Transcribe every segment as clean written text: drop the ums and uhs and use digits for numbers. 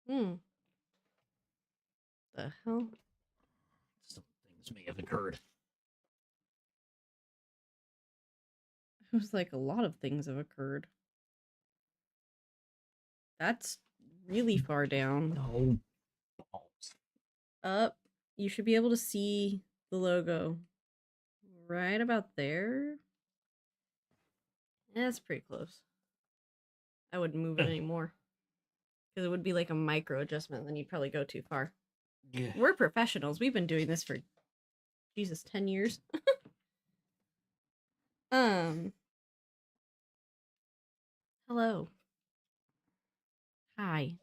The hell? Some things may have occurred. It was like a lot of things have occurred. That's really far down. No. Up. You should be able to see the logo. Right about there. That's pretty close. I wouldn't move it anymore. Because it would be like a micro adjustment, then you'd probably go too far. Yeah. We're professionals. We've been doing this for, Jesus, 10 years. Hello. Hi.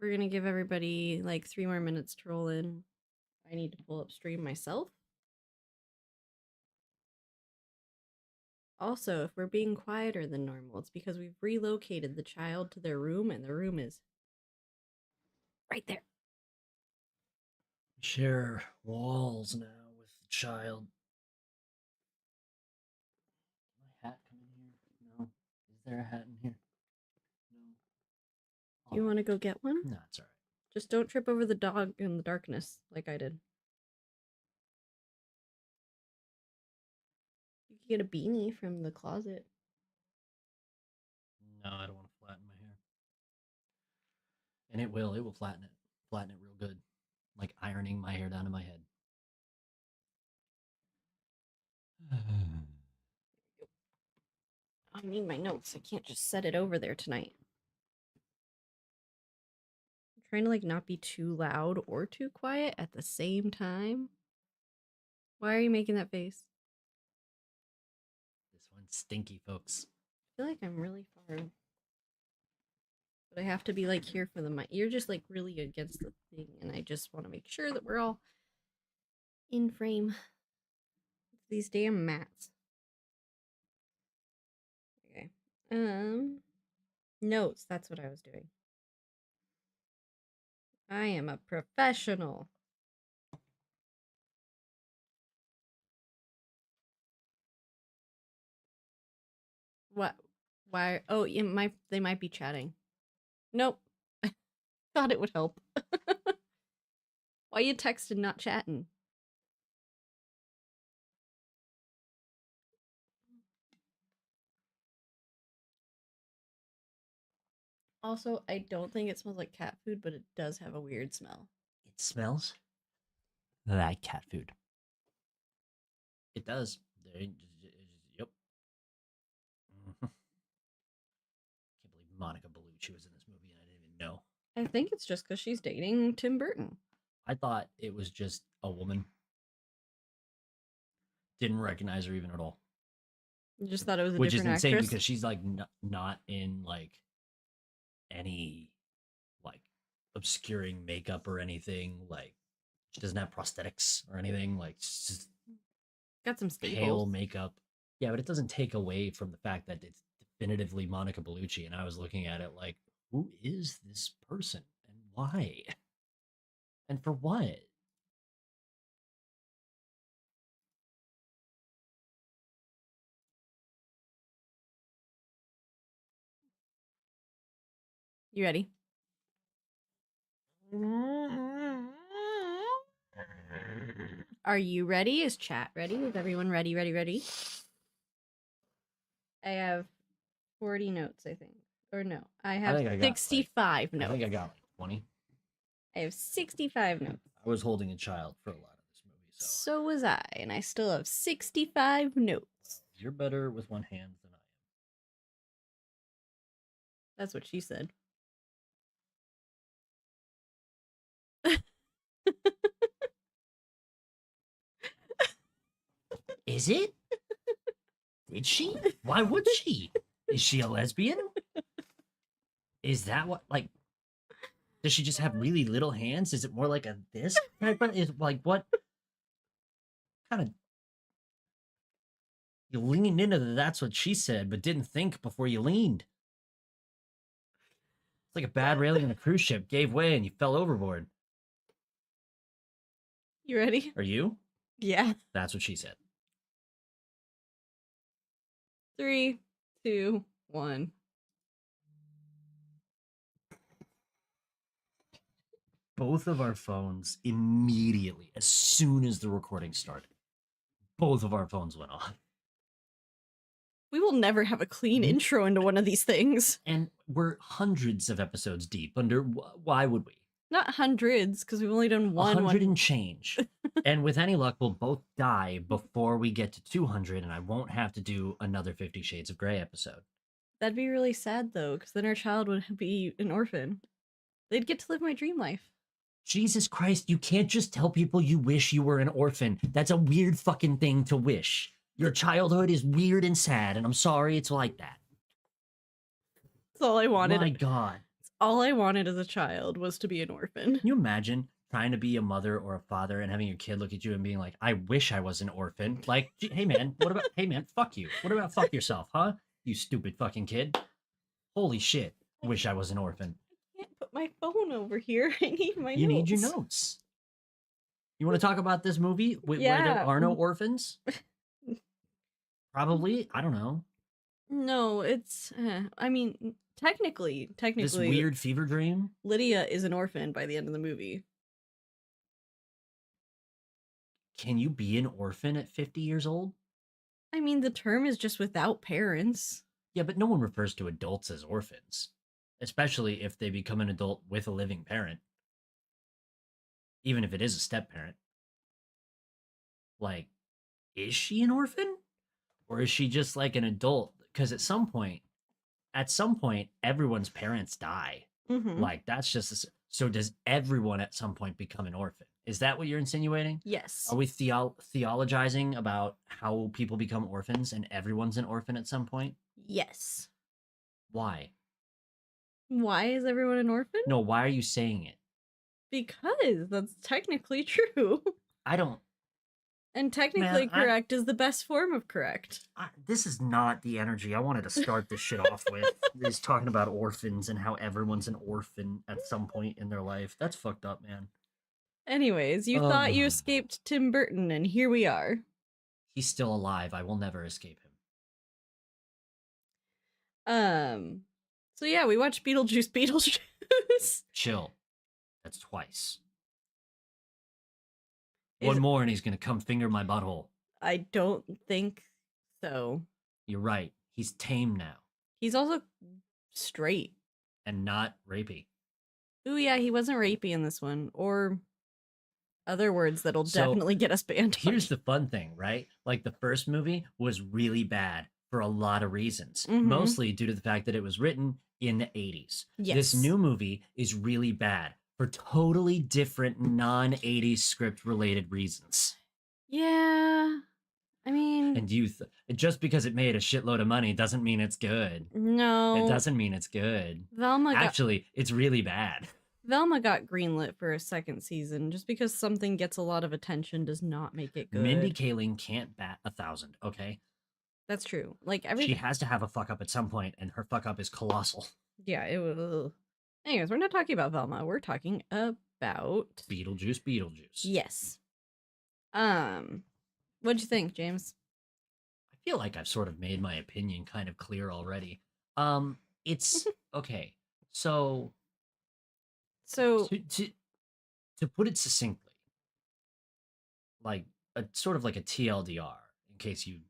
We're going to give everybody like 3 more minutes to roll in. I need to pull up stream myself. Also, if we're being quieter than normal, it's because we've relocated the child to their room, and the room is right there. Share walls now with the child. My hat come in here? No. Is there a hat in here? No. Do you want to go get one? No, it's alright. Just don't trip over the dog in the darkness like I did. You can get a beanie from the closet. No, I don't want to flatten my hair. And it will flatten it. Flatten it real good. Like ironing my hair down to my head. I need my notes. I can't just set it over there tonight. I'm trying to like not be too loud or too quiet at the same time. Why are you making that face? This one's stinky, folks. I feel like I'm really far. But I have to be like here for the mic. You're just like really against the thing, and I just want to make sure that we're all in frame. It's these damn mats. Okay. Notes, that's what I was doing. I am a professional. What? Why? Oh, they might be chatting. Nope. Thought it would help. Why you texting, not chatting? Also, I don't think it smells like cat food, but it does have a weird smell. It smells like cat food. It does. Yep. Can't believe Monica Bellucci was in this movie and I didn't even know. I think it's just because she's dating Tim Burton. I thought it was just a woman. Didn't recognize her even at all. You just thought it was a Which different is insane actress? because she's like not in like any like obscuring makeup or anything. Like she doesn't have prosthetics or anything. Like she's just got some staples. Pale makeup. Yeah, but it doesn't take away from the fact that it's definitively Monica Bellucci. And I was looking at it like, who is this person and why? And for what? You ready? Are you ready? Is chat ready? Is everyone ready? Ready? I have 40 notes, I think. Or no, I have 65 notes. I think I got like 20. I have 65 notes. I was holding a child for a lot of this movie, so was I, and I still have 65 notes. Well, you're better with one hand than I am. That's what she said. Is it? Did she? Why would she? Is she a lesbian? Is that what, like, does she just have really little hands? Is it more like a this type of, is like what kind of, you leaned into that's what she said, but didn't think before you leaned. It's like a bad railing on a cruise ship gave way and you fell overboard. You ready? Are you? Yeah. That's what she said. 3, 2, 1. both of our phones immediately, as soon as the recording started. Both of our phones went off. We will never have a clean intro into one of these things. And we're hundreds of episodes deep. Why would we? Not hundreds, because we've only done one. 100 and change. And with any luck, we'll both die before we get to 200, and I won't have to do another 50 Shades of Grey episode. That'd be really sad, though, because then our child would be an orphan. They'd get to live my dream life. Jesus Christ, you can't just tell people you wish you were an orphan. That's a weird fucking thing to wish. Your childhood is weird and sad, and I'm sorry it's like that. That's all I wanted. My God. All I wanted as a child was to be an orphan. Can you imagine trying to be a mother or a father and having your kid look at you and being like, I wish I was an orphan? Like, hey man, hey man, fuck you. What about fuck yourself, huh? You stupid fucking kid. Holy shit. Wish I was an orphan. I can't put my phone over here. I need my notes. You need your notes. You want to talk about this movie where there are no orphans? Probably. I don't know. No, it's, I mean, technically. This weird fever dream? Lydia is an orphan by the end of the movie. Can you be an orphan at 50 years old? I mean, the term is just without parents. Yeah, but no one refers to adults as orphans, especially if they become an adult with a living parent. Even if it is a step-parent. Like, is she an orphan? Or is she just like an adult? Because at some point, everyone's parents die. Mm-hmm. Like, that's just... So does everyone at some point become an orphan? Is that what you're insinuating? Yes. Are we theologizing about how people become orphans and everyone's an orphan at some point? Yes. Why? Why is everyone an orphan? No, why are you saying it? Because that's technically true. I don't... And technically correct is the best form of correct. This is not the energy I wanted to start this shit off with. Is talking about orphans and how everyone's an orphan at some point in their life. That's fucked up, man. Anyways, you thought you escaped Tim Burton, and here we are. He's still alive. I will never escape him. So yeah, we watched Beetlejuice. Chill. That's twice. One more and he's gonna come finger my butthole. I don't think so. You're right. He's tame now. He's also straight. And not rapey. Ooh, yeah, he wasn't rapey in this one. Or other words that'll definitely get us banned. Here's the fun thing, right? Like, the first movie was really bad for a lot of reasons. Mm-hmm. Mostly due to the fact that it was written in the 80s. Yes. This new movie is really bad for totally different non-80s script-related reasons. Yeah, I mean... And just because it made a shitload of money doesn't mean it's good. No. It doesn't mean it's good. Actually, it's really bad. Velma got greenlit for a second season. Just because something gets a lot of attention does not make it good. Mindy Kaling can't bat 1,000, okay? That's true. Like, she has to have a fuck-up at some point, and her fuck-up is colossal. Yeah, it was... Anyways, we're not talking about Velma. We're talking about... Beetlejuice. Yes. What'd you think, James? I feel like I've sort of made my opinion kind of clear already. It's... okay, so... To put it succinctly, like, sort of like a TLDR, in case you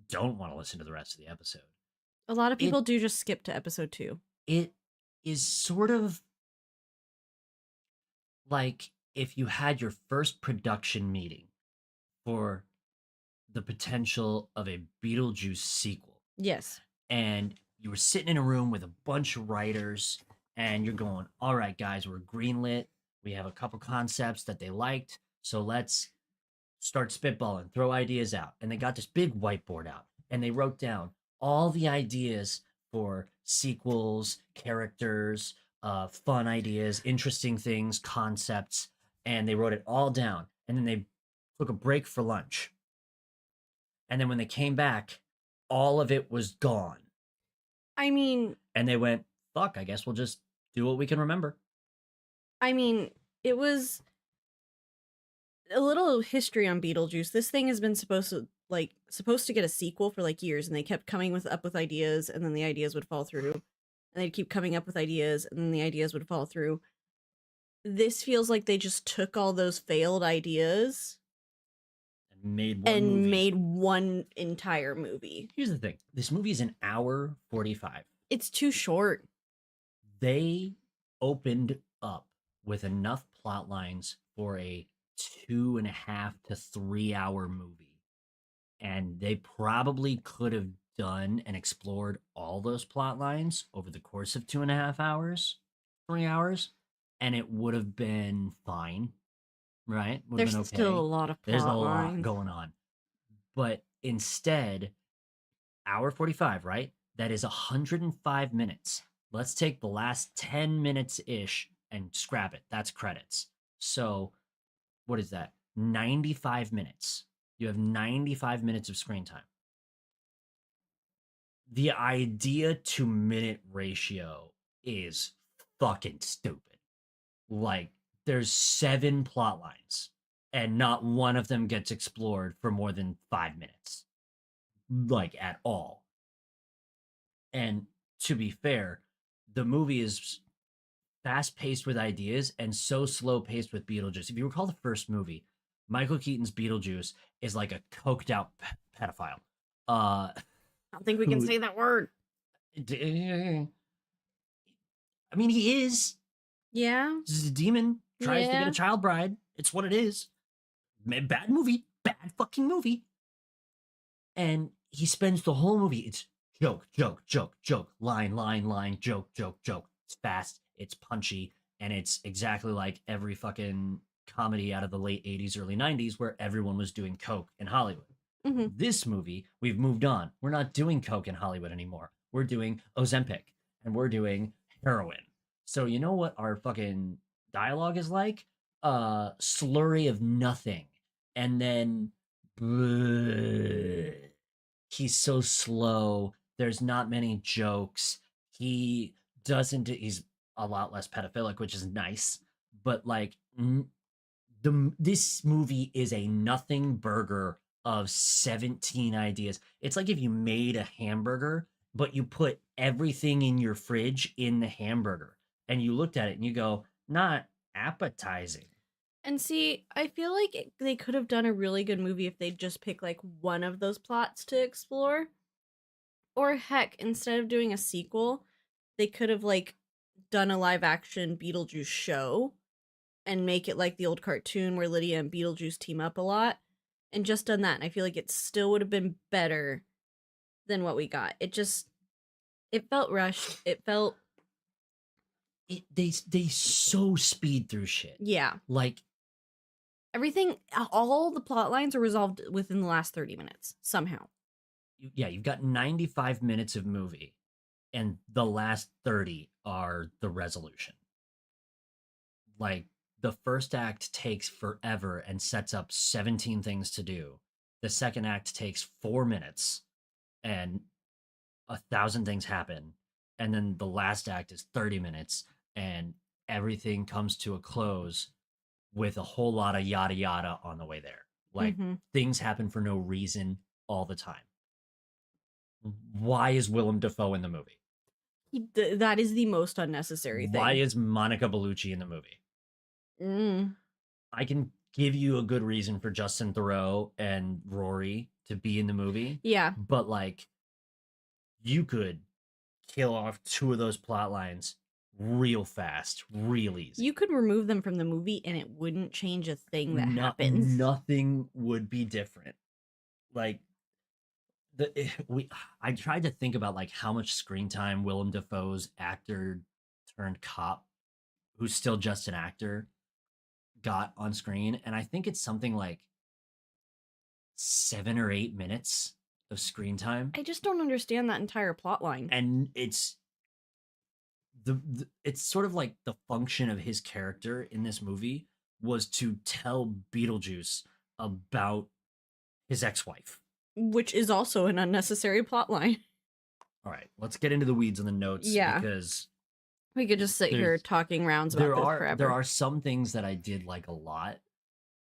don't want to listen to the rest of the episode. A lot of people do just skip to episode 2. It is sort of like if you had your first production meeting for the potential of a Beetlejuice sequel. Yes. And you were sitting in a room with a bunch of writers and you're going, all right, guys, we're greenlit. We have a couple concepts that they liked. So let's start spitballing, throw ideas out. And they got this big whiteboard out and they wrote down all the ideas for sequels, characters, fun ideas, interesting things, concepts, and they wrote it all down. And then they took a break for lunch. And then when they came back, all of it was gone. I mean... And they went, fuck, I guess we'll just do what we can remember. I mean, it was... A little history on Beetlejuice. This thing has been supposed to get a sequel for like years, and they kept coming up with ideas, and then the ideas would fall through. And they'd keep coming up with ideas, and then the ideas would fall through. this feels like they just took all those failed ideas And made one and movie. made one entire movie. Here's the thing. This movie is an hour 45. It's too short. They opened up with enough plot lines for a 2.5 to 3 hour movie. And they probably could have done and explored all those plot lines over the course of 2.5 hours, 3 hours, and it would have been fine, right? Would have There's been okay. still a lot of There's a plot lot lines. going on. But instead, hour 45, right? That is 105 minutes. Let's take the last 10 minutes ish and scrap it. That's credits. So, what is that? 95 minutes. You have 95 minutes of screen time. The idea to minute ratio is fucking stupid. Like, there's 7 plot lines, and not one of them gets explored for more than 5 minutes. Like, at all. And to be fair, the movie is fast paced with ideas and so slow paced with Beetlejuice. If you recall the first movie, Michael Keaton's Beetlejuice is like a coked out pedophile. I don't think we can say that word. I mean, he is. Yeah. He's a demon, tries to get Yeah. a child bride. It's what it is. Bad movie. Bad fucking movie. And he spends the whole movie, it's joke, joke, joke, joke, line, joke, joke, joke. It's fast, it's punchy, and it's exactly like every fucking comedy out of the late 80s, early 90s where everyone was doing coke in Hollywood. Mhm. This movie, we've moved on. We're not doing coke in Hollywood anymore. We're doing Ozempic and we're doing heroin. So you know what our fucking dialogue is like? Slurry of nothing. And then he's so slow. There's not many jokes. He's a lot less pedophilic, which is nice. But like this movie is a nothing burger of 17 ideas. It's like if you made a hamburger, but you put everything in your fridge in the hamburger and you looked at it and you go, not appetizing. And see, I feel like they could have done a really good movie if they'd just pick like one of those plots to explore. Or heck, instead of doing a sequel, they could have like done a live action Beetlejuice show and make it like the old cartoon where Lydia and Beetlejuice team up a lot and just done that. And I feel like it still would have been better than what we got. It felt rushed. It felt They so speed through shit. Yeah. Like everything, all the plot lines are resolved within the last 30 minutes somehow. Yeah, you've got 95 minutes of movie and the last 30 are the resolution. Like the first act takes forever and sets up 17 things to do. The second act takes 4 minutes and 1,000 things happen. And then the last act is 30 minutes and everything comes to a close with a whole lot of yada yada on the way there. Like things happen for no reason all the time. Why is Willem Dafoe in the movie? That is the most unnecessary thing. Why is Monica Bellucci in the movie? I can give you a good reason for Justin Theroux and Rory to be in the movie. Yeah. But like, you could kill off 2 of those plot lines real fast, real easy. You could remove them from the movie and it wouldn't change a thing that happens. Nothing would be different. Like, I tried to think about like how much screen time Willem Dafoe's actor turned cop, who's still just an actor, got on screen, and I think it's something like 7 or 8 minutes of screen time. I just don't understand that entire plot line. And it's it's sort of like the function of his character in this movie was to tell Beetlejuice about his ex-wife, which is also an unnecessary plot line. All right, let's get into the weeds on the notes. Yeah, because we could just sit here talking rounds about this forever. There are some things that I did like a lot,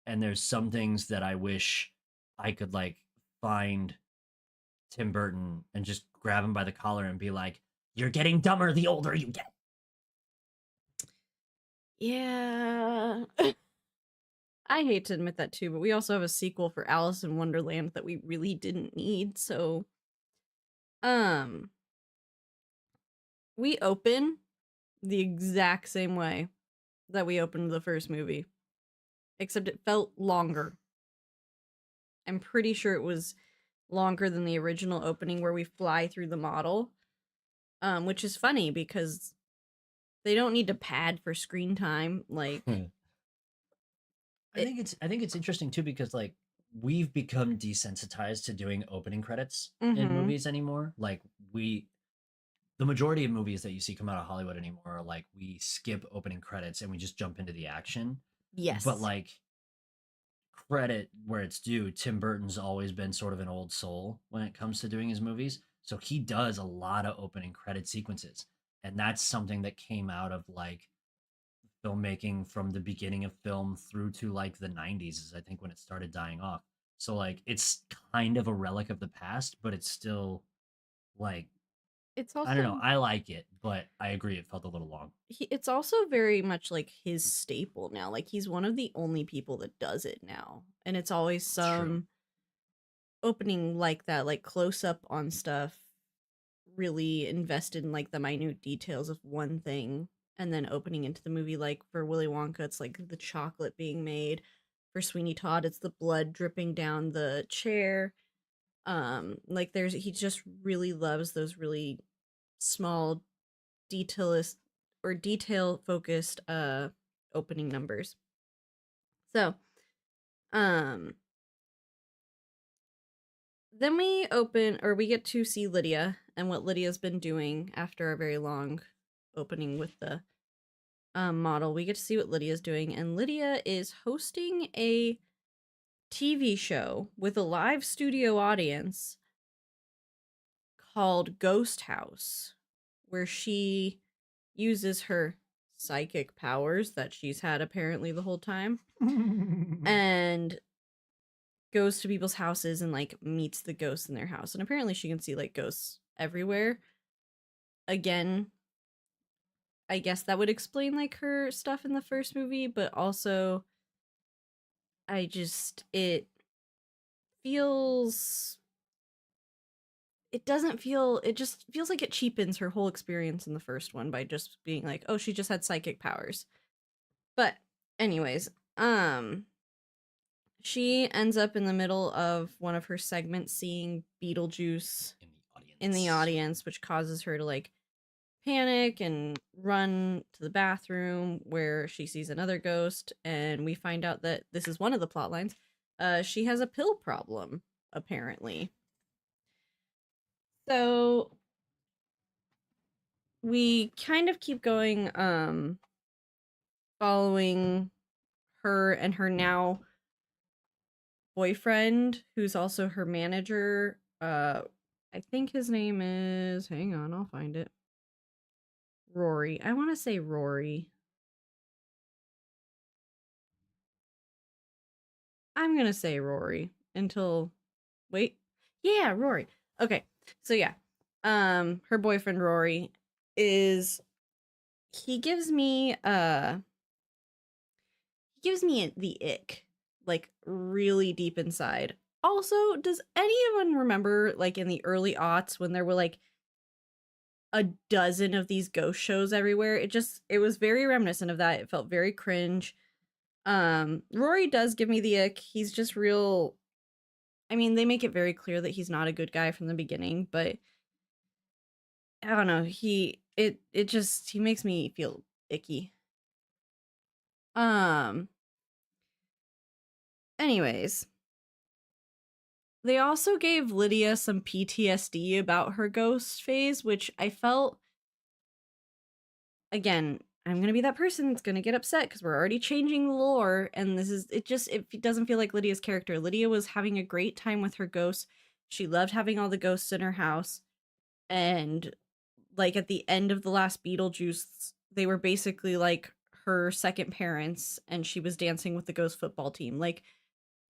and there's some things that I wish I could like find Tim Burton and just grab him by the collar and be like, "You're getting dumber the older you get." Yeah. I hate to admit that too, but we also have a sequel for Alice in Wonderland that we really didn't need, so um we open the exact same way that we opened the first movie, except it felt longer. I'm pretty sure it was longer than the original opening where we fly through the model, which is funny because they don't need to pad for screen time. Like, I think it's interesting too because like we've become desensitized to doing opening credits in mm-hmm. movies anymore. Like we the majority of movies that you see come out of Hollywood anymore are like we skip opening credits and we just jump into the action. But Yes, like credit where it's due, Tim Burton's always been sort of an old soul when it comes to doing his movies. So he does a lot of opening credit sequences. And that's something that came out of like filmmaking from the beginning of film through to like the 90s is I think when it started dying off. So like it's kind of a relic of the past, but it's still like it's I don't also know, I like it, but I agree it felt a little long. it's also very much like his staple now. Like he's one of the only people that does it now, and it's always It's true. some opening like that, like close up on stuff, really invested in like the minute details of one thing, and then opening into the movie. Like for Willy Wonka, it's like the chocolate being made. For Sweeney Todd, it's the blood dripping down the chair. Like there's he just really loves those really small detailist or detail focused opening numbers. So, um then we open or we get to see Lydia and what Lydia's been doing after a very long opening with the model. We get to see what Lydia's doing, and Lydia is hosting a TV show with a live studio audience called Ghost House, where she uses her psychic powers that she's had apparently the whole time and goes to people's houses and like meets the ghosts in their house. And apparently she can see like ghosts everywhere. Again, I guess that would explain like her stuff in the first movie, but also it feels it doesn't feel it just feels like it cheapens her whole experience in the first one by just being like, oh, she just had psychic powers. But anyways, she ends up in the middle of one of her segments seeing Beetlejuice in the audience, which causes her to like panic and run to the bathroom where she sees another ghost, and we find out that this is one of the plot lines. She has a pill problem, apparently. So we kind of keep going, following her and her now boyfriend, who's also her manager. I think his name is, hang on, I'll find it. Rory. I want to say Rory. I'm going to say Rory until, wait. Yeah, Rory. Okay. So yeah. Her boyfriend Rory is, he gives me the ick, like really deep inside. Also, does anyone remember like in the early aughts when there were like a dozen of these ghost shows everywhere? It was very reminiscent of that. It felt very cringe. Rory does give me the ick. He's just real. I mean, they make it very clear that he's not a good guy from the beginning, but I don't know. He makes me feel icky. Um Anyways, they also gave Lydia some PTSD about her ghost phase, which I felt, again, I'm going to be that person that's going to get upset because we're already changing the lore, and it doesn't feel like Lydia's character. Lydia was having a great time with her ghosts. She loved having all the ghosts in her house, and like at the end of the last Beetlejuice, they were basically like her second parents, and she was dancing with the ghost football team. Like,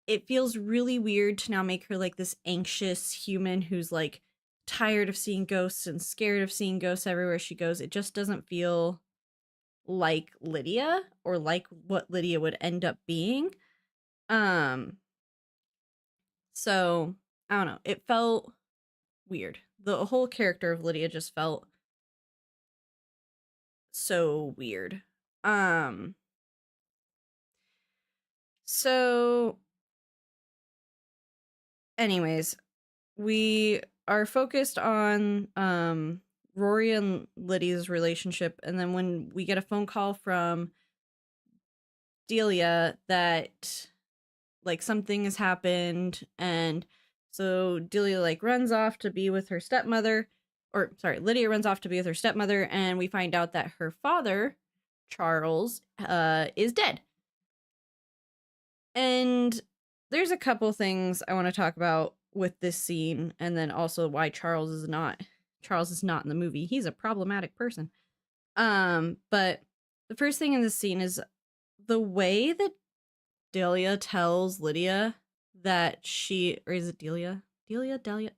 it feels really weird to now make her like this anxious human who's like tired of seeing ghosts and scared of seeing ghosts everywhere she goes. It just doesn't feel like Lydia or like what Lydia would end up being. So I don't know. It felt weird. The whole character of Lydia just felt so weird. Um so anyways, we are focused on Rory and Lydia's relationship, and then when we get a phone call from Delia that like something has happened, and so Delia like runs off to be with her stepmother, or sorry, Lydia runs off to be with her stepmother, and we find out that her father, Charles, is dead. And there's a couple things I want to talk about with this scene, and then also why Charles is not in the movie. He's a problematic person. But the first thing in this scene is the way that Delia tells Lydia that she, or is it Delia? Delia?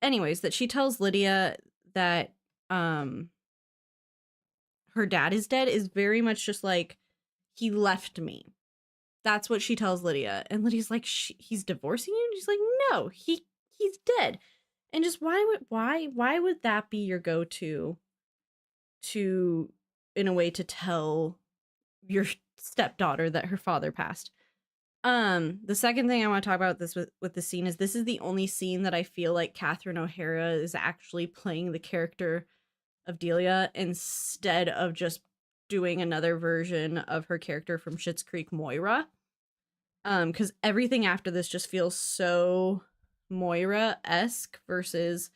Anyways, that she tells Lydia that her dad is dead is very much just like, he left me. That's what she tells Lydia. And Lydia's like, he's divorcing you? And she's like, no, he's dead. And just why would that be your go-to in a way to tell your stepdaughter that her father passed? The second thing I want to talk about this with the scene is this is the only scene that I feel like Catherine O'Hara is actually playing the character of Delia instead of just doing another version of her character from Schitt's Creek, Moira. Because everything after this just feels so Moira-esque versus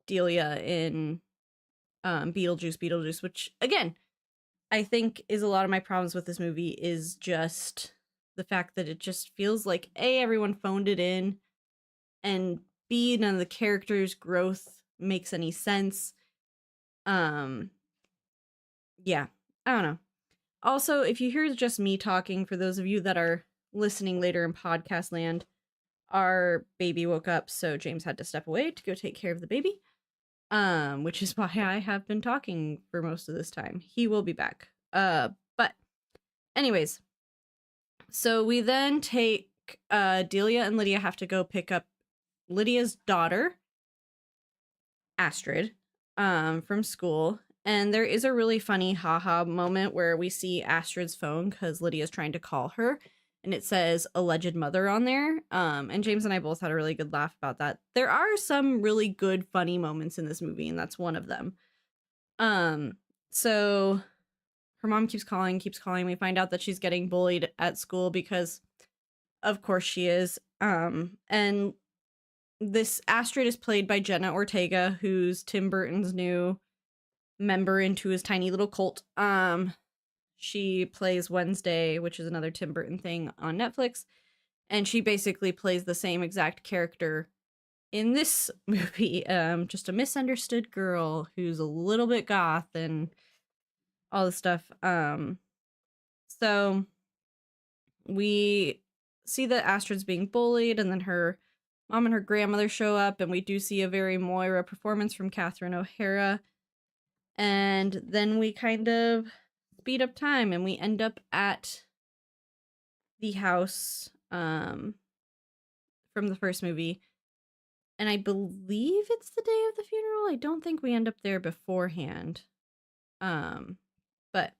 Delia in Beetlejuice, which again, I think is a lot of my problems with this movie is just the fact that it just feels like A, everyone phoned it in, and B, none of the characters' growth makes any sense. Yeah, I don't know. Also, if you hear just me talking, for those of you that are listening later in podcast land, our baby woke up, so James had to step away to go take care of the baby. Which is why I have been talking for most of this time. He will be back. But anyways, so we then take Delia and Lydia have to go pick up Lydia's daughter, Astrid, from school. And there is a really funny haha moment where we see Astrid's phone because Lydia's trying to call her, and it says alleged mother on there. And James and I both had a really good laugh about that. There are some really good, funny moments in this movie, and that's one of them. So her mom keeps calling. We find out that she's getting bullied at school because of course she is. And this Astrid is played by Jenna Ortega, who's Tim Burton's new member into his tiny little cult. She plays Wednesday, which is another Tim Burton thing on Netflix, and she basically plays the same exact character in this movie. Just a misunderstood girl who's a little bit goth and all this stuff. So we see that Astrid's being bullied, and then her mom and her grandmother show up, and we do see a very Moira performance from Catherine O'Hara. And then we kind of speed up time, and we end up at the house from the first movie. And I believe it's the day of the funeral. I don't think we end up there beforehand. But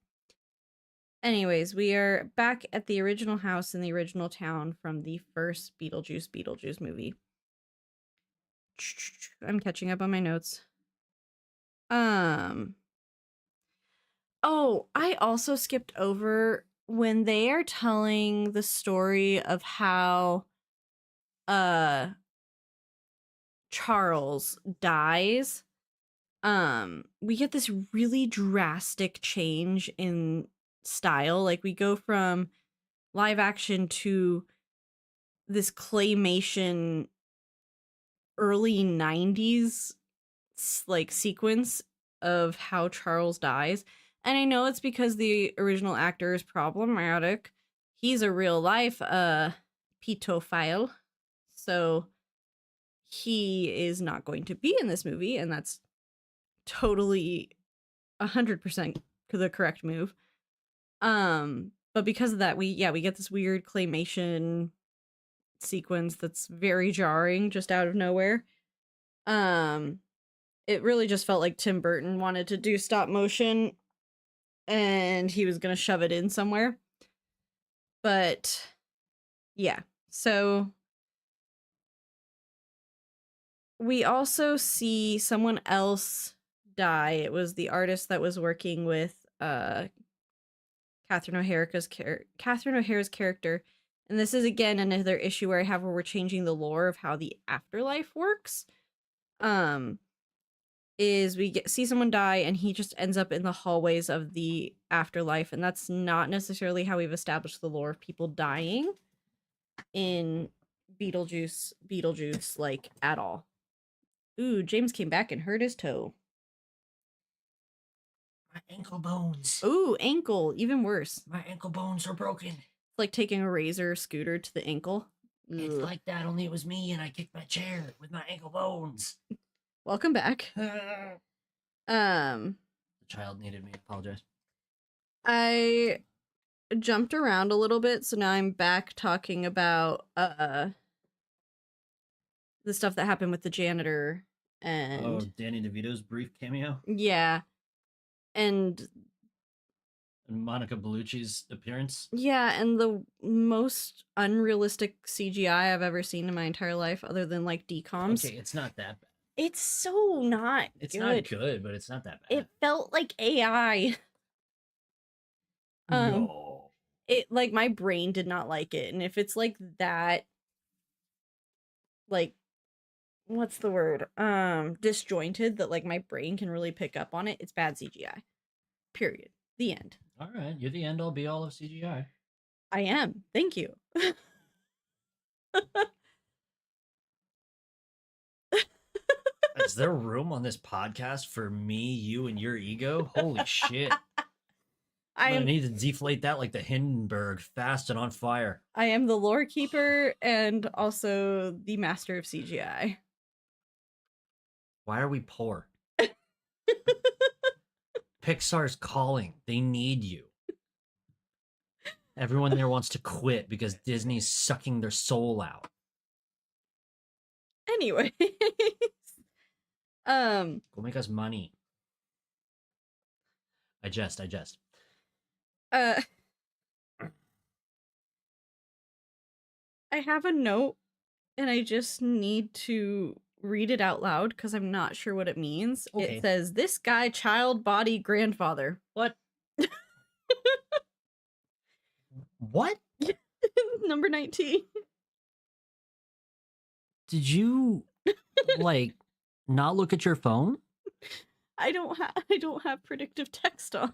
anyways, we are back at the original house in the original town from the first Beetlejuice movie. I'm catching up on my notes. Oh, I also skipped over when they are telling the story of how Charles dies. We get this really drastic change in style. Like we go from live action to this claymation early 90s like sequence of how Charles dies. And I know it's because the original actor is problematic. He's a real life pedophile. So he is not going to be in this movie, and that's totally 100% the correct move. But because of that, we get this weird claymation sequence that's very jarring just out of nowhere. It really just felt like Tim Burton wanted to do stop motion and he was gonna shove it in somewhere. But yeah, so we also see someone else die. It was the artist that was working with Catherine O'Hara's character. And this is again another issue where we're changing the lore of how the afterlife works. Is we see someone die and he just ends up in the hallways of the afterlife, and that's not necessarily how we've established the lore of people dying in Beetlejuice like at all. Ooh, James came back and hurt his toe. My ankle bones. Ooh, ankle, even worse. My ankle bones are broken. It's like taking a razor scooter to the ankle. It's like that, only it was me and I kicked my chair with my ankle bones. Welcome back. The child needed me. Apologize. I jumped around a little bit, so now I'm back talking about the stuff that happened with the janitor and Danny DeVito's brief cameo. Yeah. And Monica Bellucci's appearance. Yeah, and the most unrealistic CGI I've ever seen in my entire life, other than like DCOMs. Okay, it's not that bad. It's so not It's good. not good, but it's not that bad. It felt like AI. No. It like my brain did not like it, and if it's like that, like, what's the word? Disjointed, that like my brain can really pick up on it, it's bad CGI. Period. The end. All right, you're the end all be all of CGI. I am. Thank you. Is there room on this podcast for me, you, and your ego? Holy shit. I need to deflate that like the Hindenburg, fast and on fire. I am the lore keeper and also the master of CGI. Why are we poor? Pixar's calling. They need you. Everyone there wants to quit because Disney's sucking their soul out. Anyways. Go make us money. I jest. I have a note and I just need to read it out loud because I'm not sure what it means. Okay. It says, "This guy, child body grandfather." What? What? Number 19. Did you like not look at your phone? I don't have predictive text on.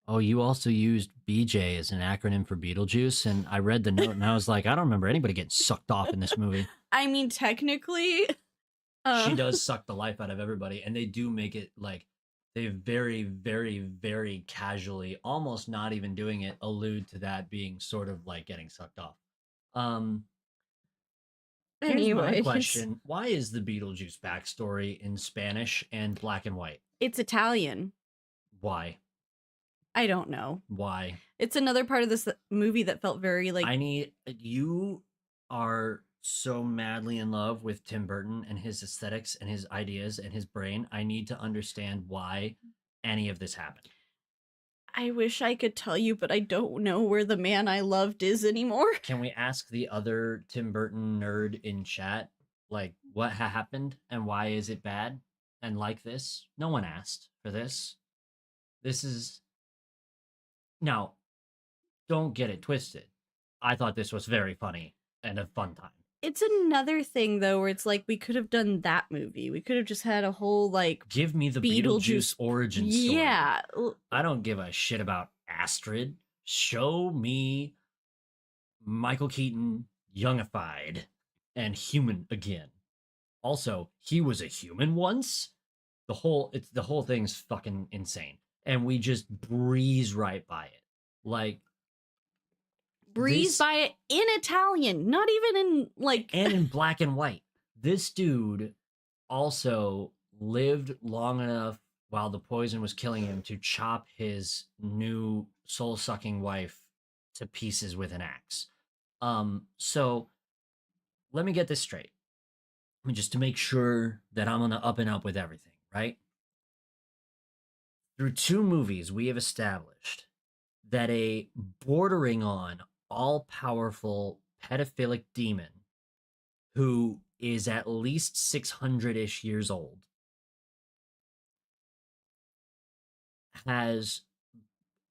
Oh, you also used BJ as an acronym for Beetlejuice, and I read the note and I was like, I don't remember anybody getting sucked off in this movie. I mean, technically, she does suck the life out of everybody, and they do make it like they very, very, very casually, almost not even doing it, allude to that being sort of like getting sucked off. Here's my question: why is the Beetlejuice backstory in Spanish and black and white? It's Italian. Why? I don't know. Why? It's another part of this movie that felt very like... You are so madly in love with Tim Burton and his aesthetics and his ideas and his brain. I need to understand why any of this happened. I wish I could tell you, but I don't know where the man I loved is anymore. Can we ask the other Tim Burton nerd in chat, like, what happened and why is it bad and like this? No one asked for this. This is... Now, don't get it twisted. I thought this was very funny and a fun time. It's another thing, though, where it's like, we could have done that movie. We could have just had a whole, like... Give me the Beetlejuice origin story. Yeah. I don't give a shit about Astrid. Show me Michael Keaton youngified and human again. Also, he was a human once. The whole thing's fucking insane. And we just breeze right by it. Like... Breeze by it in Italian, not even in like... And in black and white. This dude also lived long enough while the poison was killing him to chop his new soul-sucking wife to pieces with an axe. So let me get this straight. Just to make sure that I'm on the up and up with everything, right? Through two movies, we have established that a bordering on all powerful pedophilic demon who is at least 600-ish years old has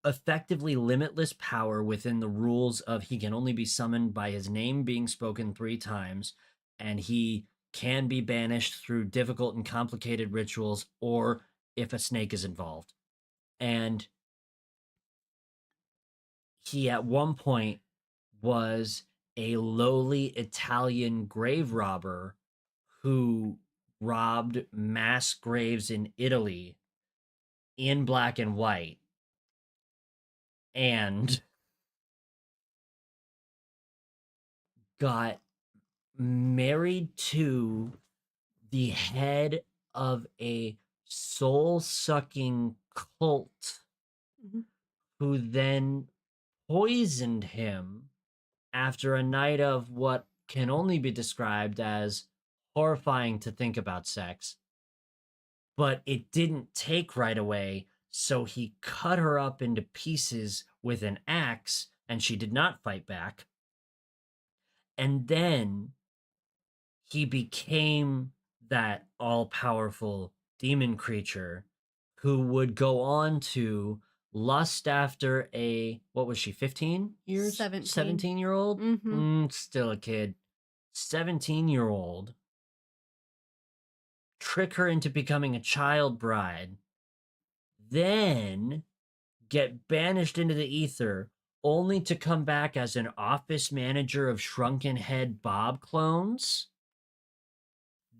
effectively limitless power within the rules of he can only be summoned by his name being spoken 3 times, and he can be banished through difficult and complicated rituals or if a snake is involved. And he at one point was a lowly Italian grave robber who robbed mass graves in Italy in black and white and got married to the head of a soul sucking cult Mhm. who then poisoned him after a night of what can only be described as horrifying to think about sex. But it didn't take right away, so he cut her up into pieces with an axe, and she did not fight back. And then he became that all powerful demon creature who would go on to lust after a, what was she, 15 years? 17. 17-year-old? Mhm. Still a kid. 17-year-old. Trick her into becoming a child bride. Then get banished into the ether only to come back as an office manager of Shrunken Head Bob clones.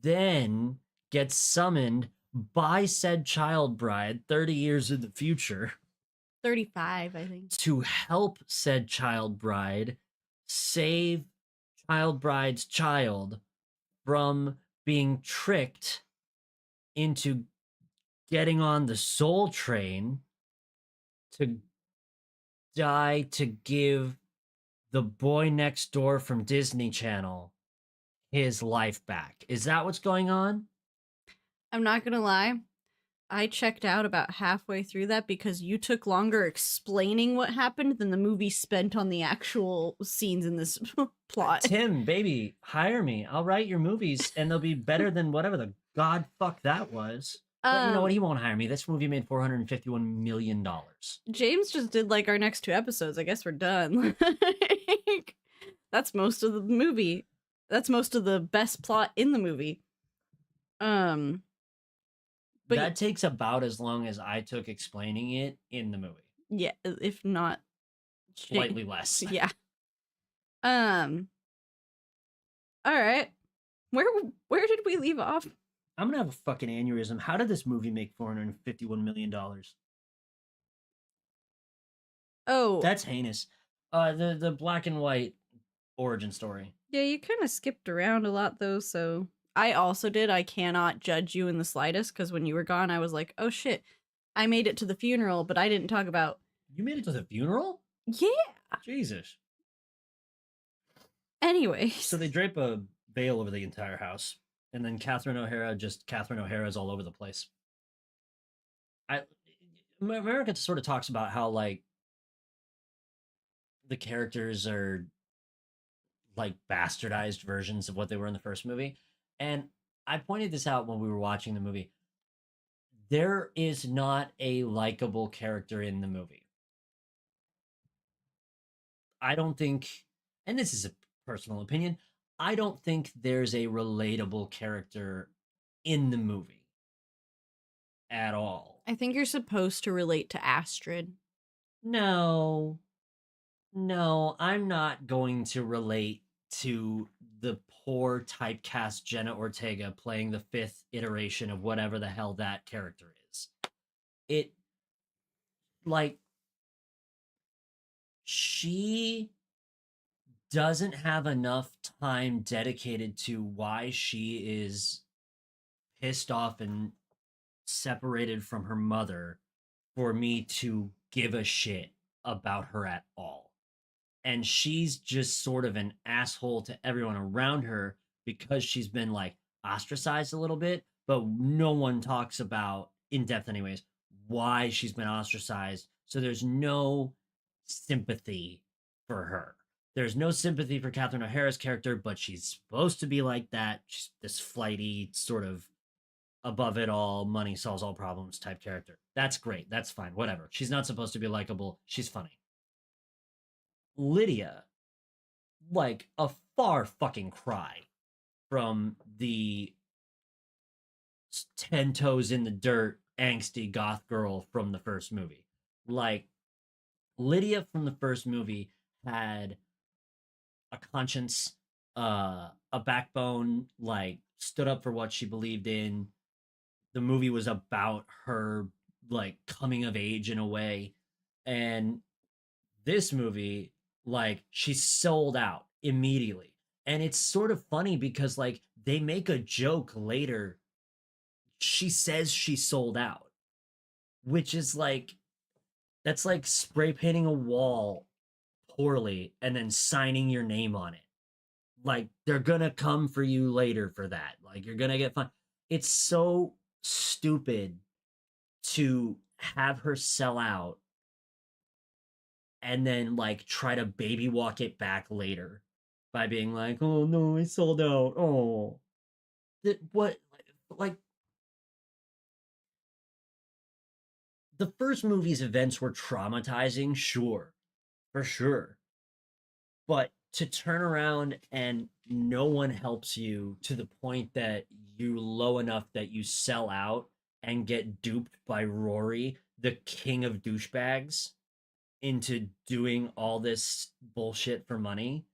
Then gets summoned by said child bride 30 years in the future 35, I think. to help said child bride save child bride's child from being tricked into getting on the soul train to die to give the boy next door from Disney Channel his life back. Is that what's going on? I'm not gonna lie. I checked out about halfway through that because you took longer explaining what happened than the movie spent on the actual scenes in this plot. Tim, baby, hire me. I'll write your movies and they'll be better than whatever the god fuck that was. But you know what? He won't hire me. This movie made $451 million. James just did like our next 2 episodes. I guess we're done. Like, that's most of the movie. That's most of the best plot in the movie. But That takes about as long as I took explaining it in the movie. yeah, if not Slightly less. Yeah. All right. Where did we leave off? I'm gonna have a fucking aneurysm. How did this movie make $451 million? Oh, That's heinous. The black and white origin story. yeah, you kind of skipped around a lot though, so I also did. I cannot judge you in the slightest because when you were gone, I was like, oh shit, I made it to the funeral, but I didn't talk about. You made it to the funeral? Yeah. Jesus. Anyway, So they drape a veil over the entire house, and then Catherine O'Hara's all over the place. America sort of talks about how like the characters are like bastardized versions of what they were in the first movie, and I pointed this out when we were watching the movie. There is not a likable character in the movie. I don't think, and this is a personal opinion, I don't think there's a relatable character in the movie at all. I think you're supposed to relate to Astrid. No, I'm not going to relate to the poor typecast Jenna Ortega playing the 5th iteration of whatever the hell that character is. It, like, she doesn't have enough time dedicated to why she is pissed off and separated from her mother for me to give a shit about her at all. And she's just sort of an asshole to everyone around her because she's been like ostracized a little bit, but no one talks about in depth anyways why she's been ostracized. So there's no sympathy for her. There's no sympathy for Catherine O'Hara's character, but she's supposed to be like that. She's this flighty, sort of above it all, money solves all problems type character. That's great. That's fine. Whatever. She's not supposed to be likable. She's funny. Lydia, like a far fucking cry from the 10 toes in the dirt angsty goth girl from the first movie. Like Lydia from the first movie had a conscience, a backbone, like stood up for what she believed in. The movie was about her like coming of age in a way. And this movie, like, she's sold out immediately. And it's sort of funny because like they make a joke later. She says she sold out, which is like that's like spray painting a wall poorly and then signing your name on it. Like they're gonna come for you later for that. Like you're gonna get fun. It's so stupid to have her sell out and then like try to baby walk it back later by being like, "Oh no, I sold out." Oh, that what like the first movie's events were traumatizing, sure, for sure, but to turn around and no one helps you to the point that you low enough that you sell out and get duped by Rory, the king of douchebags, into doing all this bullshit for money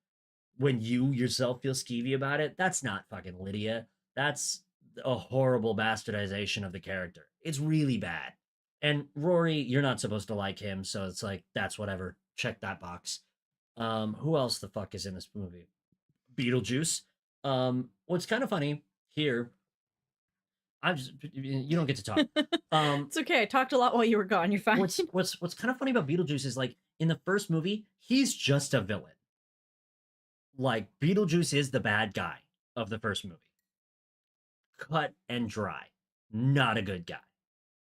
when you yourself feel skeevy about it, that's not fucking Lydia. That's a horrible bastardization of the character. It's really bad. And Rory, you're not supposed to like him, so it's like that's whatever. Check that box. Who else the fuck is in this movie? Beetlejuice. What's kind of funny here, I'm just you don't get to talk. It's okay. I talked a lot while you were gone. You're fine. What's kind of funny about Beetlejuice is like in the first movie, he's just a villain. Like Beetlejuice is the bad guy of the first movie. Cut and dry. Not a good guy.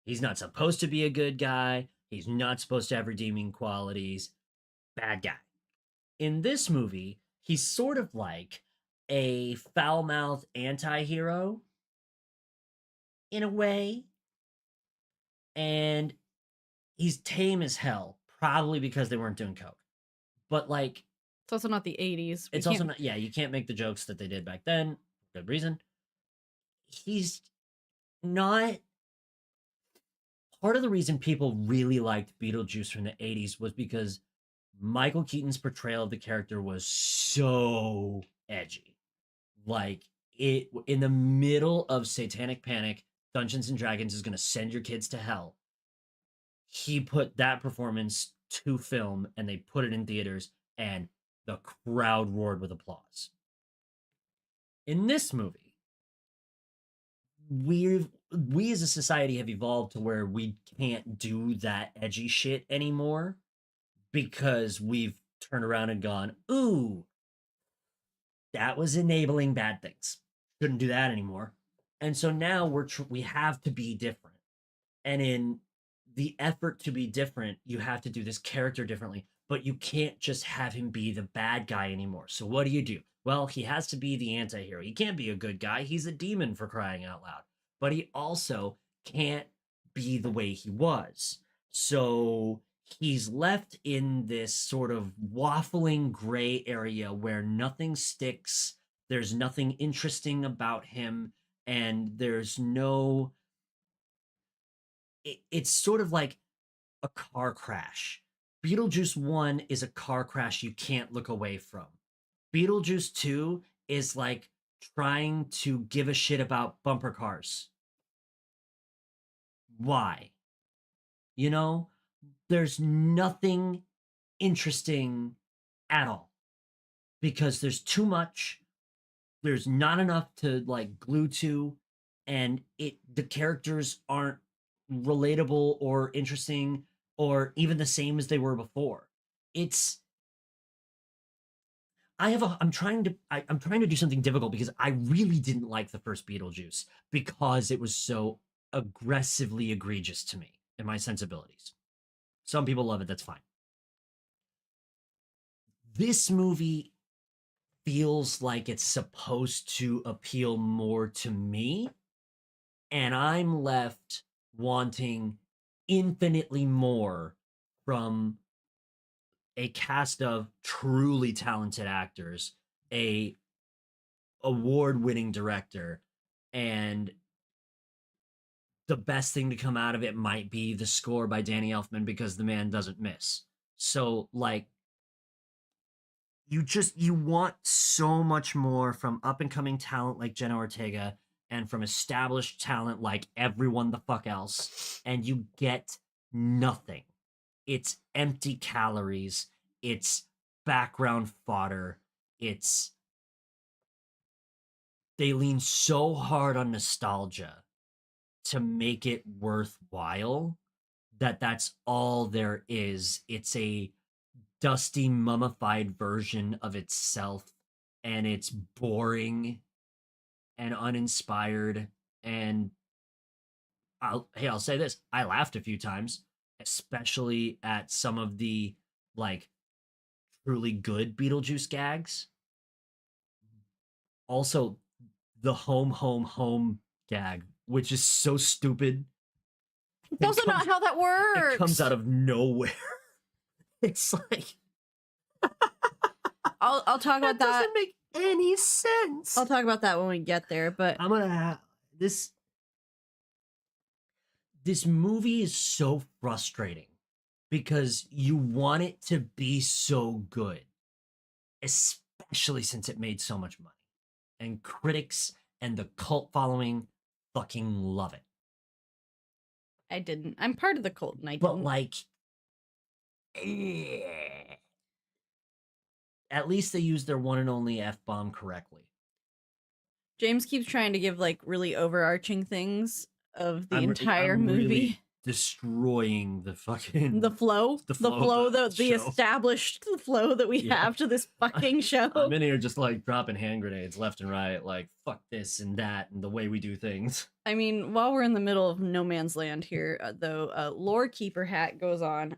He's not supposed to be a good guy. He's not supposed to have redeeming qualities. Bad guy. In this movie, he's sort of like a foul-mouthed anti-hero in a way. And he's tame as hell, probably because they weren't doing coke. But like it's also not the 80s. It's also not, yeah, you can't make the jokes that they did back then. Good reason. He's not. Part of the reason people really liked Beetlejuice from the 80s was because Michael Keaton's portrayal of the character was so edgy. Like, it in the middle of Satanic Panic, Dungeons and Dragons is going to send your kids to hell. He put that performance to film and they put it in theaters, and the crowd roared with applause. In this movie, we as a society have evolved to where we can't do that edgy shit anymore because we've turned around and gone, ooh, that was enabling bad things. Shouldn't do that anymore. And so now we have to be different. And in the effort to be different, you have to do this character differently, but you can't just have him be the bad guy anymore. So what do? Well, he has to be the anti-hero. He can't be a good guy. He's a demon, for crying out loud. But he also can't be the way he was. So he's left in this sort of waffling gray area where nothing sticks. There's nothing interesting about him, and there's no. It's sort of like a car crash. Beetlejuice 1 is a car crash you can't look away from. Beetlejuice 2 is like trying to give a shit about bumper cars. Why? You know, there's nothing interesting at all because there's too much. There's not enough to like glue to. and the characters aren't relatable or interesting or even the same as they were before. It's I'm trying to I'm trying to do something difficult because I really didn't like the first Beetlejuice because it was so aggressively egregious to me and my sensibilities. Some people love it, that's fine. This movie feels like it's supposed to appeal more to me, and I'm left wanting infinitely more from a cast of truly talented actors, a award-winning director, and the best thing to come out of it might be the score by Danny Elfman because the man doesn't miss. So like you want so much more from up and coming talent like Jenna Ortega and from established talent like everyone the fuck else, and you get nothing. It's empty calories, it's background fodder, it's they lean so hard on nostalgia to make it worthwhile that that's all there is. It's a dusty, mummified version of itself, and it's boring and uninspired. And I'll say this: I laughed a few times, especially at some of the like truly good Beetlejuice gags. Also, the home, home, home gag, which is so stupid. It's also not how that works. It comes out of nowhere. It's like I'll talk about that. Doesn't make any sense. I'll talk about that when we get there, but I'm gonna have this movie is so frustrating because you want it to be so good, especially since it made so much money. And critics and the cult following fucking love it. I didn't. I'm part of the cult and I didn't. But like at least they used their one and only F-bomb correctly. James keeps trying to give like really overarching things of the entire movie. Really destroying the fucking the flow the established flow that we have to this fucking show. I'm in here just like dropping hand grenades left and right, like fuck this and that and the way we do things. I mean, while we're in the middle of no man's land here, though, lore keeper hat goes on.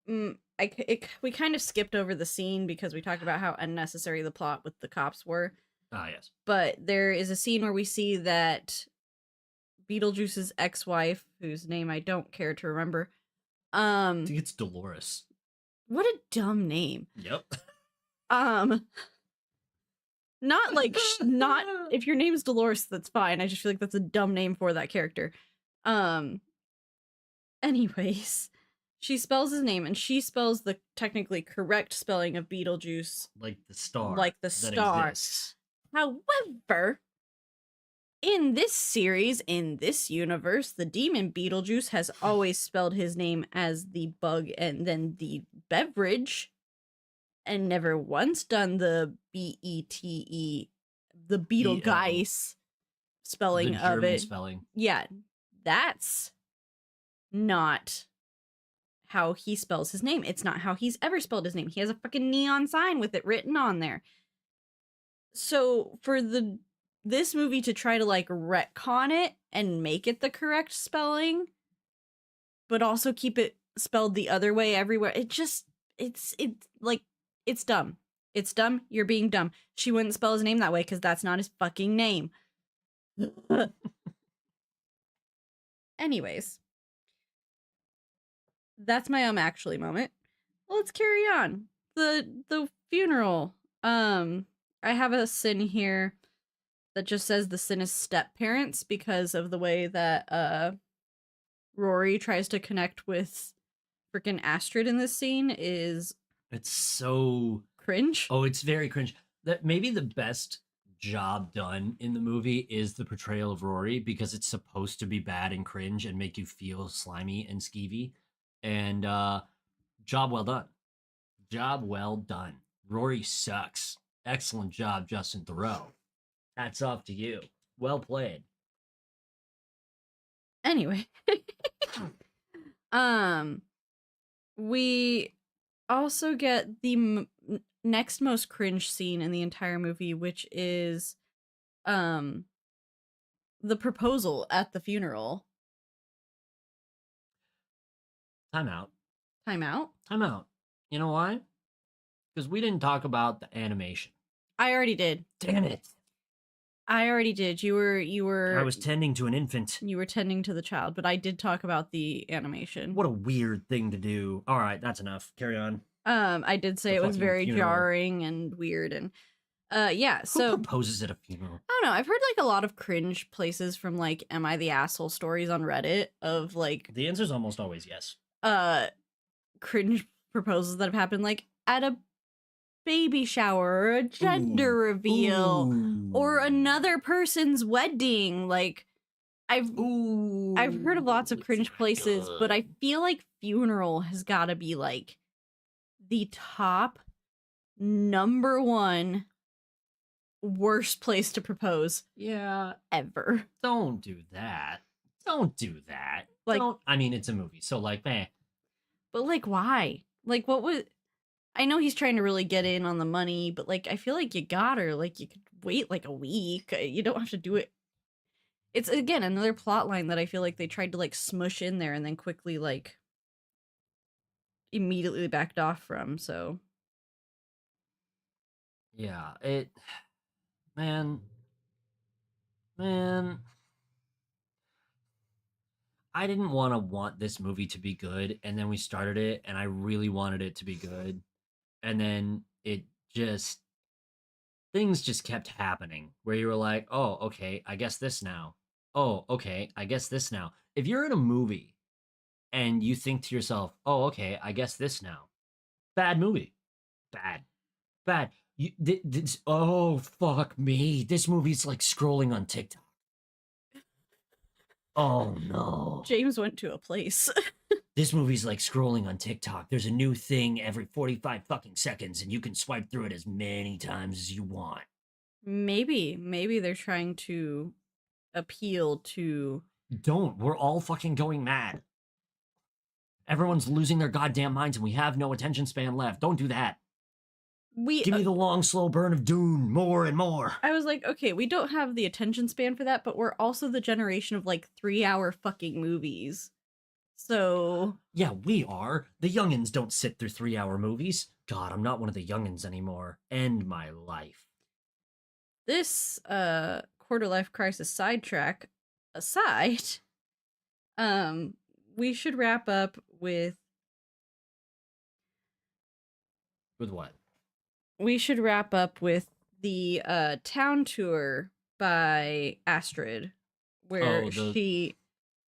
We kind of skipped over the scene because we talked about how unnecessary the plot with the cops were. Ah, yes. But there is a scene where we see that Beetlejuice's ex-wife, whose name I don't care to remember. I think it's Dolores. What a dumb name. Yep. Not like not if your name's Dolores, that's fine. I just feel like that's a dumb name for that character. Anyways, she spells his name and she spells the technically correct spelling of Beetlejuice. Like the star. Like the star. Exists. However, in this series, in this universe, the demon Beetlejuice has always spelled his name as the bug and then the beverage, and never once done the B-E-T-E, the Beetlegeist spelling the of German it. spelling. Yeah, that's not how he spells his name. It's not how he's ever spelled his name. He has a fucking neon sign with it written on there. So for this movie to try to like retcon it and make it the correct spelling, but also keep it spelled the other way everywhere, it's dumb. It's dumb. You're being dumb. She wouldn't spell his name that way because that's not his fucking name. Anyways, that's my actually moment. Let's carry on. The funeral. I have a sin here that just says the sin is step parents because of the way that Rory tries to connect with freaking Astrid in this scene is it's so cringe. Oh, it's very cringe. That maybe the best job done in the movie is the portrayal of Rory because it's supposed to be bad and cringe and make you feel slimy and skeevy. And job well done. Job well done. Rory sucks. Excellent job, Justin Theroux. Hats off to you. Well played. Anyway, um, we also get the next most cringe scene in the entire movie, which is um the proposal at the funeral. Time out. Time out. Time out. You know why? Because we didn't talk about the animation. I already did. Damn it. I already did. You were I was tending to an infant. you were tending to the child, but I did talk about the animation. What a weird thing to do. All right, that's enough. Carry on. I did say The it was fucking very funeral. jarring and weird, and yeah. Who So proposes at a funeral? I don't know. I've heard like a lot of cringe places from like "Am I the Asshole" stories on Reddit of like The answer is almost always yes. cringe proposals that have happened like at a baby shower or a gender reveal or another person's wedding. Like I've heard of lots of cringe places, but I feel like funeral has got to be like the top number one worst place to propose Yeah, ever. don't do that. Don't do that. Like- don't, I mean, it's a movie, so like, meh. But like why? Like what was I know he's trying to really get in on the money, but like I feel like you got her. Like you could wait like a week. You don't have to do it. It's again another plot line that I feel like they tried to like smush in there and then quickly like immediately backed off from. So Yeah, man, I didn't want this movie to be good, and then we started it, and I really wanted it to be good, and then things just kept happening where you were like, oh, okay, I guess this now. Oh, okay, I guess this now. If you're in a movie and you think to yourself, oh, okay, I guess this now. Bad movie. Bad. Bad. Oh, fuck me. This movie's like scrolling on TikTok. Oh, no. James went to a place. This movie's like scrolling on TikTok. There's a new thing every 45 fucking seconds, and you can swipe through it as many times as you want. Maybe they're trying to appeal to. Don't. We're all fucking going mad. Everyone's losing their goddamn minds, and we have no attention span left. Don't do that. Give me the long, slow burn of Dune. More and more. I was like, okay, we don't have the attention span for that, but we're also the generation of like 3-hour fucking movies. So yeah, we are. The youngins don't sit through 3-hour movies. God, I'm not one of the youngins anymore. End my life. This quarter life crisis sidetrack aside, we should wrap up with what? We should wrap up with the town tour by Astrid, where she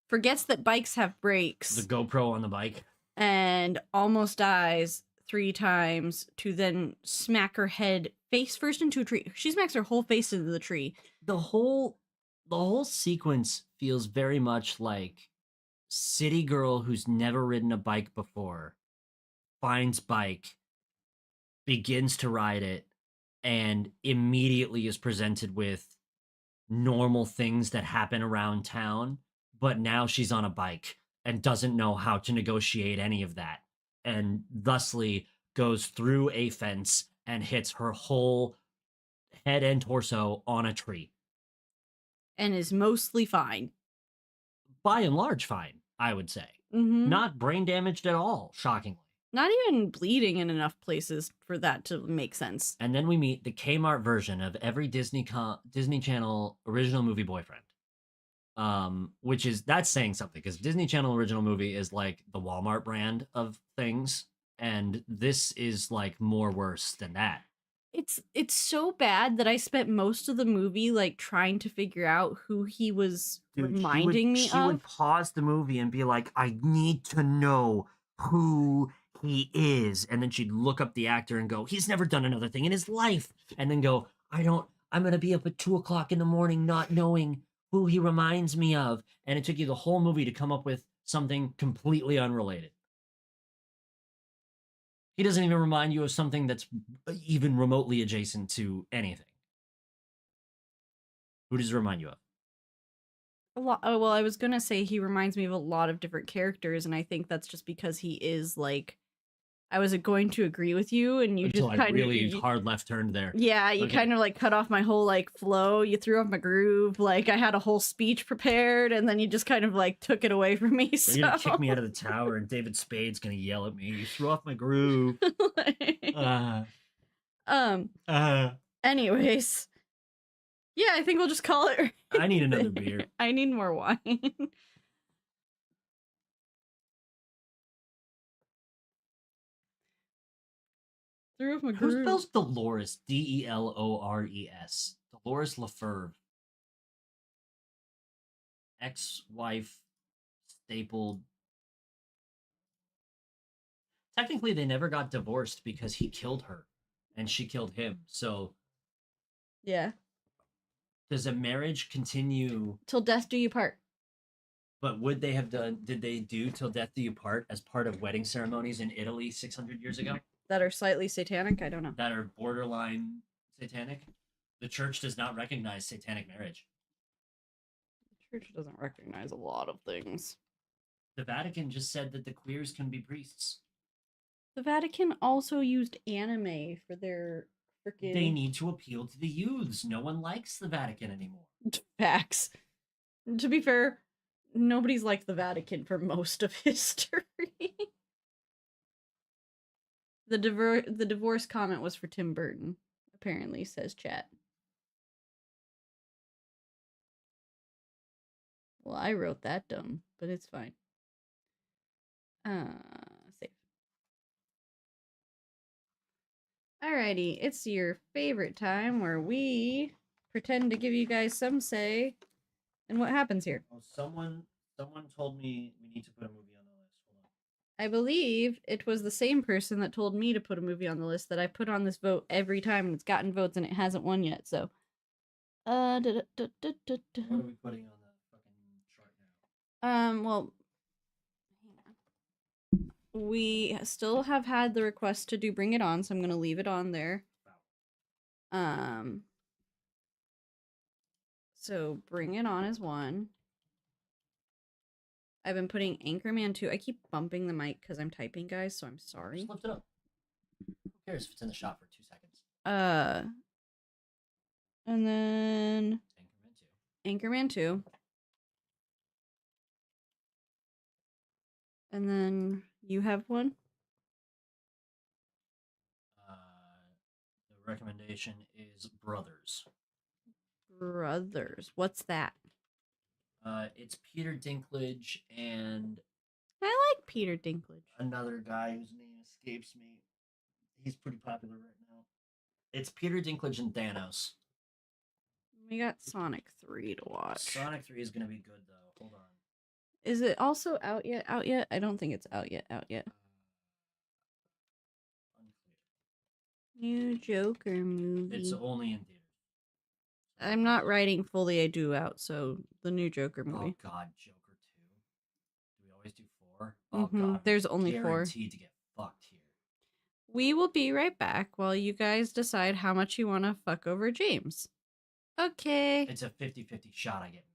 forgets that bikes have brakes. The GoPro on the bike. And almost dies 3 times to then smack her head face first into a tree. She smacks her whole face into the tree. The whole sequence feels very much like city girl who's never ridden a bike before finds bike, begins to ride it, and immediately is presented with normal things that happen around town, but now she's on a bike and doesn't know how to negotiate any of that, and thusly goes through a fence and hits her whole head and torso on a tree. And is mostly fine. By and large, fine, I would say. Mm-hmm. Not brain damaged at all, shockingly. Not even bleeding in enough places for that to make sense. And then we meet the Kmart version of every Disney Channel original movie boyfriend. Which is, that's saying something, because Disney Channel original movie is like the Walmart brand of things, and this is like more worse than that. It's so bad that I spent most of the movie like trying to figure out who he was reminding me of. She would pause the movie and be like, I need to know who he is, and then she'd look up the actor and go, he's never done another thing in his life, and then go, I'm gonna be up at 2:00 in the morning not knowing who he reminds me of, and it took you the whole movie to come up with something completely unrelated. He doesn't even remind you of something that's even remotely adjacent to anything. Who does it remind you of? A lot. Oh, well, I was gonna say he reminds me of a lot of different characters, and I think that's just because he is like. I was going to agree with you, and you Until just I kind really of. hard left turned there. Yeah, you Okay. kind of like cut off my whole like flow. You threw off my groove. Like I had a whole speech prepared, and then you just kind of like took it away from me. So you're gonna kick me out of the tower, and David Spade's gonna yell at me. You threw off my groove. um. Uh, Anyways, yeah, I think we'll just call it. Right I need another there. beer. I need more wine. Threw off my Who groove. spells Dolores? Delores. Dolores Lefebvre. Ex-wife stapled. Technically, they never got divorced because he killed her, and she killed him. So, Yeah. does a marriage continue? Till death do you part. But would they have done? Did they do till death do you part as part of wedding ceremonies in Italy 600 years ago? That are slightly satanic. I don't know. That are borderline satanic. The church does not recognize satanic marriage. The church doesn't recognize a lot of things. The Vatican just said that the queers can be priests. The Vatican also used anime for their freaking. They need to appeal to the youths. No one likes the Vatican anymore. Facts. To be fair, nobody's liked the Vatican for most of history. The divorce comment was for Tim Burton, apparently, says chat. Well, I wrote that dumb, but it's fine. Save. Alrighty, it's your favorite time where we pretend to give you guys some say in what happens here. Oh, someone told me we need to put a movie on the list. Hold on. I believe it was the same person that told me to put a movie on the list that I put on this vote every time, and it's gotten votes and it hasn't won yet. So, What are we putting on the fucking chart now? Well, we still have had the request to do Bring It On, so I'm gonna leave it on there. So Bring It On is one. I've been putting Anchorman 2. I keep bumping the mic because I'm typing, guys, so I'm sorry. Just lift it up. Who cares if it's in the shot for 2 seconds? And then Anchorman 2. Anchorman 2. And then you have one? The recommendation is Brothers. Brothers. What's that? It's Peter Dinklage and I like Peter Dinklage. another guy whose name escapes me. He's pretty popular right now. It's Peter Dinklage and Thanos. We got Sonic 3 to watch. Sonic 3 is going to be good, though. Hold on. Is it also out yet? Out yet? I don't think it's out yet. Out yet. New Joker movie. It's only in theaters. I'm not writing Fully I Do out, so the new Joker movie. Oh, God. Joker 2. Do we always do 4? Oh, God. There's only 4. Guaranteed to get fucked here. We will be right back while you guys decide how much you want to fuck over James. Okay. It's a 50-50 shot I get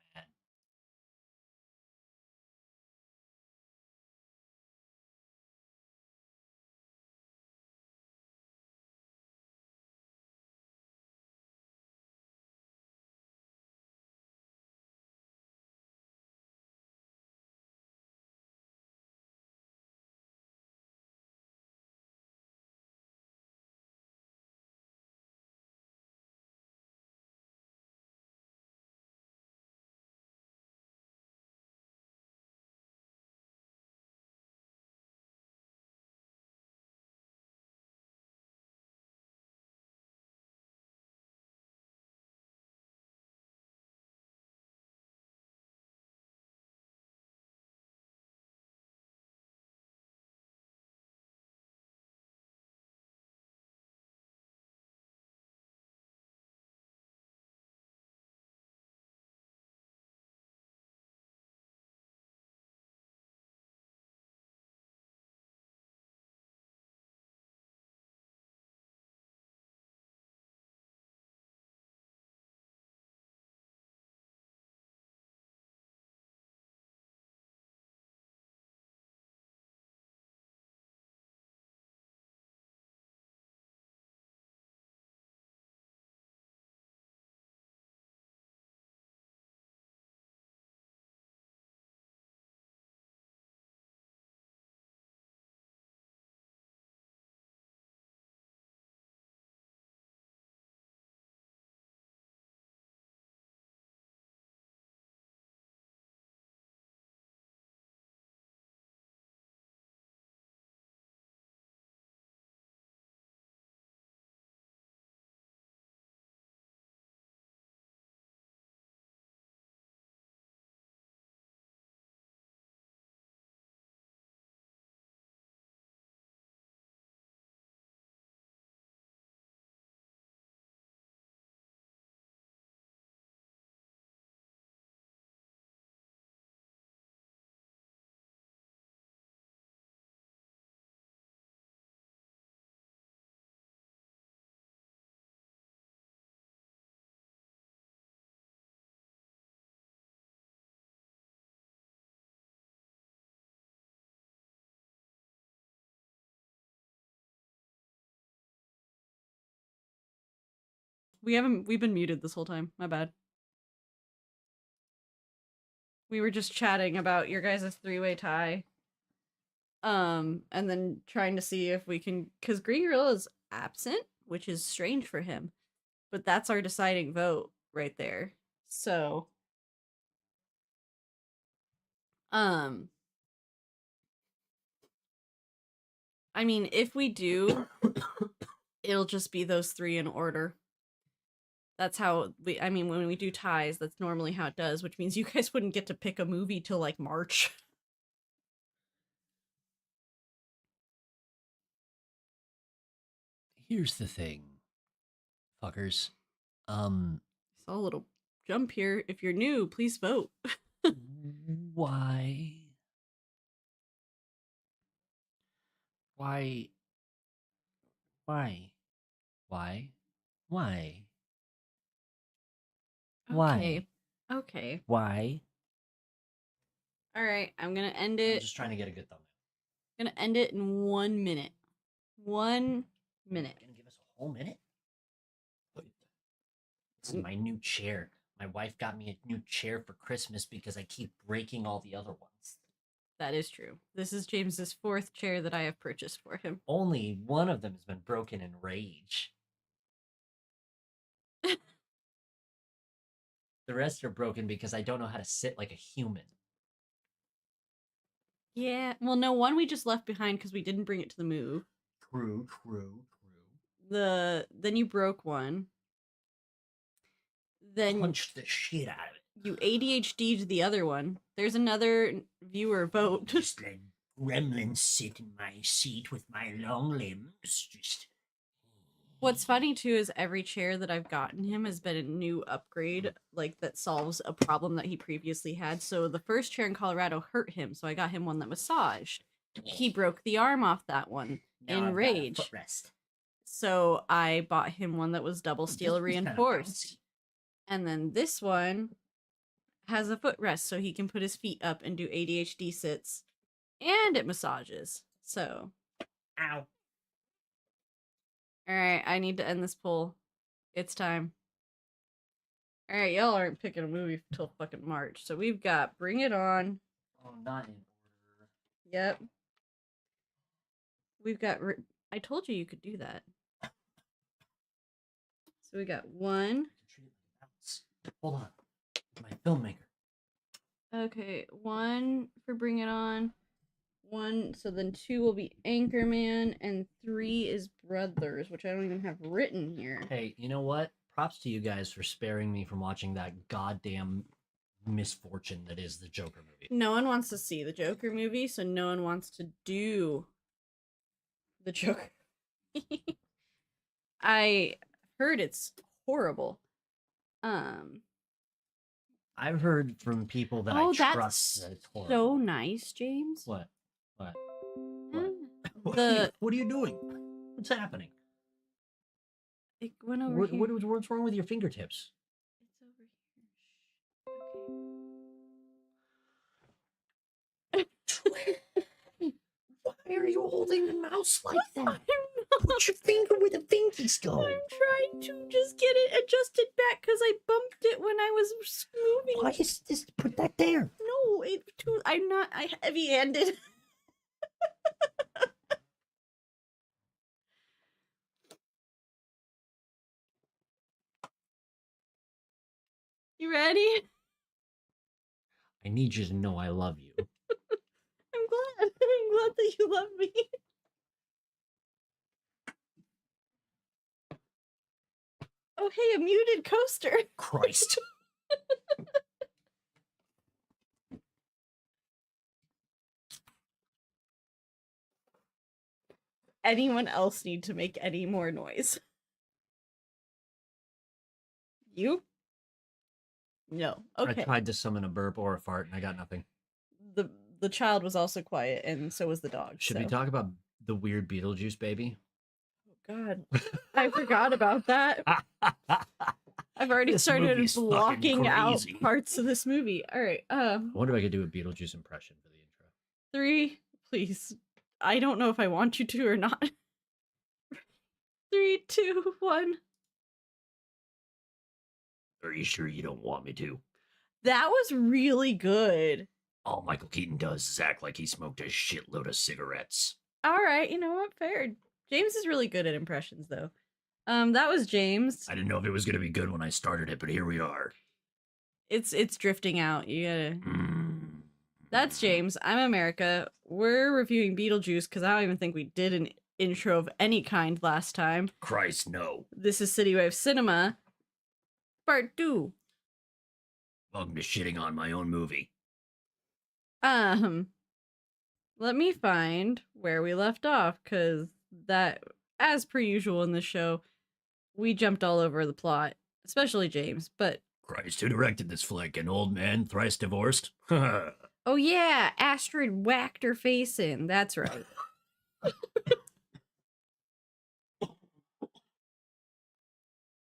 We've been muted this whole time. My bad. We were just chatting about your guys' three-way tie. And then trying to see if we can, because Green Gorilla is absent, which is strange for him. But that's our deciding vote right there. So, I mean, if we do, it'll just be those three in order. That's how I mean, when we do ties, that's normally how it does, which means you guys wouldn't get to pick a movie till like March. Here's the thing, fuckers. Saw a little jump here. If you're new, please vote. Why? Why? Why? Why? Why? Okay. Okay. Why? All right. I'm gonna end I'm it. just trying to get a good thumbnail. I'm gonna end it in 1 minute. 1 minute. You're gonna give us a whole minute? This is my new chair. My wife got me a new chair for Christmas because I keep breaking all the other ones. That is true. This is James's 4th chair that I have purchased for him. Only one of them has been broken in rage. The rest are broken because I don't know how to sit like a human. Yeah. Well, no, one we just left behind because we didn't bring it to the move. True. Then you broke one. Then Punched the shit out of it. you ADHD'd the other one. There's another viewer vote. Just let gremlins sit in my seat with my long limbs. Just. What's funny too is every chair that I've gotten him has been a new upgrade, like that solves a problem that he previously had. So the first chair in Colorado hurt him, so I got him one that massaged. He broke the arm off that one in rage. Footrest. So I bought him one that was double steel reinforced. And then this one has a footrest so he can put his feet up and do ADHD sits. And it massages. So. Ow. Alright, I need to end this poll. It's time. Alright, y'all aren't picking a movie till fucking March. So we've got Bring It On. Oh, not in order. Yep. We've got... I told you could do that. So we got 1. Hold on. My filmmaker. Okay, 1 for Bring It On. 1, so then 2 will be Anchorman, and 3 is Brothers, which I don't even have written here. Hey, you know what? Props to you guys for sparing me from watching that goddamn misfortune that is the Joker movie. No one wants to see the Joker movie, so no one wants to do the Joker. I heard it's horrible. I've heard from people that I trust that it's horrible. So nice, James. What? What? The what are you doing? What's happening? It went over here. What's wrong with your fingertips? It's over here. Why are you holding the mouse like that? I don't know. Put your finger where the fingers go. I'm trying to just get it adjusted back because I bumped it when I was moving. Why is this? Put that there. No, I heavy-handed. You ready? I need you to know I love you. I'm glad. I'm glad that you love me. Oh, hey, a muted coaster. Christ. Anyone else need to make any more noise? You? No. Okay. I tried to summon a burp or a fart and I got nothing. The child was also quiet, and so was the dog. Should we talk about the weird Beetlejuice baby? Oh God, I forgot about that. I've already started blocking out parts of this movie. All right. I wonder if I could do a Beetlejuice impression for the intro. 3, please. I don't know if I want you to or not. 3, 2, 1. Are you sure you don't want me to? That was really good. All Michael Keaton does is act like he smoked a shitload of cigarettes. All right, you know what? Fair. James is really good at impressions, though. That was James. I didn't know if it was going to be good when I started it, but here we are. It's drifting out. You gotta. Mm. That's James. I'm America. We're reviewing Beetlejuice because I don't even think we did an intro of any kind last time. Christ, no. This is CityWavesCinema, Part 2. Welcome to shitting on my own movie. Let me find where we left off, because that, as per usual in this show, we jumped all over the plot, especially James, but... Christ, who directed this flick? An old man, thrice divorced? Oh yeah, Astrid whacked her face in, that's right.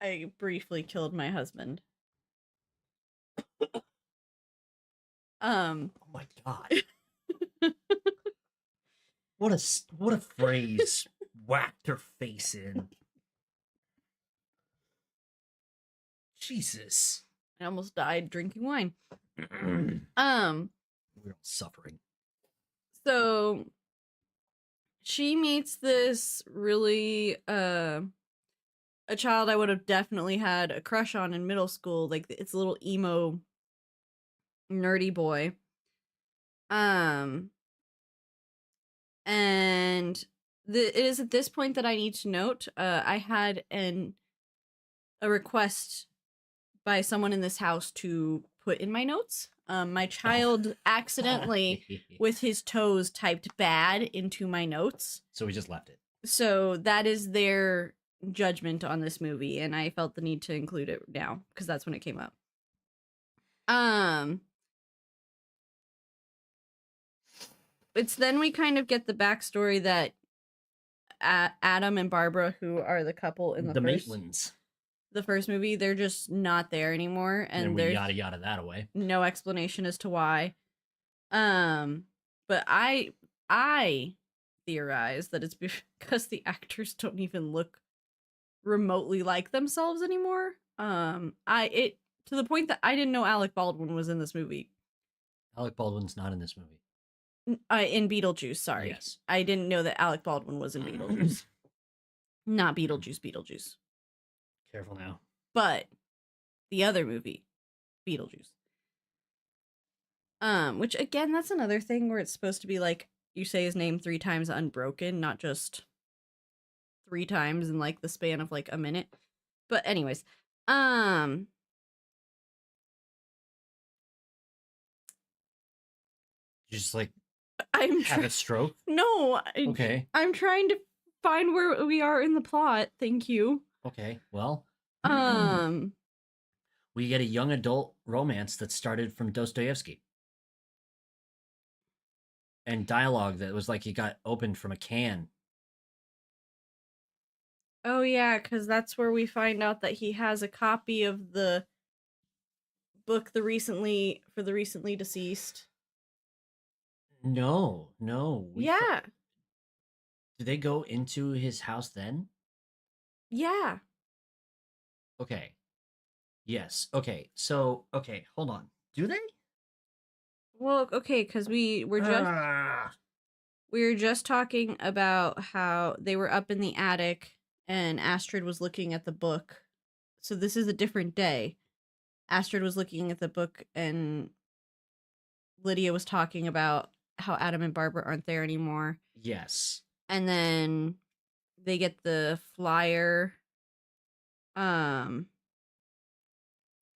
I briefly killed my husband. Oh my god. What a phrase. Whacked her face in. Jesus. I almost died drinking wine. We're all suffering. So she meets this really a child I would have definitely had a crush on in middle school. Like, it's a little emo nerdy boy. And it is at this point that I need to note, I had a request by someone in this house to put in my notes. My child accidentally, with his toes, typed bad into my notes. So we just left it. So that is their judgment on this movie, and I felt the need to include it now, because that's when it came up. It's then we kind of get the backstory that Adam and Barbara, who are the couple in the Maitlands. The first movie, they're just not there anymore, and we there's yada yada that away. No explanation as to why. But I theorize that it's because the actors don't even look remotely like themselves anymore. To the point that I didn't know Alec Baldwin was in this movie. Alec Baldwin's not in this movie. In Beetlejuice, sorry. Yes. I didn't know that Alec Baldwin was in Beetlejuice. Not Beetlejuice. Careful now. But the other movie, Beetlejuice. Which again, that's another thing where it's supposed to be like you say his name 3 times unbroken, not just 3 times in like the span of like a minute. But anyways, just like I'm have a stroke? No. Okay. I'm trying to find where we are in the plot. Thank you. Okay. Well, we get a young adult romance that started from Dostoevsky. And dialogue that was like he got opened from a can. Oh yeah, because that's where we find out that he has a copy of the book, the recently deceased. No. Yeah. Do they go into his house then? Yeah. Okay. Yes. Okay. So, okay, hold on. Do they? Well, okay, because we were just talking about how they were up in the attic and Astrid was looking at the book. So this is a different day. Astrid was looking at the book and Lydia was talking about how Adam and Barbara aren't there anymore. Yes. And then they get the flyer. I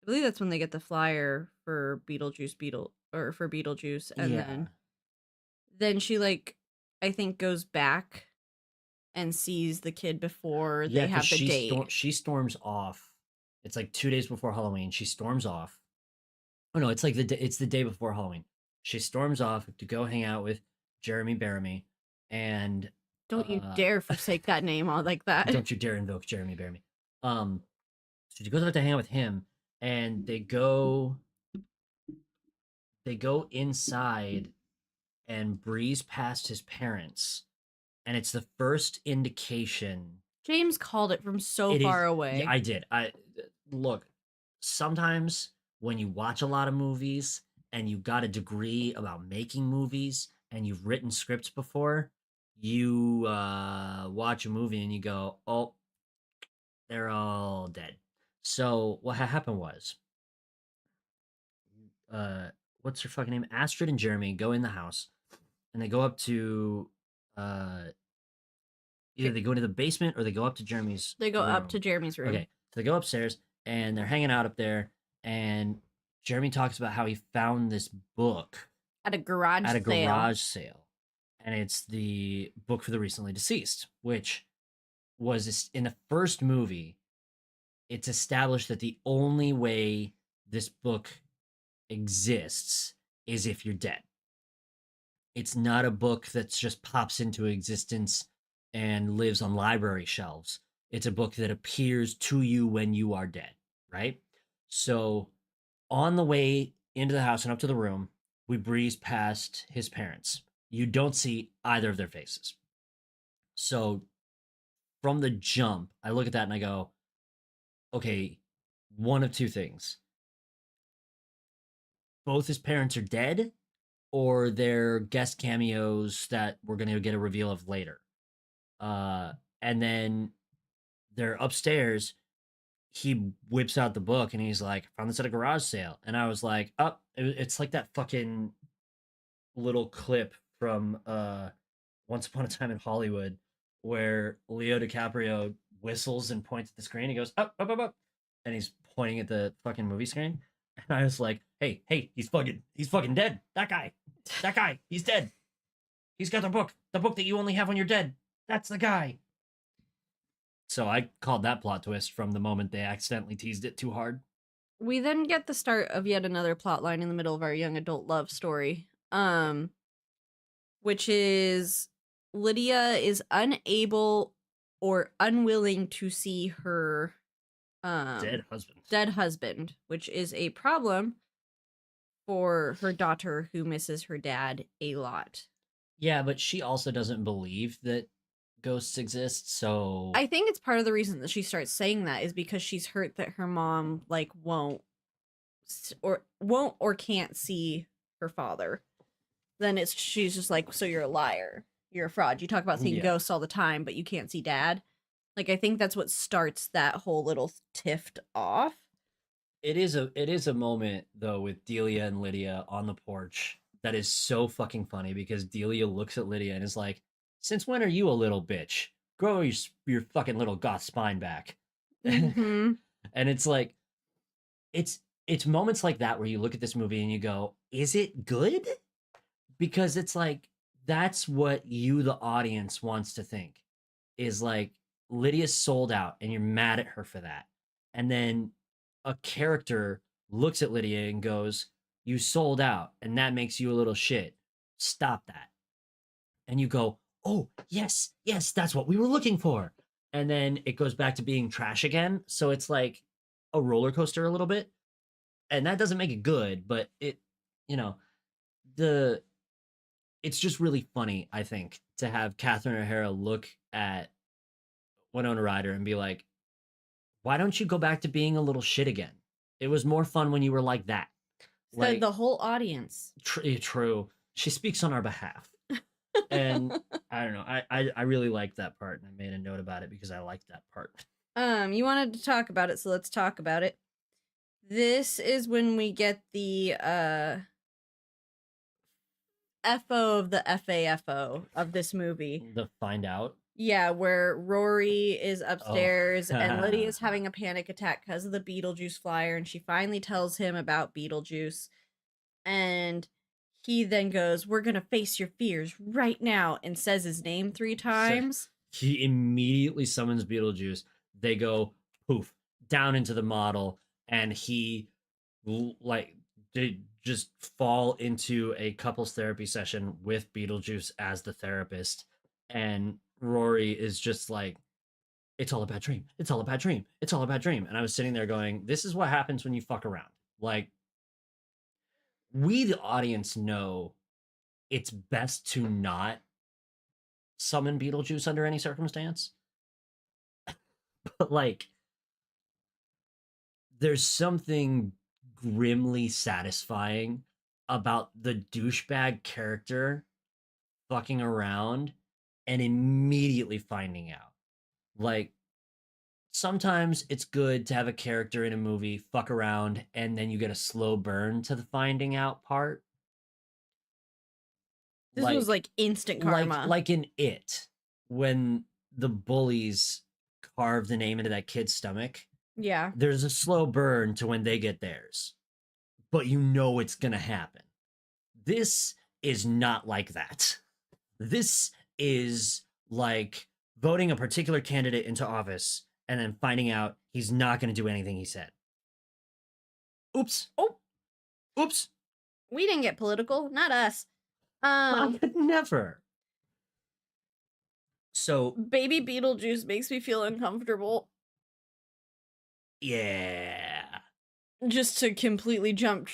believe that's when they get the flyer for Beetlejuice, and then she like I think goes back and sees the kid before they have the date. She storms off. It's like 2 days before Halloween. She storms off. Oh no, it's like it's the day before Halloween. She storms off to go hang out with Jeremy Bearimy, and don't you dare forsake that name all like that. Don't you dare invoke Jeremy Bearimy. So she goes out to hang out with him, and they go inside and breeze past his parents, and it's the first indication. James called it from so far away. Yeah, I did. Look, sometimes when you watch a lot of movies and you got a degree about making movies and you've written scripts before, you watch a movie and you go, oh, they're all dead. So what happened was, uh, what's her fucking name? Astrid and Jeremy go in the house and they go up to uh either they go into the basement or they go up to Jeremy's They go up room. to Jeremy's room. Okay, so they go upstairs and they're hanging out up there, and Jeremy talks about how he found this book At a garage at a sale. garage sale, and it's the book for the recently deceased, which was in the first movie. It's established that the only way this book exists is if you're dead. It's not a book that just pops into existence and lives on library shelves. It's a book that appears to you when you are dead, right? So on the way into the house and up to the room, we breeze past his parents. You don't see either of their faces. So from the jump, I look at that and I go, okay, one of two things. Both his parents are dead, or they're guest cameos that we're going to get a reveal of later. And then they're upstairs. He whips out the book and he's like, found this at a garage sale. And I was like, oh, it's like that fucking little clip from Once Upon a Time in Hollywood where Leo DiCaprio whistles and points at the screen. He goes, up, up, up, up. And he's pointing at the fucking movie screen. And I was like, hey, he's fucking dead. That guy, he's dead. He's got the book that you only have when you're dead. That's the guy. So I called that plot twist from the moment they accidentally teased it too hard. We then get the start of yet another plot line in the middle of our young adult love story, which is Lydia is unable or unwilling to see her dead husband, which is a problem for her daughter who misses her dad a lot. Yeah, but she also doesn't believe that ghosts exist, so I think it's part of the reason that she starts saying that is because she's hurt that her mom won't or can't see her father. Then she's just like, so you're a liar, you're a fraud, you talk about seeing ghosts all the time but you can't see dad. I think that's what starts that whole little tiff off. It is a moment though with Delia and Lydia on the porch that is so fucking funny because Delia looks at Lydia and is like, since when are you a little bitch? Grow your fucking little goth spine back. Mm-hmm. And it's like, it's moments like that where you look at this movie and you go, is it good? Because it's like, that's what you, the audience, wants to think. Is like, Lydia's sold out and you're mad at her for that. And then a character looks at Lydia and goes, you sold out and that makes you a little shit. Stop that. And you go, oh, yes, that's what we were looking for. And then it goes back to being trash again. So it's like a roller coaster a little bit. And that doesn't make it good, but it's just really funny, I think, to have Catherine O'Hara look at Winona Ryder and be like, why don't you go back to being a little shit again? It was more fun when you were like that. Said the whole audience. True. She speaks on our behalf. And I don't know. I really liked that part, and I made a note about it because I liked that part. You wanted to talk about it, so let's talk about it. This is when we get the FO of the FAFO of this movie. The find out. Yeah, where Rory is upstairs and Lydia is having a panic attack because of the Beetlejuice flyer, and she finally tells him about Beetlejuice. And he then goes, we're going to face your fears right now, and says his name 3 times. So he immediately summons Beetlejuice. They go, poof, down into the model, and he, they just fall into a couples therapy session with Beetlejuice as the therapist. And Rory is just like, it's all a bad dream. It's all a bad dream. It's all a bad dream. And I was sitting there going, this is what happens when you fuck around. Like, we, the audience, know it's best to not summon Beetlejuice under any circumstance. But, like, there's something grimly satisfying about the douchebag character fucking around and immediately finding out. Like, sometimes it's good to have a character in a movie fuck around and then you get a slow burn to the finding out part. This was like instant karma. Like in It, when the bullies carve the name into that kid's stomach. Yeah. There's a slow burn to when they get theirs, but you know it's gonna happen. This is not like that. This is like voting a particular candidate into office and then finding out he's not going to do anything he said. Oops. Oh. Oops. We didn't get political, not us. I would never. So baby Beetlejuice makes me feel uncomfortable. Yeah. Just to completely jump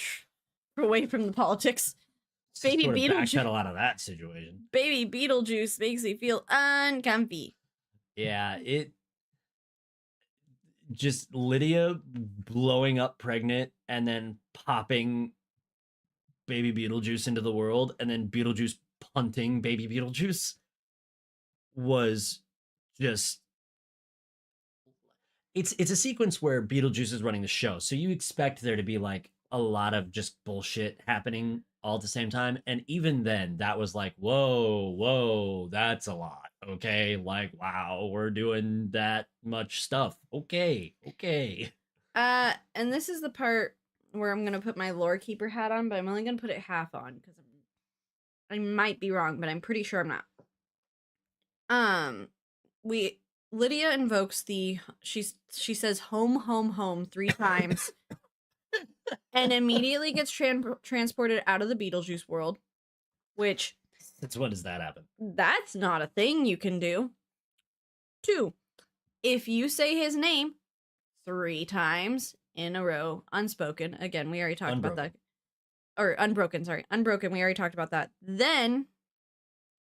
away from the politics. Baby Beetlejuice backpedal out of that situation. Baby Beetlejuice makes me feel uncomfy. Yeah, it just Lydia blowing up pregnant and then popping baby Beetlejuice into the world and then Beetlejuice punting baby Beetlejuice was just it's a sequence where Beetlejuice is running the show. So you expect there to be like a lot of just bullshit happening all at the same time. And even then, that was like, whoa, that's a lot. Okay. Like, wow, we're doing that much stuff. Okay. And this is the part where I'm gonna put my lore keeper hat on, but I'm only gonna put it half on because I might be wrong, but I'm pretty sure I'm not. Lydia invokes she says home 3 times and immediately gets transported out of the Beetlejuice world, which since when does that happen? That's not a thing you can do. 2, if you say his name 3 times in a row, unspoken, again, we already talked about that. Or unbroken, sorry. Unbroken, we already talked about that. Then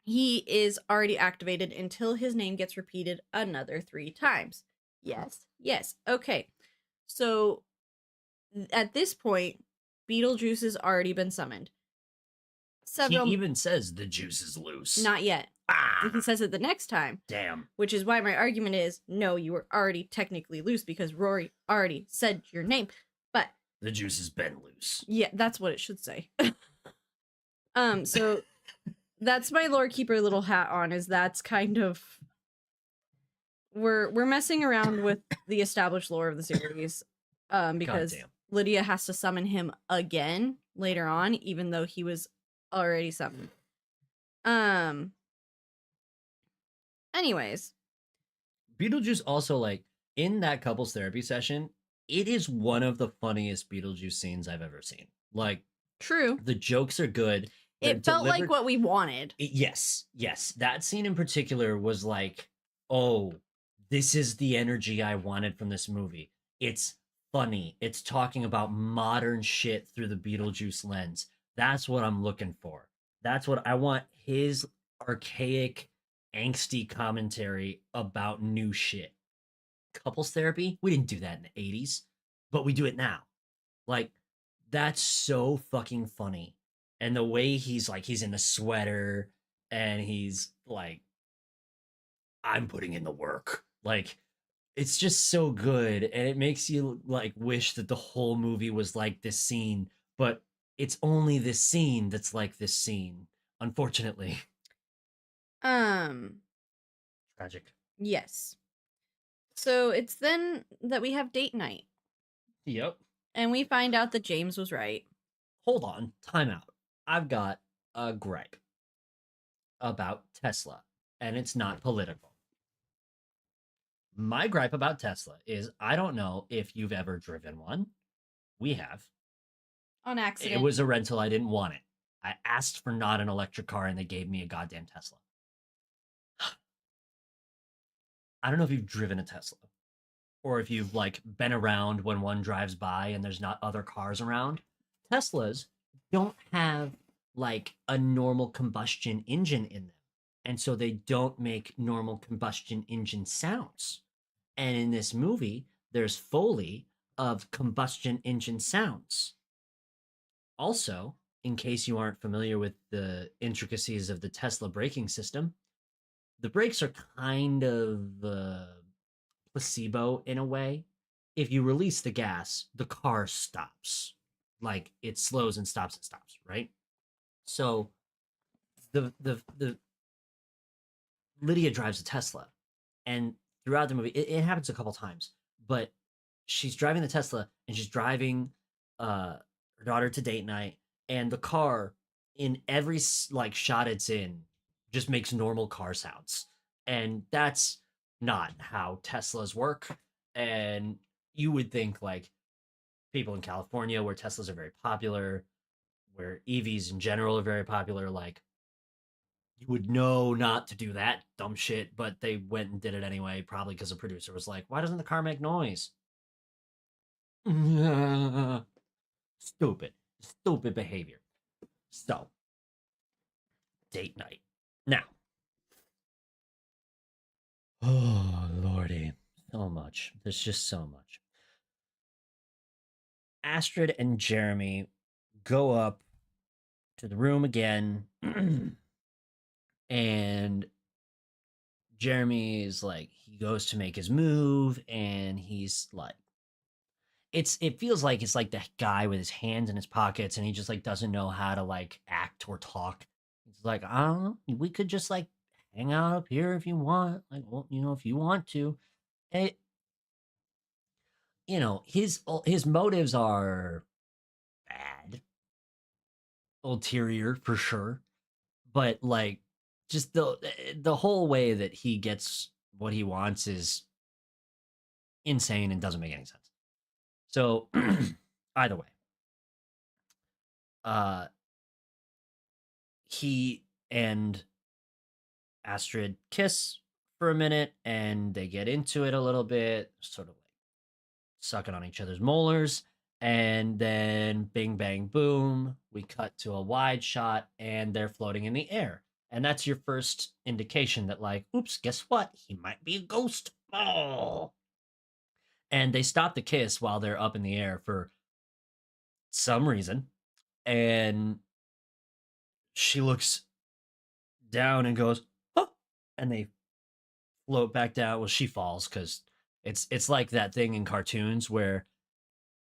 he is already activated until his name gets repeated another 3 times. Yes. Okay. So at this point, Beetlejuice has already been summoned. He even says the juice is loose. Not yet. He says it the next time. Damn. Which is why my argument is, no, you were already technically loose because Rory already said your name. But the juice has been loose. Yeah, that's what it should say. So that's my lore keeper little hat on, is that's kind of we're messing around with the established lore of the series. Because Lydia has to summon him again later on, even though he was already summoned. Anyways, Beetlejuice also, like, in that couples therapy session, it is one of the funniest Beetlejuice scenes I've ever seen. Like, true. The jokes are good. It felt like what we wanted. Yes. That scene in particular was like, oh, this is the energy I wanted from this movie. It's funny. It's talking about modern shit through the Beetlejuice lens. That's what I'm looking for. That's what I want. His archaic, angsty commentary about new shit. Couples therapy? We didn't do that in the 80s, but we do it now. Like, that's so fucking funny. And the way he's in the sweater and he's like, I'm putting in the work. Like, it's just so good. And it makes you like wish that the whole movie was like this scene, but it's only this scene that's like this scene, unfortunately. Tragic. Yes. So it's then that we have date night. Yep. And we find out that James was right. Hold on. Time out. I've got a gripe about Tesla, and it's not political. My gripe about Tesla is I don't know if you've ever driven one. We have. On accident. It was a rental. I didn't want it. I asked for not an electric car, and they gave me a goddamn Tesla. I don't know if you've driven a Tesla or if you've like been around when one drives by and there's not other cars around. Teslas don't have like a normal combustion engine in them. And so they don't make normal combustion engine sounds. And in this movie, there's Foley of combustion engine sounds. Also, in case you aren't familiar with the intricacies of the Tesla braking system, the brakes are kind of placebo in a way. If you release the gas, the car stops. Like it slows and stops, right? So the Lydia drives a Tesla, and throughout the movie, it happens a couple times, but she's driving the Tesla and she's driving her daughter to date night, and the car in every like shot it's in just makes normal car sounds, and that's not how Teslas work. And you would think like people in California where Teslas are very popular, where EVs in general are very popular, like you would know not to do that dumb shit, but they went and did it anyway, probably because the producer was like, why doesn't the car make noise? Stupid, stupid behavior. So, date night. Now, oh, Lordy, so much. There's just so much. Astrid and Jeremy go up to the room again, and Jeremy is like, he goes to make his move, and he's like, it feels like it's like the guy with his hands in his pockets and he just like doesn't know how to like act or talk. He's like, I don't know, we could just like hang out up here if you want. Like, well, if you want to. It, his motives are bad, ulterior for sure, but like just the whole way that he gets what he wants is insane and doesn't make any sense. So either way, uh he and Astrid kiss for a minute and they get into it a little bit, sort of like sucking on each other's molars. And then bing, bang, boom, we cut to a wide shot and they're floating in the air. And that's your first indication that, like, oops, guess what? He might be a ghost. Oh. And they stop the kiss while they're up in the air for some reason. And she looks down and goes, oh, and they float back down. Well, she falls because it's like that thing in cartoons where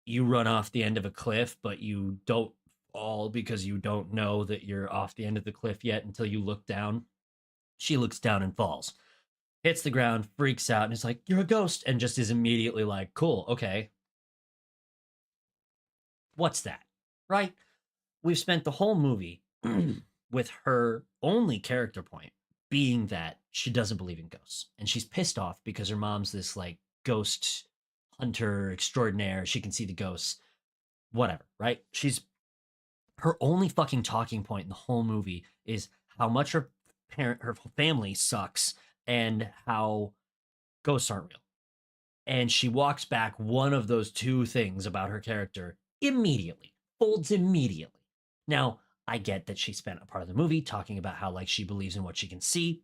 you run off the end of a cliff, but you don't fall because you don't know that you're off the end of the cliff yet until you look down. She looks down and falls, hits the ground, freaks out, and is like, "You're a ghost," and just is immediately like, "Cool, okay, what's that?" Right? We've spent the whole movie with her only character point being that she doesn't believe in ghosts. And she's pissed off because her mom's this like ghost hunter extraordinaire. She can see the ghosts, whatever, right? Her only fucking talking point in the whole movie is how much her family sucks and how ghosts aren't real. And she walks back one of those two things about her character immediately, folds immediately. Now, I get that she spent a part of the movie talking about how like she believes in what she can see,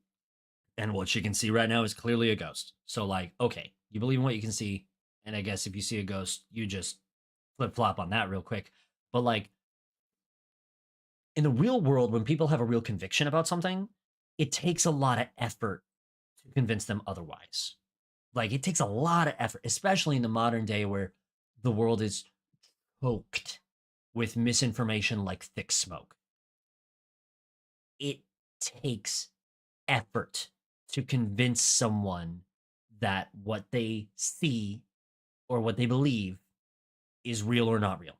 and what she can see right now is clearly a ghost. So like, okay, you believe in what you can see, and I guess if you see a ghost, you just flip flop on that real quick. But like in the real world, when people have a real conviction about something, it takes a lot of effort to convince them otherwise. Like it takes a lot of effort, especially in the modern day where the world is choked with misinformation like thick smoke. It takes effort to convince someone that what they see or what they believe is real or not real.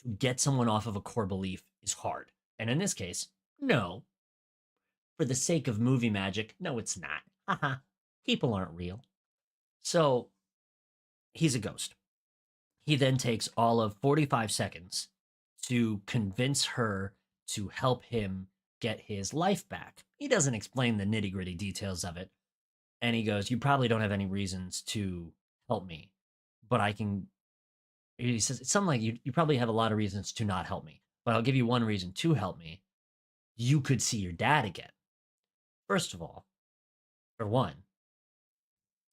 To get someone off of a core belief is hard. And in this case, no. For the sake of movie magic, no, it's not. Haha, people aren't real. So he's a ghost. He then takes all of 45 seconds to convince her to help him get his life back. He doesn't explain the nitty gritty details of it. And he goes, "You probably don't have any reasons to help me, but I can." He says, it's something like, you probably have a lot of reasons to not help me, but I'll give you one reason to help me. You could see your dad again. First of all, for one,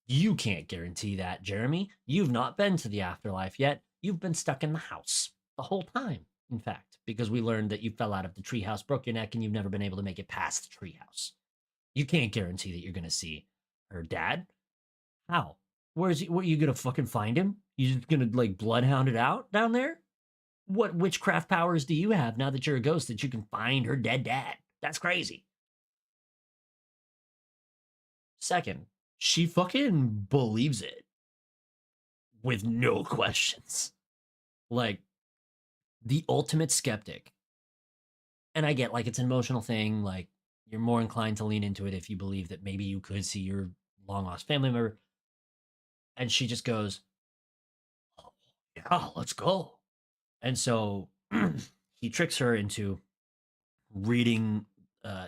You can't guarantee that, Jeremy. You've not been to the afterlife yet. You've been stuck in the house the whole time, in fact, because we learned that you fell out of the treehouse, broke your neck, and you've never been able to make it past the treehouse. You can't guarantee that you're going to see her dad. How? Where's he? What, are you going to fucking find him? You just going to like bloodhound it out down there? What witchcraft powers do you have now that you're a ghost that you can find her dead dad? That's crazy. Second, she fucking believes it with no questions. Like the ultimate skeptic. And I get like it's an emotional thing. Like you're more inclined to lean into it if you believe that maybe you could see your long lost family member. And she just goes, oh, yeah, let's go. And so he tricks her into reading.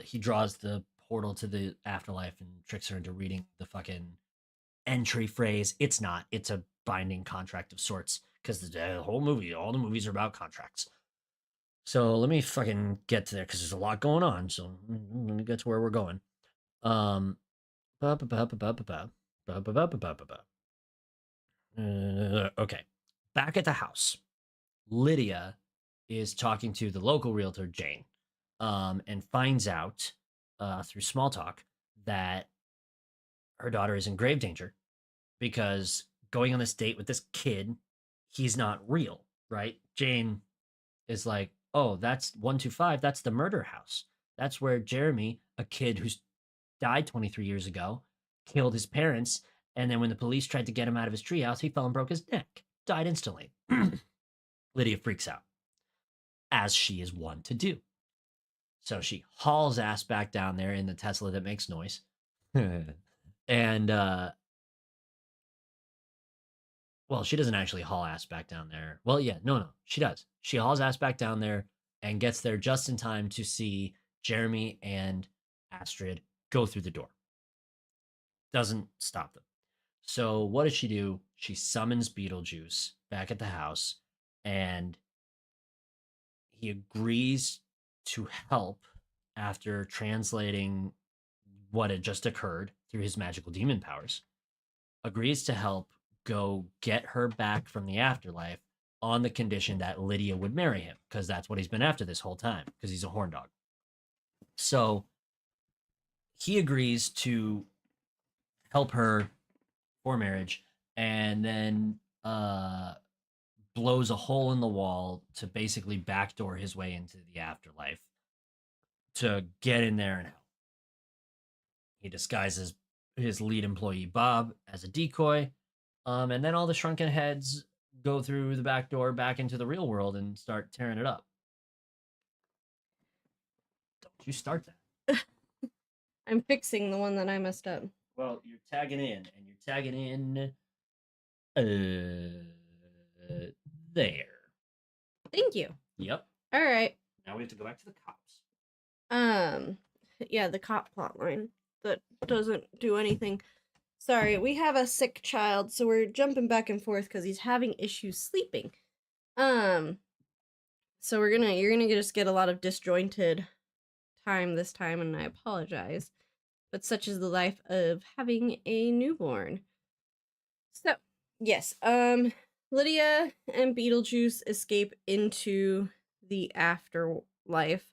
He draws the portal to the afterlife and tricks her into reading the fucking entry phrase. It's not. It's a binding contract of sorts because the whole movie, all the movies are about contracts. So let me fucking get to there because there's a lot going on. So let me get to where we're going. Okay. Back at the house, Lydia is talking to the local realtor, Jane, and finds out through small talk that her daughter is in grave danger because going on this date with this kid, he's not real, right? Jane is like, oh, that's 125. That's the murder house. That's where Jeremy, a kid who's died 23 years ago, killed his parents. And then when the police tried to get him out of his treehouse, he fell and broke his neck, died instantly. Lydia freaks out, as she is one to do. So she hauls ass back down there in the Tesla that makes noise. And well, she doesn't actually haul ass back down there. Well, yeah, no, she does. She hauls ass back down there and gets there just in time to see Jeremy and Astrid go through the door. Doesn't stop them. So what does she do? She summons Beetlejuice back at the house, and he agrees to help after translating what had just occurred through his magical demon powers. Agrees to help go get her back from the afterlife on the condition that Lydia would marry him, because that's what he's been after this whole time, because he's a horn dog. So he agrees to help her for marriage and then blows a hole in the wall to basically backdoor his way into the afterlife to get in there and help. He disguises his lead employee, Bob, as a decoy. And then all the shrunken heads go through the back door back into the real world and start tearing it up. Don't you start that. I'm fixing the one that I messed up. Well, you're tagging in, and you're tagging in there. Thank you. Yep. All right. Now we have to go back to the cops. Yeah, the cop plot line that doesn't do anything. Sorry, we have a sick child, so we're jumping back and forth because he's having issues sleeping. So you're gonna just get a lot of disjointed time this time, and I apologize. But such is the life of having a newborn. So, yes, Lydia and Beetlejuice escape into the afterlife.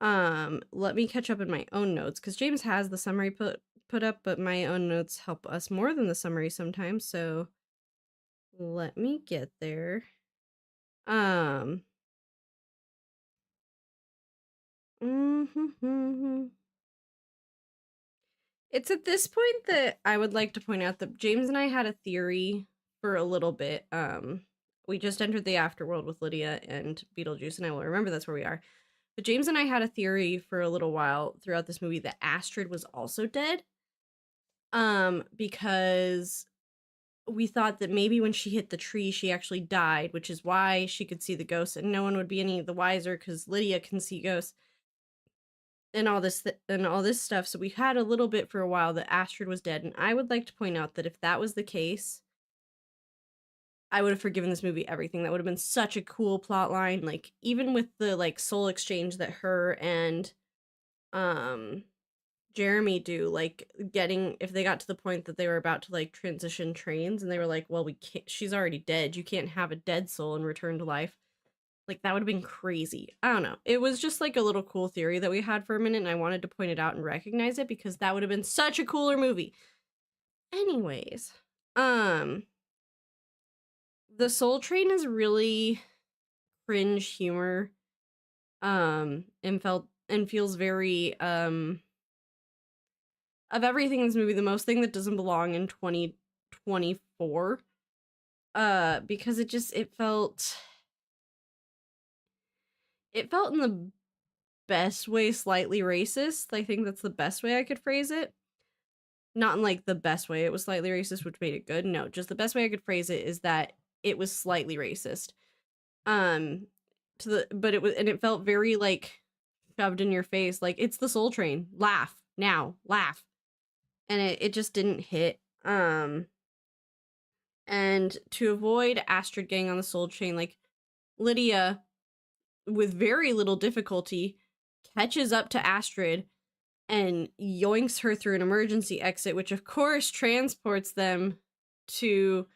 Let me catch up in my own notes, because James has the summary put up, but my own notes help us more than the summary sometimes, so let me get there. It's at this point that I would like to point out that James and I had a theory for a little bit. We just entered the afterworld with Lydia and Beetlejuice, and I will remember that's where we are. But James and I had a theory for a little while throughout this movie that Astrid was also dead. Because we thought that maybe when she hit the tree, she actually died, which is why she could see the ghosts, and no one would be any the wiser because Lydia can see ghosts and all this stuff. So we had a little bit for a while that Astrid was dead, and I would like to point out that if that was the case, I would have forgiven this movie everything. That would have been such a cool plot line. Like, even with the like soul exchange that her and Jeremy do, like getting if they got to the point that they were about to like transition trains and they were like, well, we can't, she's already dead. You can't have a dead soul and return to life. Like that would have been crazy. I don't know. It was just like a little cool theory that we had for a minute and I wanted to point it out and recognize it because that would have been such a cooler movie. Anyways, the Soul Train is really cringe humor. And feels very of everything in this movie, the most thing that doesn't belong in 2024. Because it felt in the best way slightly racist. I think that's the best way I could phrase it. Not in like the best way it was slightly racist, which made it good. No, just the best way I could phrase it is that it was slightly racist. But it felt very like shoved in your face, like it's the Soul Train. Laugh now, laugh. And it just didn't hit. And to avoid Astrid getting on the Soul Train, like Lydia, with very little difficulty, catches up to Astrid and yoinks her through an emergency exit, which of course transports them to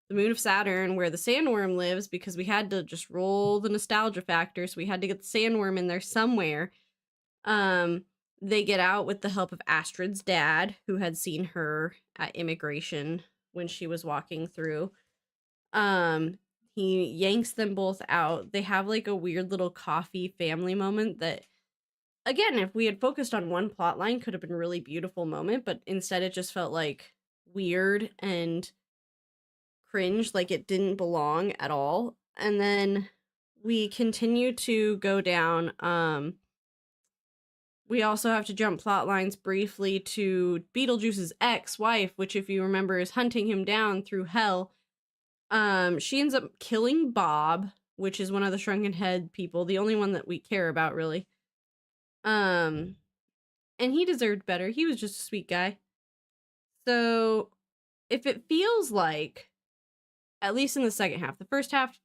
the moon of Saturn where the sandworm lives, because we had to just roll the nostalgia factor, so we had to get the sandworm in there somewhere. They get out with the help of Astrid's dad, who had seen her at immigration when she was walking through. He yanks them both out. They have like a weird little coffee family moment that, again, if we had focused on one plot line, could have been a really beautiful moment, but instead it just felt like weird and cringe, like it didn't belong at all. And then we continue to go down. We also have to jump plot lines briefly to Beetlejuice's ex-wife, which, if you remember, is hunting him down through hell. She ends up killing Bob, which is one of the Shrunken Head people, the only one that we care about, really. And he deserved better. He was just a sweet guy. So, if it feels like, at least in the second half, the first half,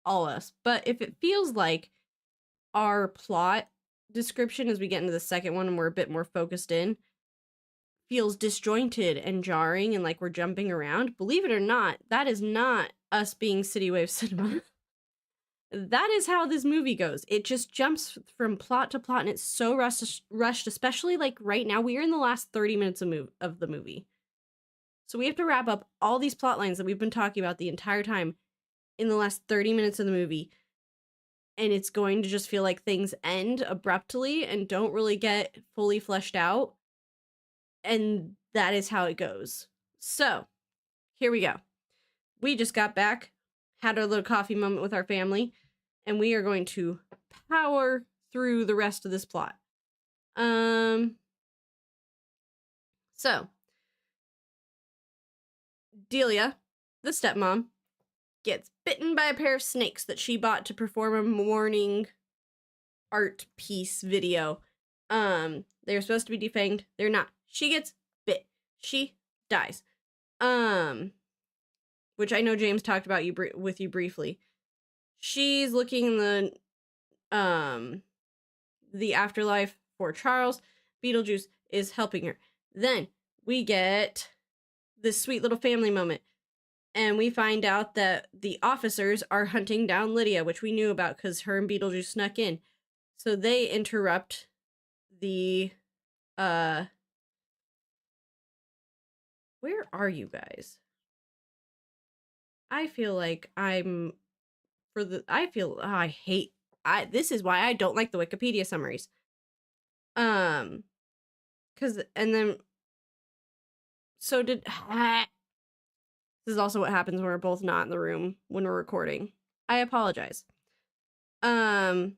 all us, but if it feels like our plot description as we get into the second one and we're a bit more focused in feels disjointed and jarring and like we're jumping around, believe it or not, that is not us being CityWavesCinema. That is how this movie goes. It just jumps from plot to plot and it's so rushed, especially like right now. We are in the last 30 minutes of the movie. So we have to wrap up all these plot lines that we've been talking about the entire time in the last 30 minutes of the movie. And it's going to just feel like things end abruptly and don't really get fully fleshed out. And that is how it goes. So, here we go. We just got back, had our little coffee moment with our family, and we are going to power through the rest of this plot. So, Delia, the stepmom, gets bitten by a pair of snakes that she bought to perform a morning art piece video. They're supposed to be defanged. They're not. She gets bit. She dies. Which I know James talked about with you briefly. She's looking in the afterlife for Charles. Beetlejuice is helping her. Then we get this sweet little family moment. And we find out that the officers are hunting down Lydia, which we knew about because her and Beetlejuice snuck in. So they interrupt the, where are you guys? I feel like this is why I don't like the Wikipedia summaries. This is also what happens when we're both not in the room when we're recording. I apologize. All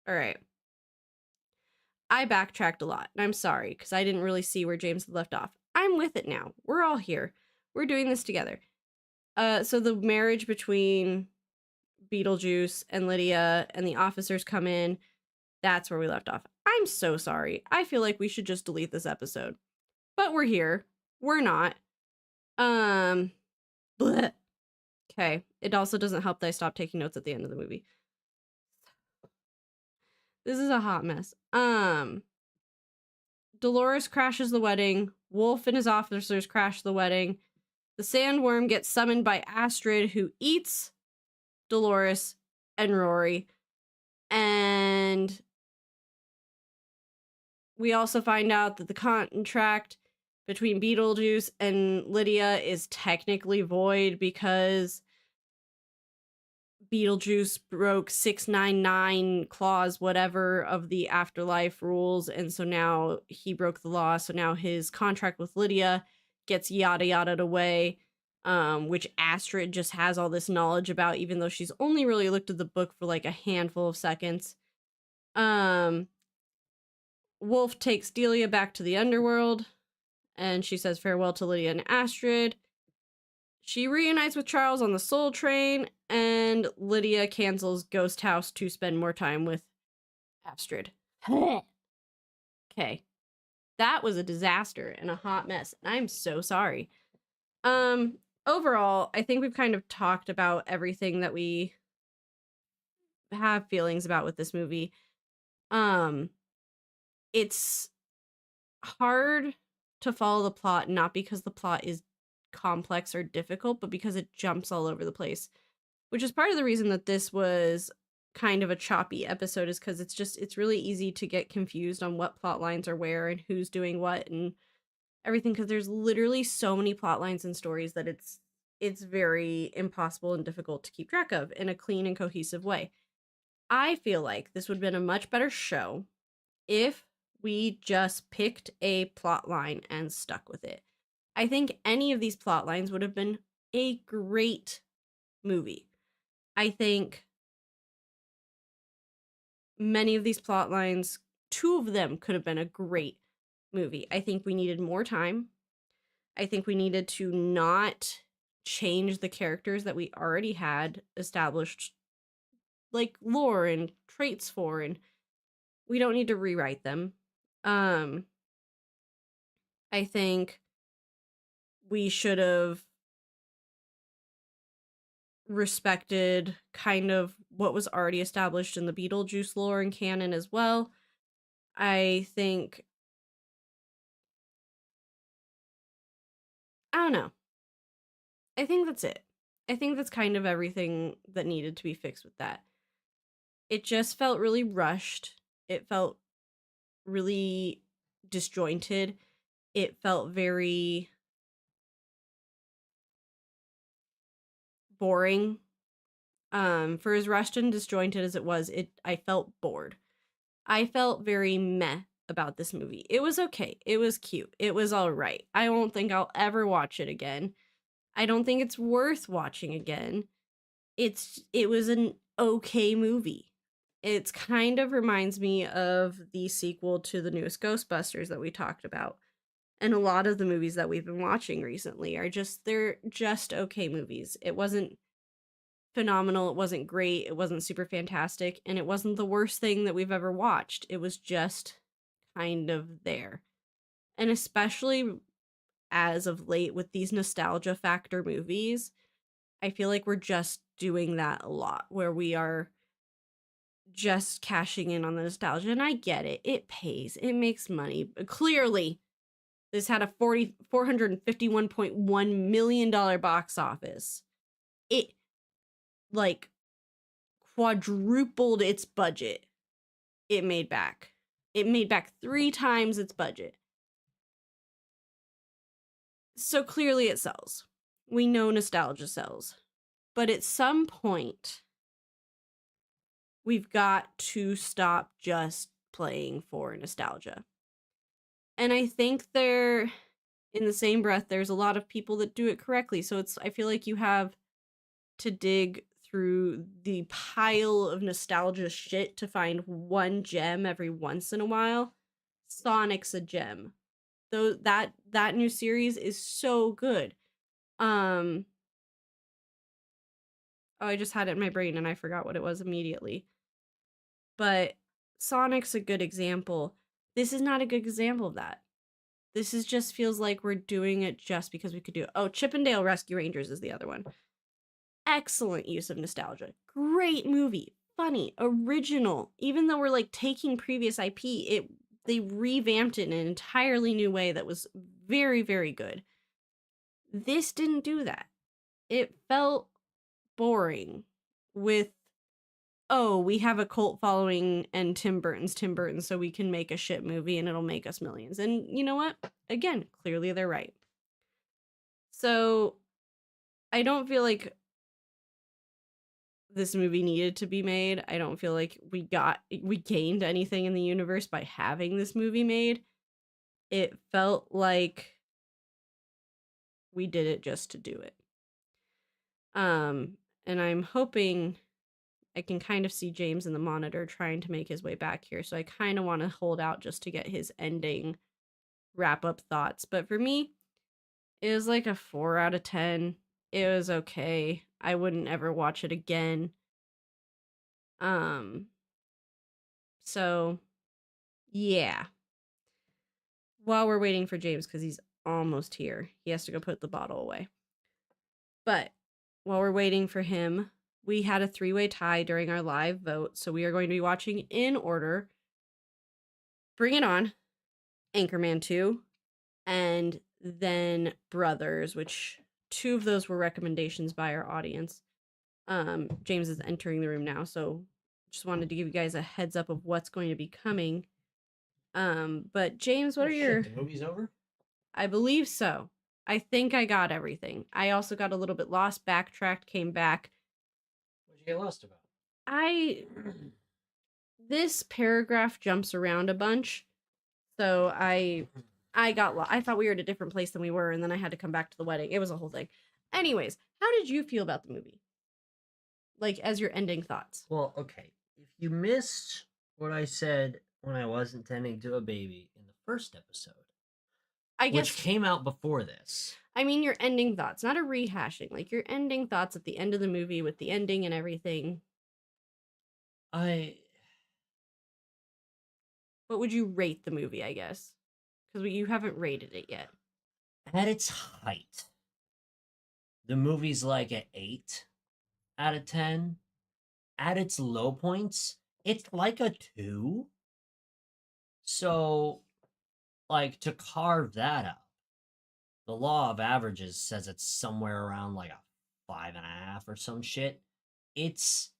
right. I backtracked a lot, and I'm sorry, because I didn't really see where James had left off. I'm with it now. We're all here. We're doing this together. So the marriage between Beetlejuice and Lydia and the officers come in. That's where we left off. I'm so sorry. I feel like we should just delete this episode. But we're here. We're not. Bleh. Okay. It also doesn't help that I stopped taking notes at the end of the movie. This is a hot mess. Dolores crashes the wedding. Wolf and his officers crash the wedding. The sandworm gets summoned by Astrid, who eats Dolores and Rory. And we also find out that the contract between Beetlejuice and Lydia is technically void because Beetlejuice broke 699 clause whatever of the afterlife rules, and so now he broke the law, so now his contract with Lydia gets yada yada'd away, which Astrid just has all this knowledge about, even though she's only really looked at the book for like a handful of seconds. Wolf takes Delia back to the underworld, and she says farewell to Lydia and Astrid. She reunites with Charles on the Soul Train, and Lydia cancels Ghost House to spend more time with Astrid. Okay. That was a disaster and a hot mess, and I'm so sorry. Overall, I think we've kind of talked about everything that we have feelings about with this movie. It's hard to follow the plot, not because the plot is complex or difficult, but because it jumps all over the place, which is part of the reason that this was kind of a choppy episode, is because it's really easy to get confused on what plot lines are where and who's doing what and everything, because there's literally so many plot lines and stories that it's very impossible and difficult to keep track of in a clean and cohesive way. I feel like this would have been a much better show if we just picked a plot line and stuck with it. I think any of these plot lines would have been a great movie. I think many of these plot lines, 2 of them could have been a great movie. I think we needed more time. I think we needed to not change the characters that we already had established, like lore and traits for, and we don't need to rewrite them. I think we should have respected kind of what was already established in the Beetlejuice lore and canon as well. I think, I don't know. I think that's it. I think that's kind of everything that needed to be fixed with that. It just felt really rushed. It felt really disjointed. It felt very boring. For as rushed and disjointed as it was, I felt bored. I felt very meh about this movie. It was okay. It was cute. It was all right. I don't think I'll ever watch it again. I don't think it's worth watching again. It was an okay movie. It's kind of reminds me of the sequel to the newest Ghostbusters that we talked about. And a lot of the movies that we've been watching recently they're just okay movies. It wasn't phenomenal, it wasn't great, it wasn't super fantastic, and it wasn't the worst thing that we've ever watched. It was just kind of there. And especially as of late with these nostalgia factor movies, I feel like we're just doing that a lot, where we are just cashing in on the nostalgia. And I get it. It pays. It makes money. Clearly, this had a $451.1 million box office. It, like, quadrupled its budget. It made back. It made back 3 times its budget. So clearly it sells. We know nostalgia sells. But at some point, we've got to stop just playing for nostalgia. And I think in the same breath, there's a lot of people that do it correctly. So I feel like you have to dig through the pile of nostalgia shit to find one gem every once in a while. Sonic's a gem. Though that new series is so good. Oh, I just had it in my brain and I forgot what it was immediately. But Sonic's a good example. This is not a good example of that. This just feels like we're doing it just because we could do it. Oh, Chippendale Rescue Rangers is the other one. Excellent use of nostalgia. Great movie. funny, original. Even though we're like taking previous IP, they revamped it in an entirely new way that was very, very good. This didn't do that. It felt boring with, oh, we have a cult following and Tim Burton, so we can make a shit movie and it'll make us millions. And you know what? Again, clearly they're right. So I don't feel like this movie needed to be made. I don't feel like we gained anything in the universe by having this movie made. It felt like we did it just to do it. And I'm hoping, I can kind of see James in the monitor trying to make his way back here, so I kind of want to hold out just to get his ending wrap-up thoughts. But for me, it was like a 4 out of 10. It was okay. I wouldn't ever watch it again. So yeah. While we're waiting for James, because he's almost here, he has to go put the bottle away. But while we're waiting for him, we had a 3-way tie during our live vote, so we are going to be watching in order Bring It On, Anchorman 2, and then Brothers, which 2 of those were recommendations by our audience. James is entering the room now, so just wanted to give you guys a heads up of what's going to be coming. But James, what are your... The movie's over? I believe so. I think I got everything. I also got a little bit lost, backtracked, came back. What'd you get lost about? This paragraph jumps around a bunch, so I got lost. I thought we were at a different place than we were, and then I had to come back to the wedding. It was a whole thing. Anyways, how did you feel about the movie? Like, as your ending thoughts. Well, okay. If you missed what I said when I wasn't tending to a baby in the first episode, I guess, which came out before this. I mean, your ending thoughts, not a rehashing. Like, your ending thoughts at the end of the movie with the ending and everything. What would you rate the movie, I guess? Because you haven't rated it yet. At its height, the movie's like an 8 out of 10. At its low points, it's like a 2. So, like, to carve that up, the law of averages says it's somewhere around like a 5.5 or some shit. It's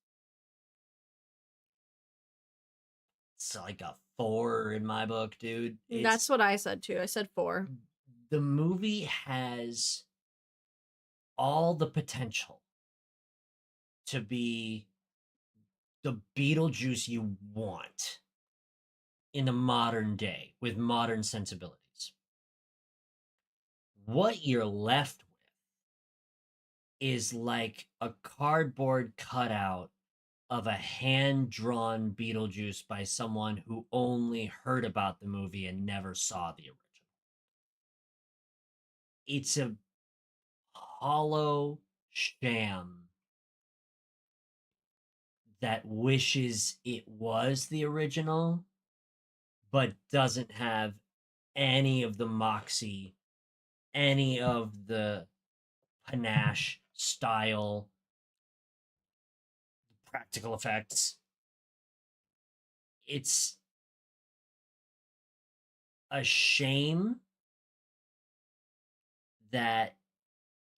like a 4 in my book, dude. That's what I said too. I said 4. The movie has all the potential to be the Beetlejuice you want in the modern day with modern sensibilities. What you're left with is like a cardboard cutout of a hand-drawn Beetlejuice by someone who only heard about the movie and never saw the original. It's a hollow sham that wishes it was the original, but doesn't have any of the moxie, any of the panache, style, practical effects. It's a shame that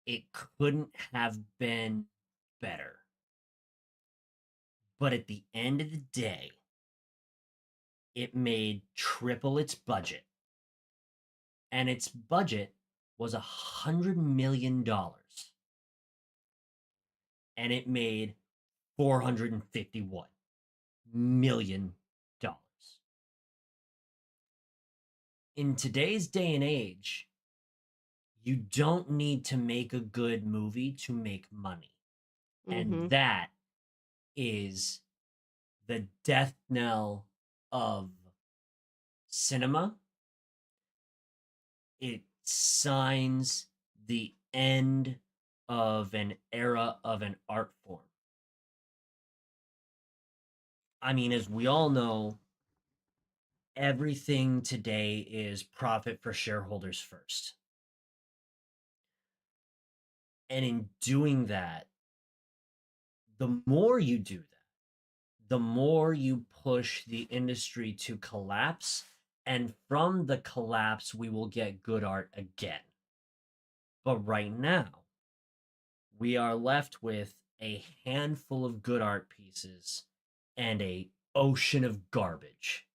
it couldn't have been better. But at the end of the day, it made triple its budget. And its budget was $100 million. And it made $451 million. In today's day and age, you don't need to make a good movie to make money. And that is the death knell of cinema. It signs the end of an era of an art form. I mean, as we all know, everything today is profit for shareholders first. And in doing that, the more you do that, the more you push the industry to collapse, and from the collapse, we will get good art again. But right now, we are left with a handful of good art pieces and a ocean of garbage.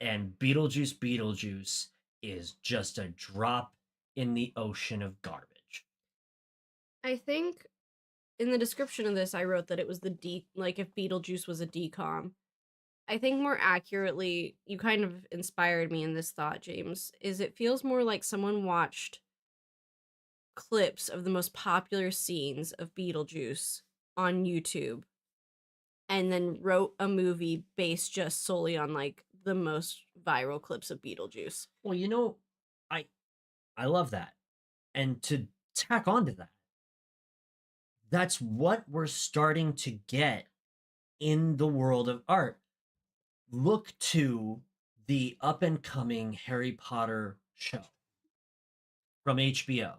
And Beetlejuice is just a drop in the ocean of garbage. I think in the description of this, I wrote that it was like if Beetlejuice was a DCOM. I think more accurately, you kind of inspired me in this thought, James, is it feels more like someone watched clips of the most popular scenes of Beetlejuice on YouTube and then wrote a movie based just solely on like the most viral clips of Beetlejuice. Well, I love that. And to tack onto that, that's what we're starting to get in the world of art. Look to the up and coming Harry Potter show from HBO.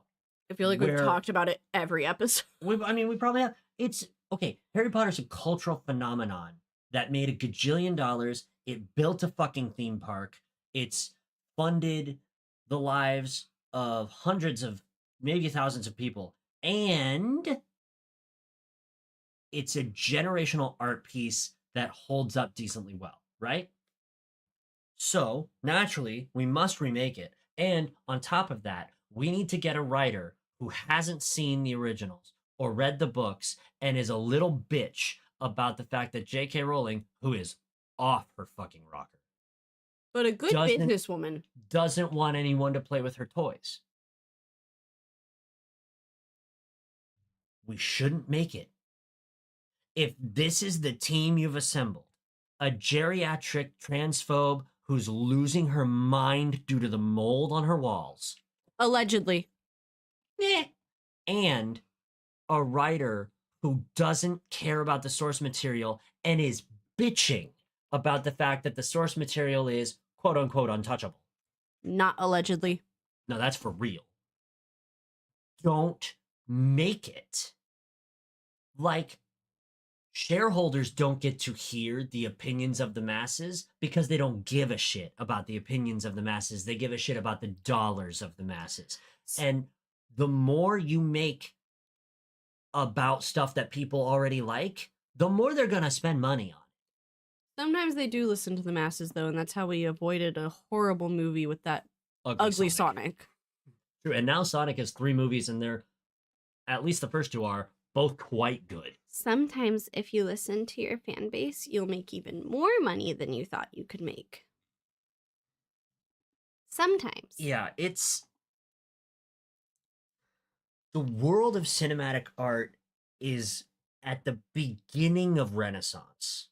I feel like we've talked about it every episode. We probably have. It's okay. Harry Potter's a cultural phenomenon that made a gajillion dollars. It built a fucking theme park. It's funded the lives of hundreds of, maybe thousands of people. And it's a generational art piece that holds up decently well, right? So naturally, we must remake it. And on top of that, we need to get a writer who hasn't seen the originals or read the books and is a little bitch about the fact that J.K. Rowling, who is off her fucking rocker, but a good businesswoman, doesn't want anyone to play with her toys. We shouldn't make it. If this is the team you've assembled, a geriatric transphobe who's losing her mind due to the mold on her walls. Allegedly. And a writer who doesn't care about the source material and is bitching about the fact that the source material is quote unquote untouchable. Not allegedly. No, that's for real. Don't make it. Like, shareholders don't get to hear the opinions of the masses because they don't give a shit about the opinions of the masses. They give a shit about the dollars of the masses. And the more you make about stuff that people already like, the more they're going to spend money on. Sometimes they do listen to the masses, though, and that's how we avoided a horrible movie with that ugly Sonic. True, and now Sonic has 3 movies, and they're, at least the first 2 are, both quite good. Sometimes if you listen to your fan base, you'll make even more money than you thought you could make. Sometimes. Yeah, it's... The world of cinematic art is at the beginning of Renaissance.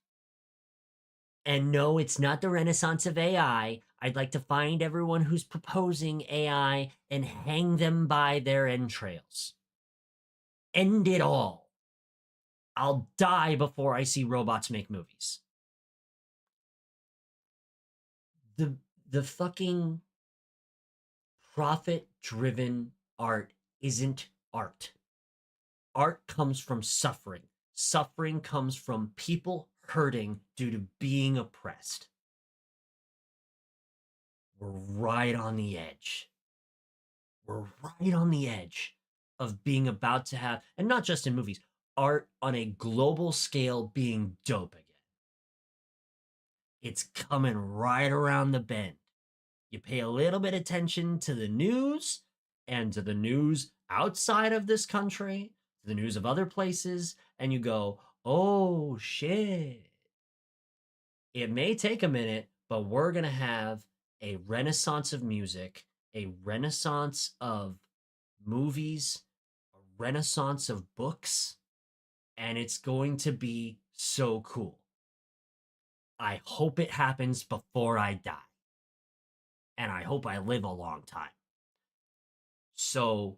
And no, it's not the Renaissance of AI. I'd like to find everyone who's proposing AI and hang them by their entrails. End it all. I'll die before I see robots make movies. The fucking profit-driven art isn't art. Art comes from suffering. Suffering comes from people hurting due to being oppressed. We're right on the edge. We're right on the edge of being about to have, and not just in movies, art on a global scale being dope again. It's coming right around the bend. You pay a little bit of attention to the news and to the news outside of this country, to the news of other places, and you go, oh shit. It may take a minute, but we're going to have a renaissance of music, a renaissance of movies, a renaissance of books, and it's going to be so cool. I hope it happens before I die. And I hope I live a long time. So,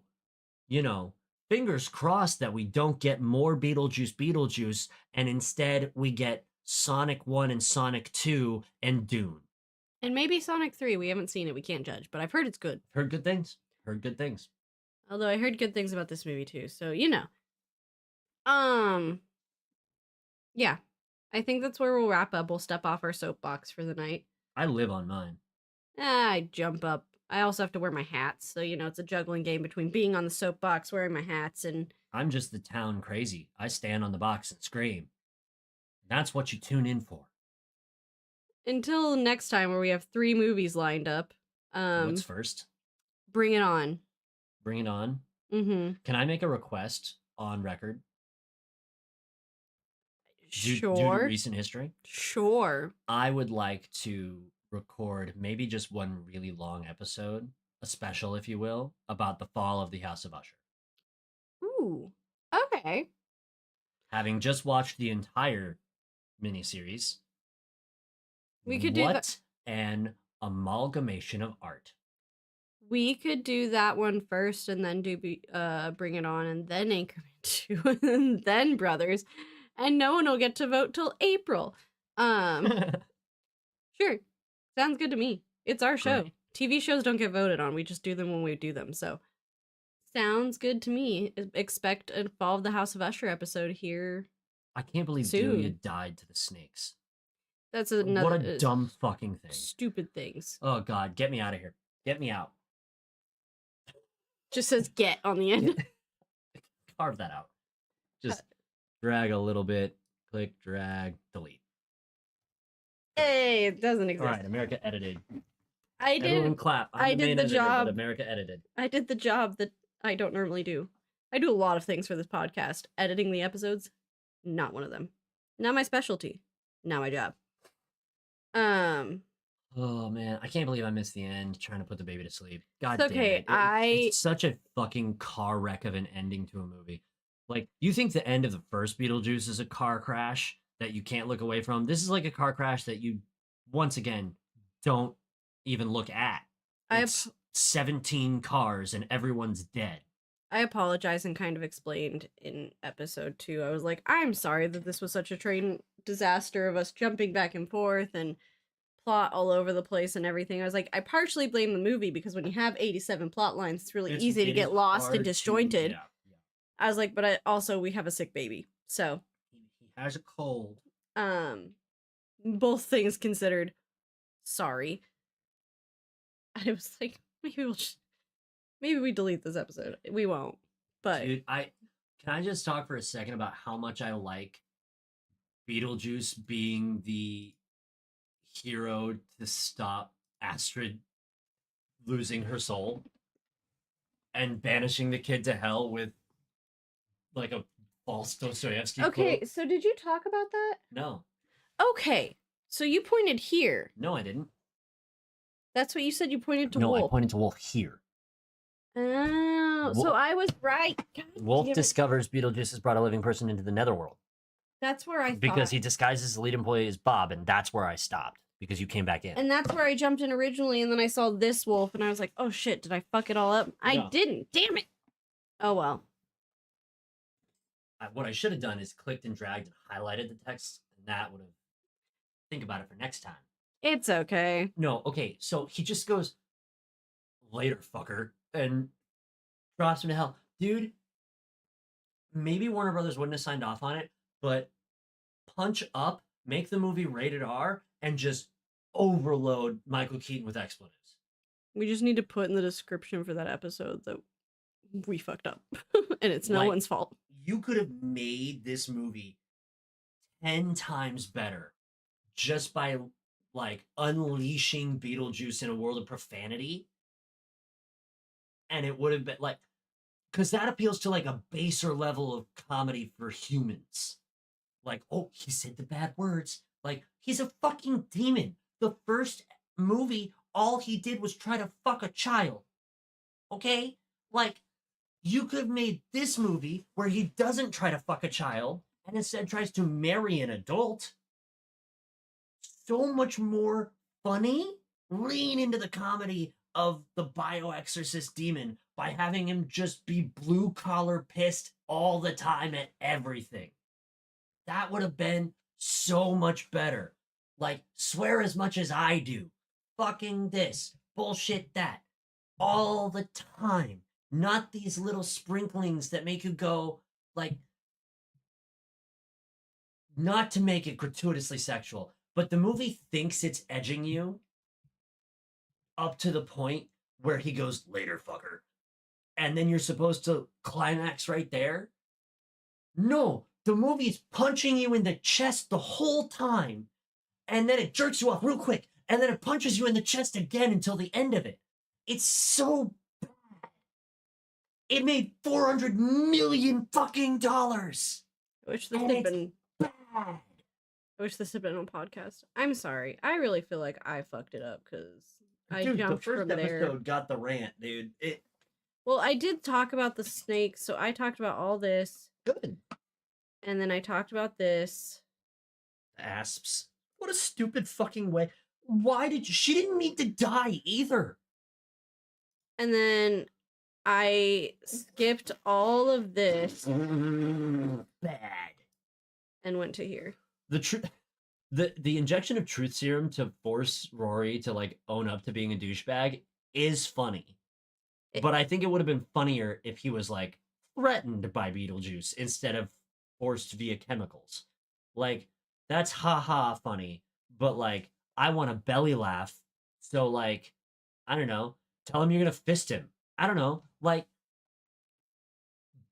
fingers crossed that we don't get more Beetlejuice, and instead we get Sonic 1 and Sonic 2 and Dune. And maybe Sonic 3. We haven't seen it. We can't judge, but I've heard it's good. Heard good things. Although I heard good things about this movie too, so Yeah. I think that's where we'll wrap up. We'll step off our soapbox for the night. I live on mine. I jump up. I also have to wear my hats, so it's a juggling game between being on the soapbox, wearing my hats, and I'm just the town crazy. I stand on the box and scream. That's what you tune in for. until next time where we have 3 movies lined up. What's first? Bring it on. Bring it on. Mm-hmm. Can I make a request on record? Due to Sure. recent history? Sure. I would like to record maybe just one really long episode, a special, if you will, about the fall of the House of Usher. Ooh. Okay. Having just watched the entire miniseries, We could do that. what an amalgamation of art. We could do that one first and then do Bring It On and then Anchorman 2 and then Brothers. And no one will get to vote till April. Sure. Sounds good to me. It's our show. Great. TV shows don't get voted on. We just do them when we do them. So sounds good to me. Expect a Fall of the House of Usher episode here. I can't believe soon. Delia died to the snakes. That's another What a dumb fucking thing. Stupid things. Oh God, get me out of here. Get me out. Just says get on the end. Carve that out. Just drag a little bit, click, drag, delete. Hey, it doesn't exist. All right, America edited. I Everyone did. clap. I'm I the did main the editor, but job. America edited. I did the job that I don't normally do. I do a lot of things for this podcast. Editing the episodes, not one of them. Not my specialty. Not my job. Oh man, I can't believe I missed the end trying to put the baby to sleep. God It's okay, damn it. It's such a fucking car wreck of an ending to a movie. Like, you think the end of the first Beetlejuice is a car crash that you can't look away from? This is like a car crash that you, once again, don't even look at. It's 17 cars and everyone's dead. I apologize and kind of explained in episode 2. I was like, I'm sorry that this was such a train disaster of us jumping back and forth and plot all over the place and everything. I was like, I partially blame the movie because when you have 87 plot lines, it's really easy to get lost and disjointed. Yeah. I was like, but we have a sick baby. So he has a cold. Both things considered, sorry. And it was like, maybe we delete this episode. We won't. But dude, can I just talk for a second about how much I like Beetlejuice being the hero to stop Astrid losing her soul and banishing the kid to hell with like a false Dostoevsky okay, quote. So did you talk about that? No. Okay, so you pointed here. No, I didn't. That's what you said. You pointed to no, Wolf. I pointed to Wolf here. Oh, so I was right. God Wolf discovers Beetlejuice has brought a living person into the netherworld. That's where I because thought. he disguises the lead employee as Bob, and that's where I stopped because you came back in. And that's where I jumped in originally, and then I saw this wolf, and I was like, "Oh shit! Did I fuck it all up? I didn't. Damn it! Oh well." What I should have done is clicked and dragged and highlighted the text, and that would have. Think about it for next time. It's okay. No, okay. So he just goes, "Later, fucker," and drops him to hell, dude. Maybe Warner Brothers wouldn't have signed off on it, but punch up, make the movie rated R, and just overload Michael Keaton with expletives. We just need to put in the description for that episode that we fucked up, and it's no one's fault. You could have made this movie 10 times better just by like unleashing Beetlejuice in a world of profanity, and it would have been like, because that appeals to like a baser level of comedy for humans. Like, oh, he said the bad words. Like, he's a fucking demon. The first movie, all he did was try to fuck a child. Okay? Like, you could have made this movie where he doesn't try to fuck a child and instead tries to marry an adult. So much more funny. Lean into the comedy of the bioexorcist demon by having him just be blue-collar pissed all the time at everything. That would have been so much better. Like, swear as much as I do. Fucking this. Bullshit that. All the time. Not these little sprinklings that make you go, like, not to make it gratuitously sexual, but the movie thinks it's edging you up to the point where he goes, later, fucker. And then you're supposed to climax right there. No, the movie's punching you in the chest the whole time. And then it jerks you off real quick. And then it punches you in the chest again until the end of it. It's so bad. It made $400 million fucking dollars. I wish this And had it's been bad. I wish this had been on podcast. I'm sorry. I really feel like I fucked it up because I Dude, the jumped first from episode there. got the rant, dude. It Well, I did talk about the snakes, so I talked about all this, good. and then I talked about this. Asps. What a stupid fucking way. Why did you? She didn't need to die either. And then I skipped all of this Bad. and went to here. The injection of truth serum to force Rory to like own up to being a douchebag is funny. But I think it would have been funnier if he was like threatened by Beetlejuice instead of forced via chemicals. Like, that's haha funny, but like, I want a belly laugh. So like, I don't know, tell him you're gonna fist him. I don't know. Like,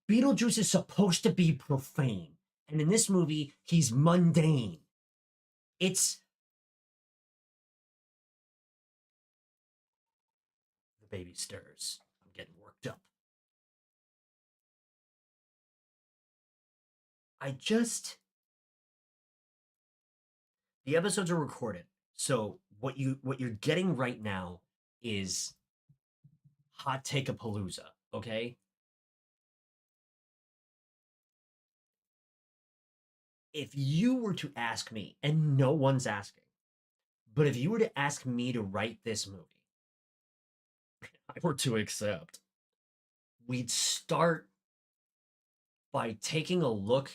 Beetlejuice is supposed to be profane. And in this movie, he's mundane. It's the baby stirs. I'm getting worked up. The episodes are recorded. So what you're getting right now is hot take a palooza, okay? If you were to ask me, and no one's asking, but if you were to ask me to write this movie, I were to accept, we'd start by taking a look,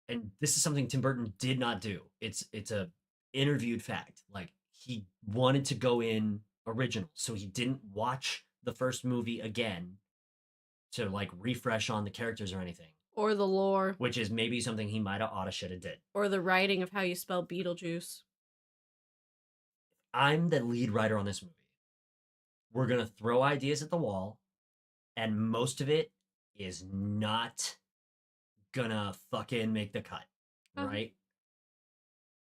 and this is something Tim Burton did not do. It's a interviewed fact. Like, he wanted to go in original, so he didn't watch the first movie again to like refresh on the characters or anything. Or the lore. Which is maybe something he might have oughta shoulda did. Or the writing of how you spell Beetlejuice. I'm the lead writer on this movie. We're gonna throw ideas at the wall, and most of it is not gonna fucking make the cut, right?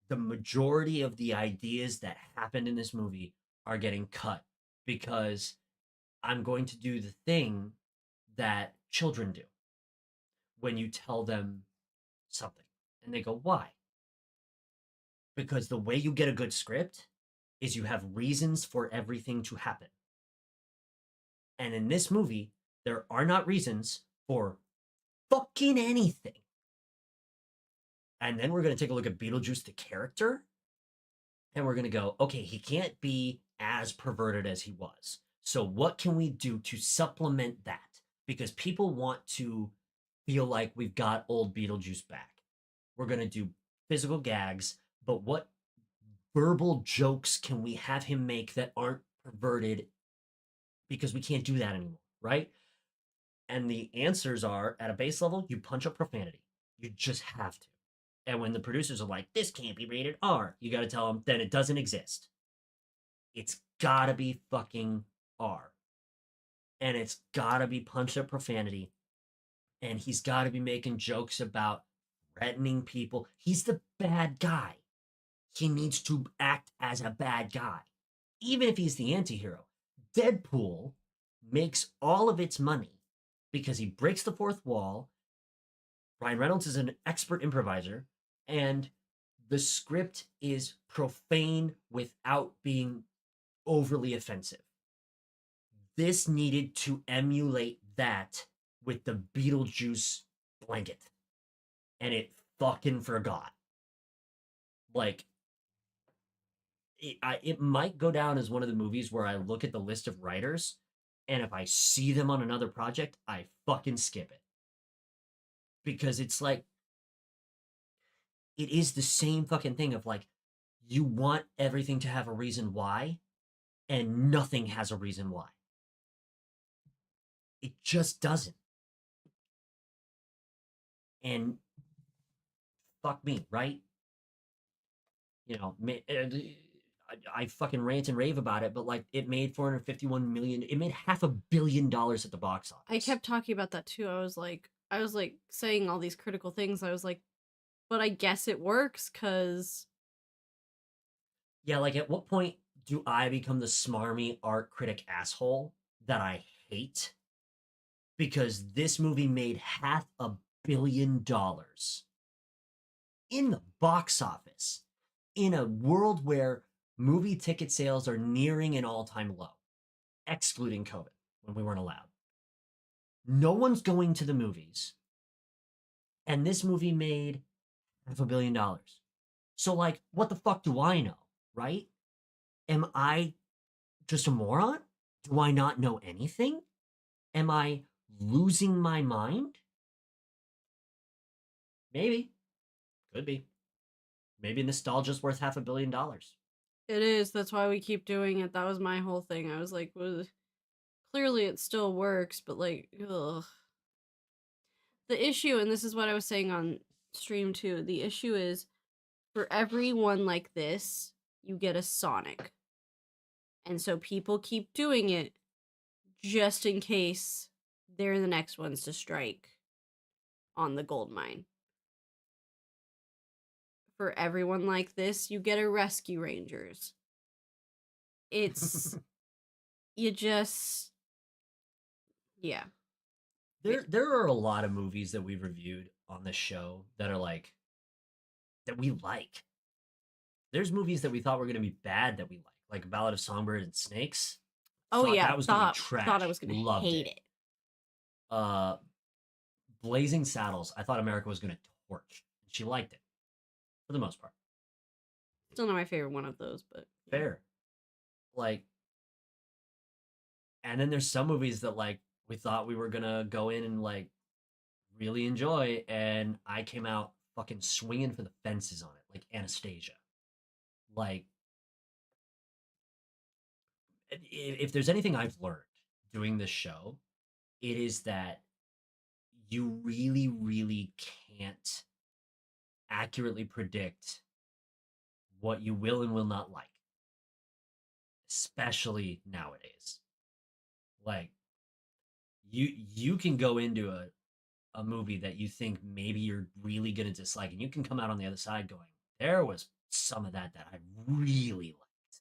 The majority of the ideas that happened in this movie are getting cut because I'm going to do the thing that children do when you tell them something and they go, why? Because the way you get a good script is you have reasons for everything to happen. And in this movie, there are not reasons for fucking anything. And then we're going to take a look at Beetlejuice, the character, and we're going to go, okay, he can't be as perverted as he was. So what can we do to supplement that? Because people want to feel like we've got old Beetlejuice back. We're going to do physical gags, but what verbal jokes can we have him make that aren't perverted? Because we can't do that anymore, right? And the answers are, at a base level, you punch up profanity. You just have to. And when the producers are like, this can't be rated R, you got to tell them, then it doesn't exist. It's got to be fucking R. And it's got to be punch up profanity. And he's got to be making jokes about threatening people. He's the bad guy. He needs to act as a bad guy, even if he's the anti-hero. Deadpool makes all of its money because he breaks the fourth wall. Ryan Reynolds is an expert improviser, and the script is profane without being overly offensive. This needed to emulate that with the Beetlejuice blanket, and it fucking forgot. Like, it might go down as one of the movies where I look at the list of writers, and if I see them on another project, I fucking skip it. Because it's like, it is the same fucking thing of like, you want everything to have a reason why, and nothing has a reason why. It just doesn't. And fuck me, right? I fucking rant and rave about it, but like it made 451 million. It made $500 million at the box office. I kept talking about that too. I was like saying all these critical things. I was like, but I guess it works because Yeah, like at what point do I become the smarmy art critic asshole that I hate? Because this movie made $500 million in the box office in a world where movie ticket sales are nearing an all-time low, excluding COVID when we weren't allowed. No one's going to the movies. And this movie made $500 million. So, like, what the fuck do I know, right? Am I just a moron? Do I not know anything? Am I losing my mind? Maybe. Could be. Maybe nostalgia's worth $500 million. it is. That's why we keep doing it. That was my whole thing. I was like, well, clearly it still works, but like, ugh. The issue, and this is what I was saying on stream too, the issue is for everyone like this, you get a Sonic. And so people keep doing it just in case they're the next ones to strike on the gold mine. For everyone like this, you get a Rescue Rangers. It's you just yeah. There are a lot of movies that we've reviewed on this show that are like that we like. There's movies that we thought were going to be bad that we like Ballad of Songbird and Snakes. Oh Thought yeah, that was going to be trash. thought I was going to Loved hate it. Blazing Saddles. I thought America was going to torch. She liked it for the most part. Still not my favorite one of those, but Fair. Like, and then there's some movies that like we thought we were gonna go in and like really enjoy, and I came out fucking swinging for the fences on it, like Anastasia. Like, if there's anything I've learned doing this show, it is that you really, really can't accurately predict what you will and will not like, especially nowadays. Like, you can go into a movie that you think maybe you're really gonna dislike, and you can come out on the other side going, there was some of that I really liked.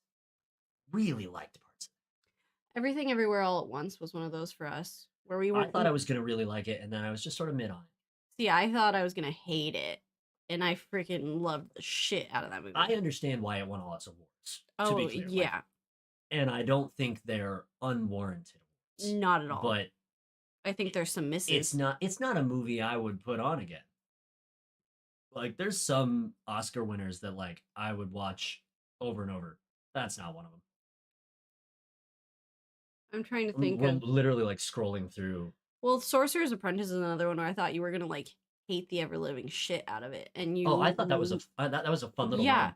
Really liked parts of it. Everything Everywhere All at Once was one of those for us where we I weren't. thought I was gonna really like it, and then I was just sort of mid on it. See, I thought I was gonna hate it, and I freaking loved the shit out of that movie. I understand why it won lots of awards. Oh, to be clear. yeah. Like, and I don't think they're unwarranted awards. Not at all. But I think there's some misses. It's not a movie I would put on again. Like, there's some Oscar winners that like I would watch over and over. That's not one of them. I'm trying to think We're of literally like scrolling through. Well, Sorcerer's Apprentice is another one where I thought you were gonna like hate the ever living shit out of it, and you. Oh, I thought that was a fun little yeah. romp.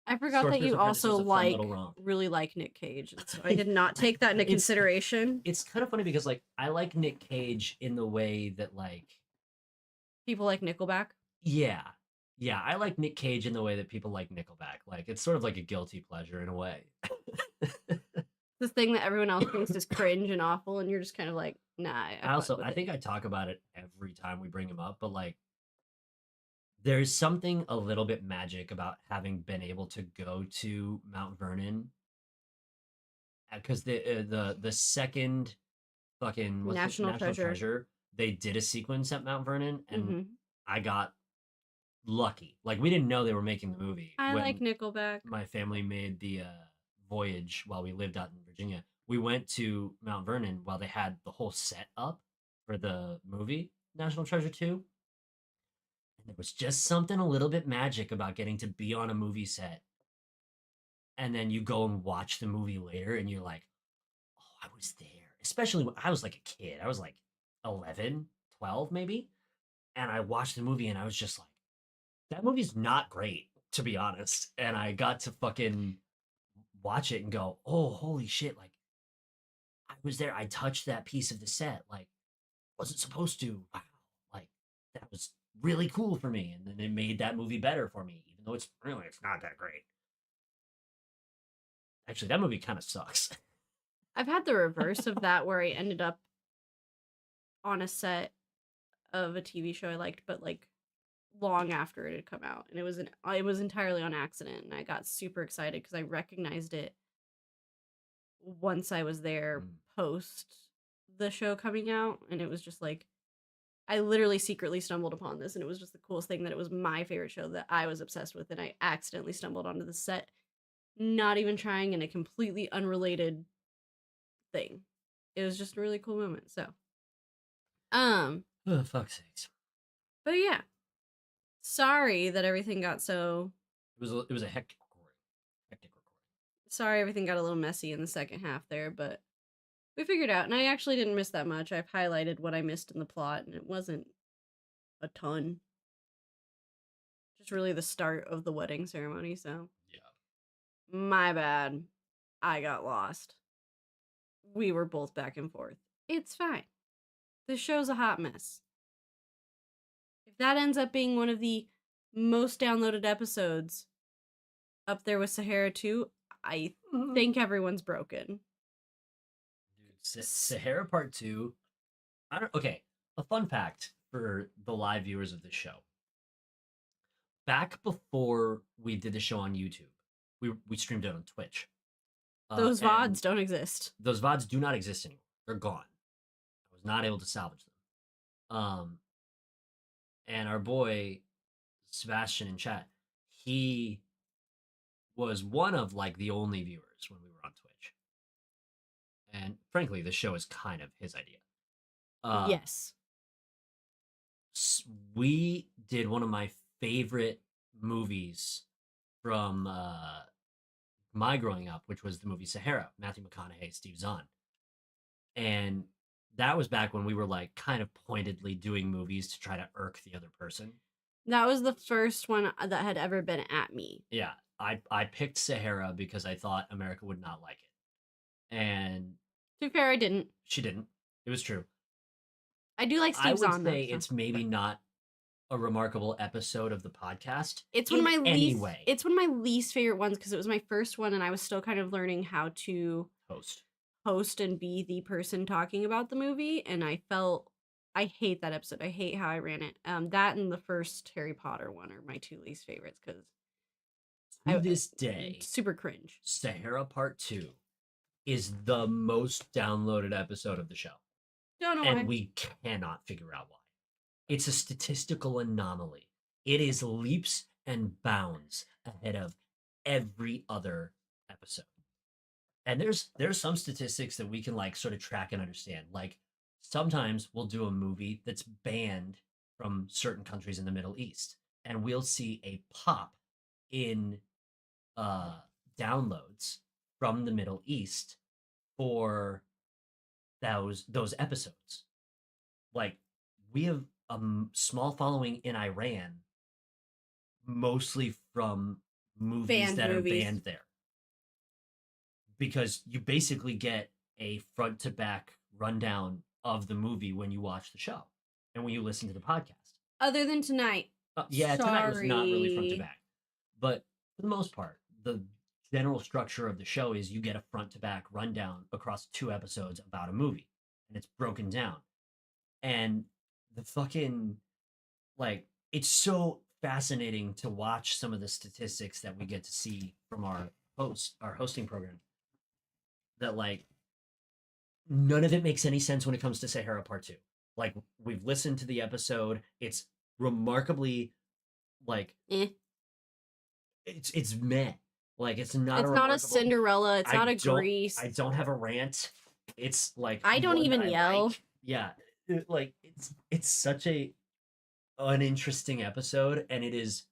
I forgot that Sorcerer's you Apprentice also was a fun like little romp. really like Nick Cage, and so I did not take that into consideration. It's kind of funny because like I like Nick Cage in the way that like people like Nickelback. Yeah, I like Nick Cage in the way that people like Nickelback. Like it's sort of like a guilty pleasure in a way. The thing that everyone else thinks is cringe and awful, and you're just kind of like, nah. I think I talk about it every time we bring him up, but like there's something a little bit magic about having been able to go to Mount Vernon because the second fucking National Treasure, they did a sequence at Mount Vernon, and mm-hmm. I got lucky. Like we didn't know they were making the movie. I like Nickelback. My family made the voyage while we lived out in Virginia. We went to Mount Vernon while they had the whole set up for the movie National Treasure 2. And there was just something a little bit magic about getting to be on a movie set. And then you go and watch the movie later and you're like, oh, I was there. Especially when I was like a kid. I was like 11, 12 maybe. And I watched the movie and I was just like, that movie's not great, to be honest. And I got to fucking watch it and go, oh, holy shit. Like, I was there. I touched that piece of the set. Like, wasn't supposed to. Wow. Like, that was really cool for me, and then it made that movie better for me, even though it's not that great. Actually, that movie kind of sucks. I've had the reverse of that where I ended up on a set of a TV show I liked, but like long after it had come out, and it was entirely on accident, and I got super excited because I recognized it once I was there Mm. post the show coming out, and it was just like I literally secretly stumbled upon this, and it was just the coolest thing that it was my favorite show that I was obsessed with, and I accidentally stumbled onto the set, not even trying, in a completely unrelated thing. It was just a really cool moment. So, Oh, fuck's sakes. but yeah, sorry that everything got so. It was a hectic recording. Hectic recording. Sorry, everything got a little messy in the second half there, but we figured out, and I actually didn't miss that much. I've highlighted what I missed in the plot, and it wasn't a ton. Just really the start of the wedding ceremony, so. Yeah. My bad. I got lost. We were both back and forth. It's fine. This show's a hot mess. If that ends up being one of the most downloaded episodes, up there with Sahara 2, I think everyone's broken. Dude, Sahara Part 2. Okay, a fun fact for the live viewers of the show. Back before we did the show on YouTube, we streamed it on Twitch. Those and VODs don't exist. Those VODs do not exist anymore. They're gone. I was not able to salvage them. And our boy Sebastian in chat, he was one of like the only viewers when we were on Twitch. And frankly, the show is kind of his idea. Yes. We did one of my favorite movies from my growing up, which was the movie Sahara, Matthew McConaughey, Steve Zahn. And that was back when we were like kind of pointedly doing movies to try to irk the other person. That was the first one that had ever been at me. Yeah, I picked Sahara because I thought America would not like it. And to be fair, I didn't. She didn't. It was true. I do like Steve Zahn. I would say it's maybe not a remarkable episode of the podcast. It's one of my It's one of my least favorite ones because it was my first one, and I was still kind of learning how to host and be the person talking about the movie. And I hate that episode. I hate how I ran it. That and the first Harry Potter one are my two least favorites because to this day, super cringe. Sahara Part 2 is the most downloaded episode of the show. Don't know and why. We cannot figure out why. It's a statistical anomaly. It is leaps and bounds ahead of every other episode. And there's some statistics that we can like sort of track and understand. Like sometimes we'll do a movie that's banned from certain countries in the Middle East, and we'll see a pop in downloads from the Middle East for those episodes. Like we have a small following in Iran, mostly from movies that are banned there, because you basically get a front to back rundown of the movie when you watch the show and when you listen to the podcast. Other than tonight. Tonight was not really front to back, but for the most part, the general structure of the show is you get a front to back rundown across 2 episodes about a movie, and it's broken down. And the fucking, like, it's so fascinating to watch some of the statistics that we get to see from our hosting program, that like none of it makes any sense when it comes to Sahara Part 2. Like, we've listened to the episode, it's remarkably like it's meh. Like it's not a Cinderella, it's not a Grease. I don't have a rant. It's like I don't even yell. Like. Yeah. Like it's such an uninteresting episode, and it is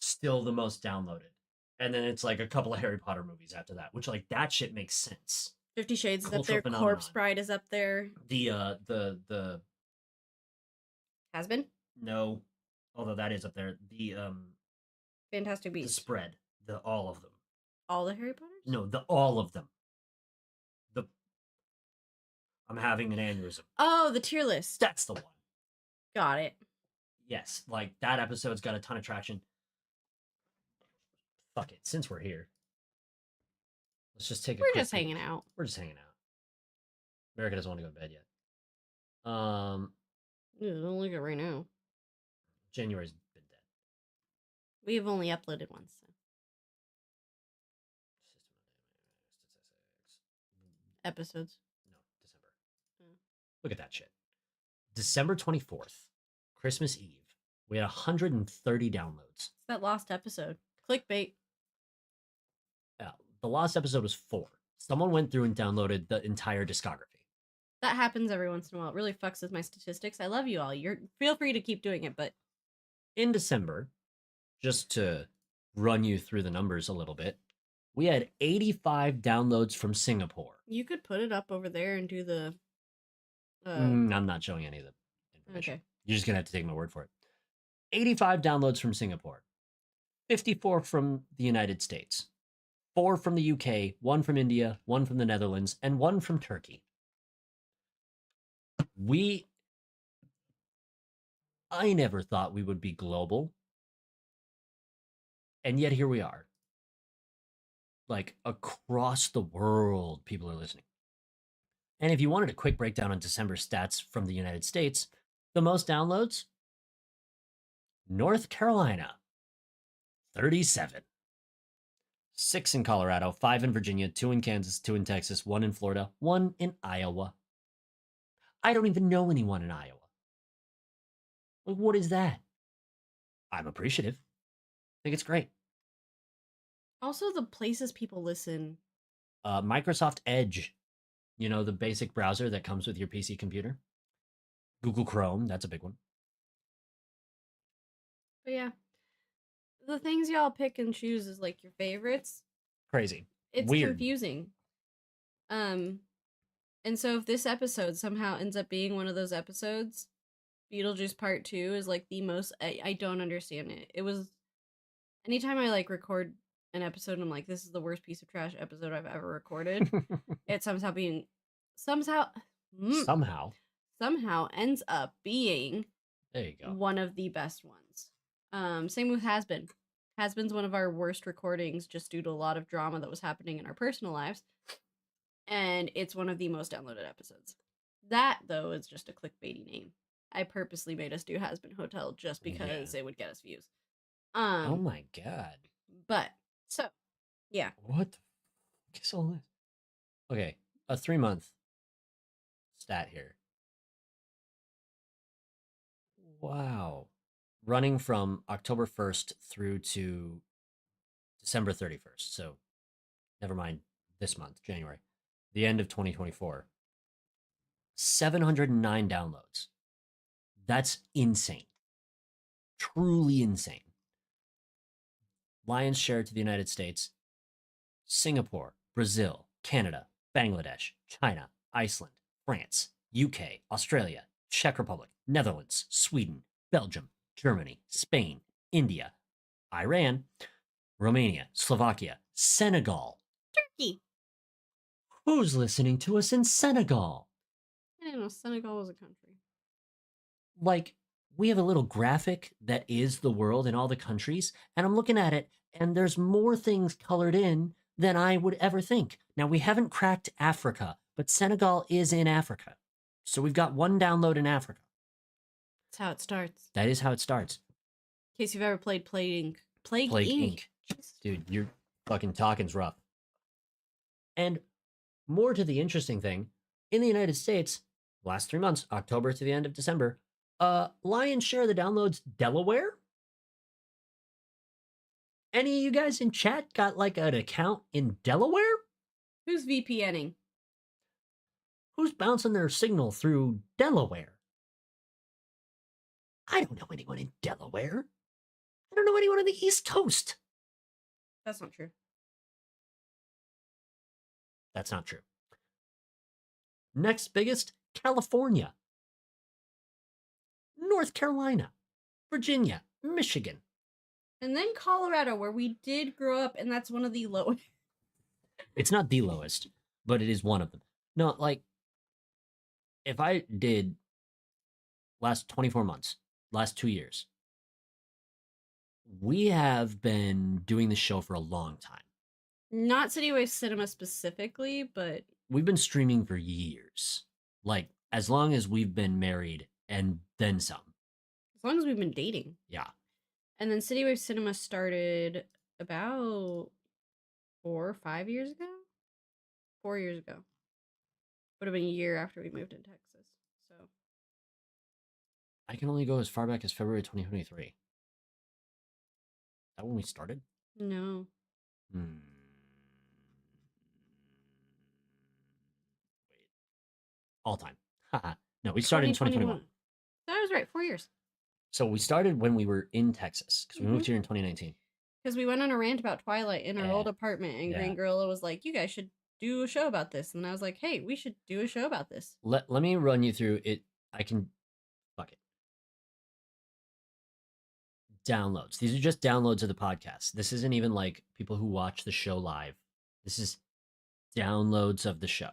still the most downloaded. And then it's like a couple of Harry Potter movies after that, which like that shit makes sense. 50 Shades is up there. Corpse Bride is up there. The Has Been? No, although that is up there. The Fantastic Beasts. The Spread. All of them. All the Harry Potters? No, all of them. I'm having an aneurysm. Oh, the tier list. That's the one. Got it. yes, like that episode's got a ton of traction. Fuck it, since we're here, let's just take a We're quick just peek. hanging out. We're just hanging out. America doesn't want to go to bed yet. Don't look at it right now. January's been dead. We have only uploaded once. So. Episodes. No, December. Oh. Look at that shit. December 24th, Christmas Eve. We had 130 downloads. It's that lost episode. Clickbait. Yeah, the last episode was 4. Someone went through and downloaded the entire discography. That happens every once in a while. It really fucks with my statistics. I love you all. Feel free to keep doing it, but In December, just to run you through the numbers a little bit, we had 85 downloads from Singapore. you could put it up over there and do the. I'm not showing any of the information. Okay. You're just going to have to take my word for it. 85 downloads from Singapore, 54 from the United States, 4 from the UK, 1 from India, 1 from the Netherlands, and 1 from Turkey. I never thought we would be global. And yet here we are. Like across the world, people are listening. And if you wanted a quick breakdown on December stats from the United States, the most downloads, North Carolina, 37. 6 in Colorado, 5 in Virginia, 2 in Kansas, 2 in Texas, 1 in Florida, 1 in Iowa. I don't even know anyone in Iowa. Like, what is that? I'm appreciative. I think it's great. Also, the places people listen. Microsoft Edge, you know, the basic browser that comes with your PC computer. Google Chrome, that's a big one. But yeah. The things y'all pick and choose is like your favorites. Crazy. It's Weird. confusing. And so if this episode somehow ends up being one of those episodes, Beetlejuice Part 2 is like the most. I don't understand it. It was. Anytime I like record an episode and I'm like, this is the worst piece of trash episode I've ever recorded, it somehow ends up being There you go. one of the best ones. Same with Has Been. Has Been's one of our worst recordings just due to a lot of drama that was happening in our personal lives. And it's one of the most downloaded episodes. That, though, is just a clickbaity name. I purposely made us do Has Been Hotel just because it would get us views. Oh my god. But, so, yeah. What the fuck is all this? Okay, a 3-month stat here. Wow. Running from October 1st through to December 31st. So, never mind this month, January. The end of 2024. 709 downloads. That's insane. Truly insane. Lion's share to the United States, Singapore, Brazil, Canada, Bangladesh, China, Iceland, France, UK, Australia, Czech Republic, Netherlands, Sweden, Belgium, Germany, Spain, India, Iran, Romania, Slovakia, Senegal. Turkey. Who's listening to us in Senegal? I didn't know Senegal was a country. Like, we have a little graphic that is the world in all the countries, and I'm looking at it, and there's more things colored in than I would ever think. Now, we haven't cracked Africa, but Senegal is in Africa. So we've got 1 download in Africa. That's how it starts. That is how it starts. In case you've ever played Plague Inc. Dude, your fucking talking's rough. And more to the interesting thing, in the United States, last 3 months, October to the end of December, lion's share of the downloads, Delaware? Any of you guys in chat got like an account in Delaware? Who's VPNing? Who's bouncing their signal through Delaware? I don't know anyone in Delaware. I don't know anyone on the East Coast. That's not true. That's not true. Next biggest, California, North Carolina, Virginia, Michigan. And then Colorado, where we did grow up, and that's one of the lowest. It's not the lowest, but it is one of them. No, like, if I did last 24 months, last 2 years. We have been doing the show for a long time. Not CityWavesCinema specifically, but We've been streaming for years. Like, as long as we've been married and then some. as long as we've been dating. Yeah. And then CityWavesCinema started about 4 or 5 years ago? 4 years ago. Would have been a year after we moved in Texas. So I can only go as far back as February 2023. Is that when we started? no. Wait. All time. No, we started in 2021. That was right, 4 years. So we started when we were in Texas because we moved Mhm. here in 2019. Because we went on a rant about Twilight in our Yeah. old apartment, and Yeah. Green Gorilla was like, "You guys should do a show about this." And I was like, "Hey, we should do a show about this." Let me run you through it. I can fuck it. Downloads. These are just downloads of the podcast. This isn't even like people who watch the show live. This is downloads of the show.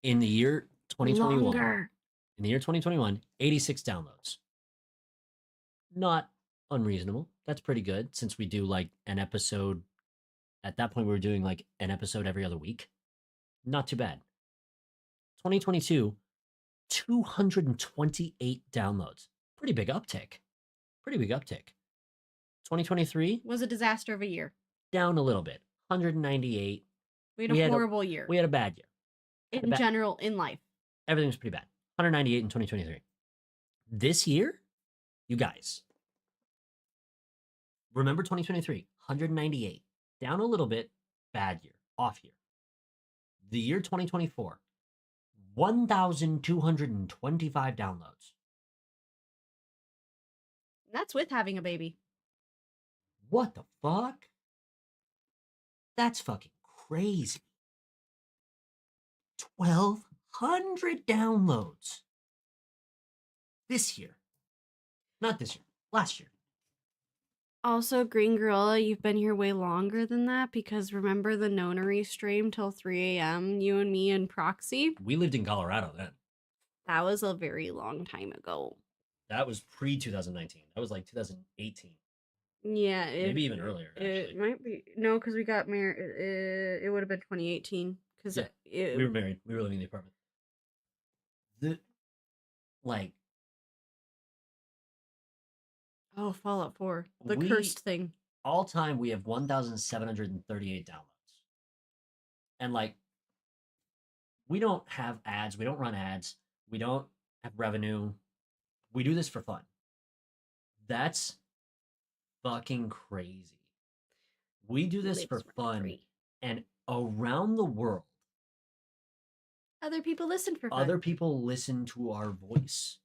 In the year 2021, Longer. in the year 2021, 86 downloads. Not unreasonable. That's pretty good since we do like an episode. At that point, we were doing like an episode every other week. Not too bad. 2022, 228 downloads. Pretty big uptick. 2023 Was a disaster of a year. down a little bit. 198. We had We a had a- horrible year. We had a bad year. in general, in life. Everything was pretty bad. 198 in 2023. This year, you guys, remember 2023, 198. Down a little bit, bad year, off year. The year 2024, 1,225 downloads. That's with having a baby. What the fuck? That's fucking crazy. 1,200 downloads this year. Not this year, last year. Also, Green Gorilla, you've been here way longer than that because remember the nonary stream till 3 a.m., you and me and Proxy? We lived in Colorado then. That was a very long time ago. That was pre 2019. That was like 2018. Yeah. Maybe even earlier, It actually. might be. No, because we got married. It would have been 2018. Because Yeah, We were married. We were living in the apartment. Oh, Fallout 4. The We- cursed thing. All time, we have 1,738 downloads. And like, we don't have ads. We don't run ads. We don't have revenue. We do this for fun. That's fucking crazy. We do this for Lives fun. rent-free. And around the world, Other people listen for fun. other people listen to our voices.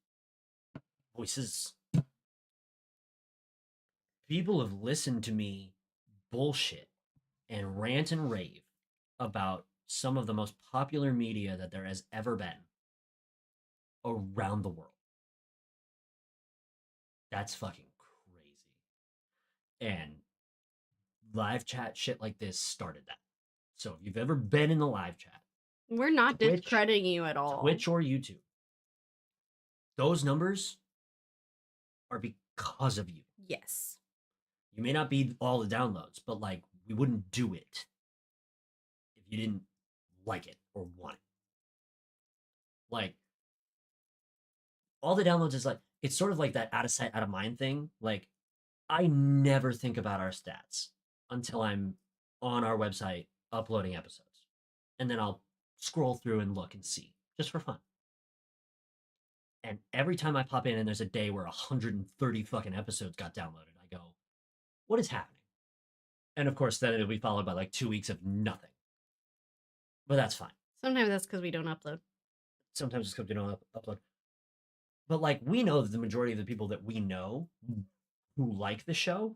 People have listened to me bullshit and rant and rave about some of the most popular media that there has ever been around the world. That's fucking crazy. And live chat shit like this started that. So if you've ever been in the live chat, We're not Twitch- discrediting you at all. Twitch or YouTube, those numbers are because of you. Yes. You may not be all the downloads, but like we wouldn't do it if you didn't like it or want it. Like all the downloads is like it's sort of like that out of sight, out of mind thing. Like I never think about our stats until I'm on our website uploading episodes. And then I'll scroll through and look and see just for fun. And every time I pop in and there's a day where 130 fucking episodes got downloaded, I go, what is happening? And of course, then it'll be followed by like 2 weeks of nothing. But that's fine. Sometimes that's because we don't upload. Sometimes it's because we don't upload. But like, we know that the majority of the people that we know who like the show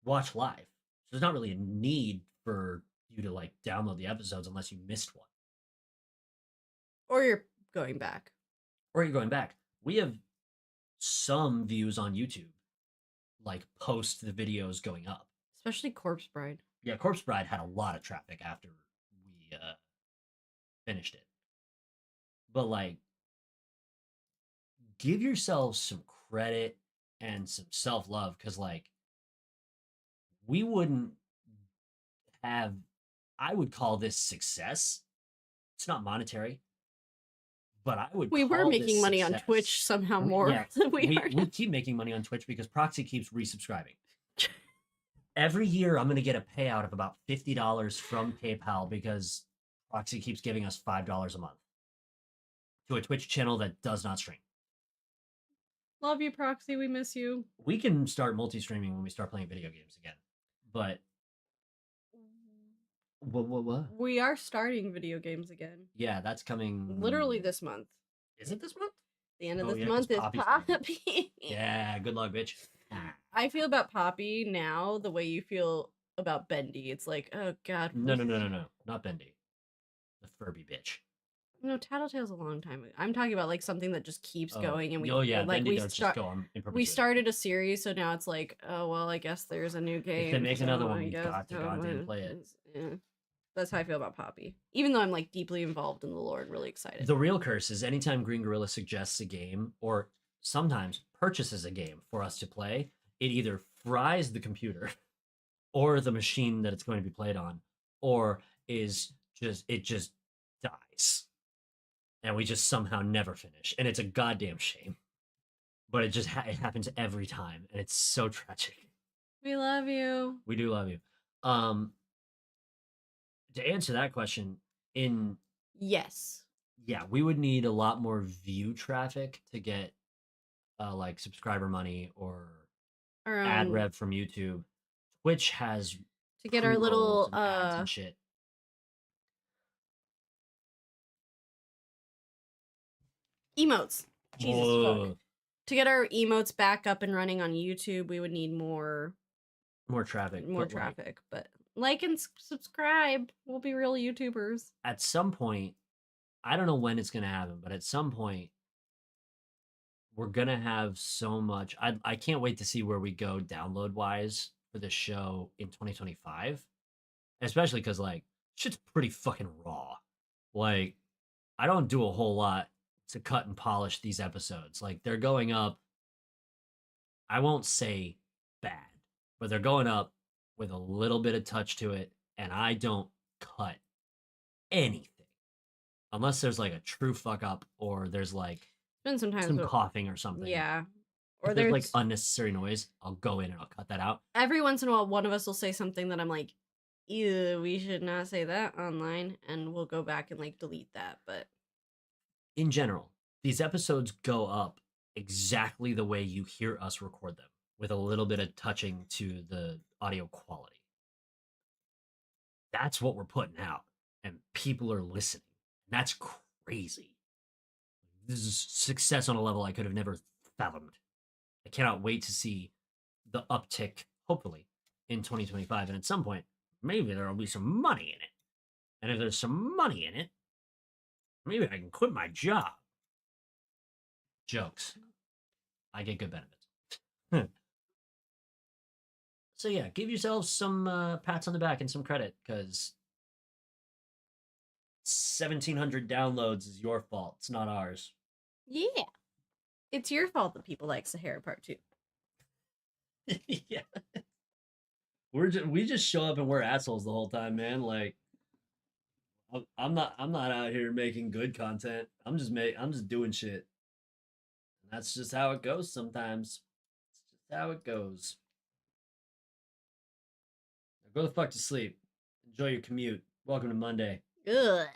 watch live. So there's not really a need for you to like download the episodes unless you missed one. Or you're going back. Or you're going back. We have some views on YouTube, like post the videos going up. Especially Corpse Bride. Yeah, Corpse Bride had a lot of traffic after we finished it. But like, give yourselves some credit and some self-love, because like we wouldn't have, I would call this success. It's not monetary, but I would We were call making this money on success. Twitch somehow more Yeah, than we are we now. keep making money on Twitch because Proxy keeps resubscribing. Every year I'm going to get a payout of about $50 from PayPal because Proxy keeps giving us $5 a month to a Twitch channel that does not stream. Love you, Proxy. We miss you. We can start multi-streaming when we start playing video games again. But what? We are starting video games again. Yeah, that's coming Literally this month. Is it this month? The end of Oh, this yeah, 'cause month is Poppy's coming. Poppy. Yeah, good luck, bitch. I feel about Poppy now the way you feel about Bendy. It's like, oh god. No, not Bendy. The Furby bitch. No, Tattletale's a long time ago. I'm talking about like something that just keeps going, and we yeah, like Bendy does just go on in we perpetuity. started a series, so now it's like, oh well, I guess there's a new game. If they make another so one, I we've guess got to goddamn play it. Yeah. That's how I feel about Poppy. Even though I'm like deeply involved in the lore and really excited. The real curse is anytime Green Gorilla suggests a game or sometimes purchases a game for us to play, it either fries the computer or the machine that it's going to be played on, or it just dies. And we just somehow never finish. And it's a goddamn shame. But it happens every time. And it's so tragic. We love you. We do love you. To answer that question, yes, yeah, we would need a lot more view traffic to get like subscriber money or ad rev from YouTube. Twitch has to get our little ads and shit. emotes. Jesus fuck. To get our emotes back up and running on YouTube, we would need more traffic. But like and subscribe. We'll be real YouTubers. At some point, I don't know when it's going to happen, but at some point, we're going to have so much. I can't wait to see where we go download-wise for this show in 2025. Especially because, like, shit's pretty fucking raw. Like, I don't do a whole lot to cut and polish these episodes. Like, they're going up, I won't say bad, but they're going up with a little bit of touch to it, and I don't cut anything. Unless there's, like, a true fuck up, or there's, like, some coughing or something. Yeah. Or if there's, like, unnecessary noise, I'll go in and I'll cut that out. Every once in a while, one of us will say something that I'm like, ew, we should not say that online, and we'll go back and, like, delete that, but... In general, these episodes go up exactly the way you hear us record them, with a little bit of touching to the audio quality. That's what we're putting out, and people are listening. That's crazy. This is success on a level I could have never fathomed. I cannot wait to see the uptick, hopefully, in 2025. And at some point, maybe there will be some money in it. And if there's some money in it, maybe I can quit my job. Jokes. I get good benefits. So yeah, give yourselves some pats on the back and some credit, because 1,700 downloads is your fault. It's not ours. Yeah. It's your fault that people like Sahara Part 2. Yeah. We just show up and we're assholes the whole time, man. Like, I'm not out here making good content. I'm just doing shit. And that's just how it goes sometimes. It's just how it goes. Now go the fuck to sleep. Enjoy your commute. Welcome to Monday. Ugh.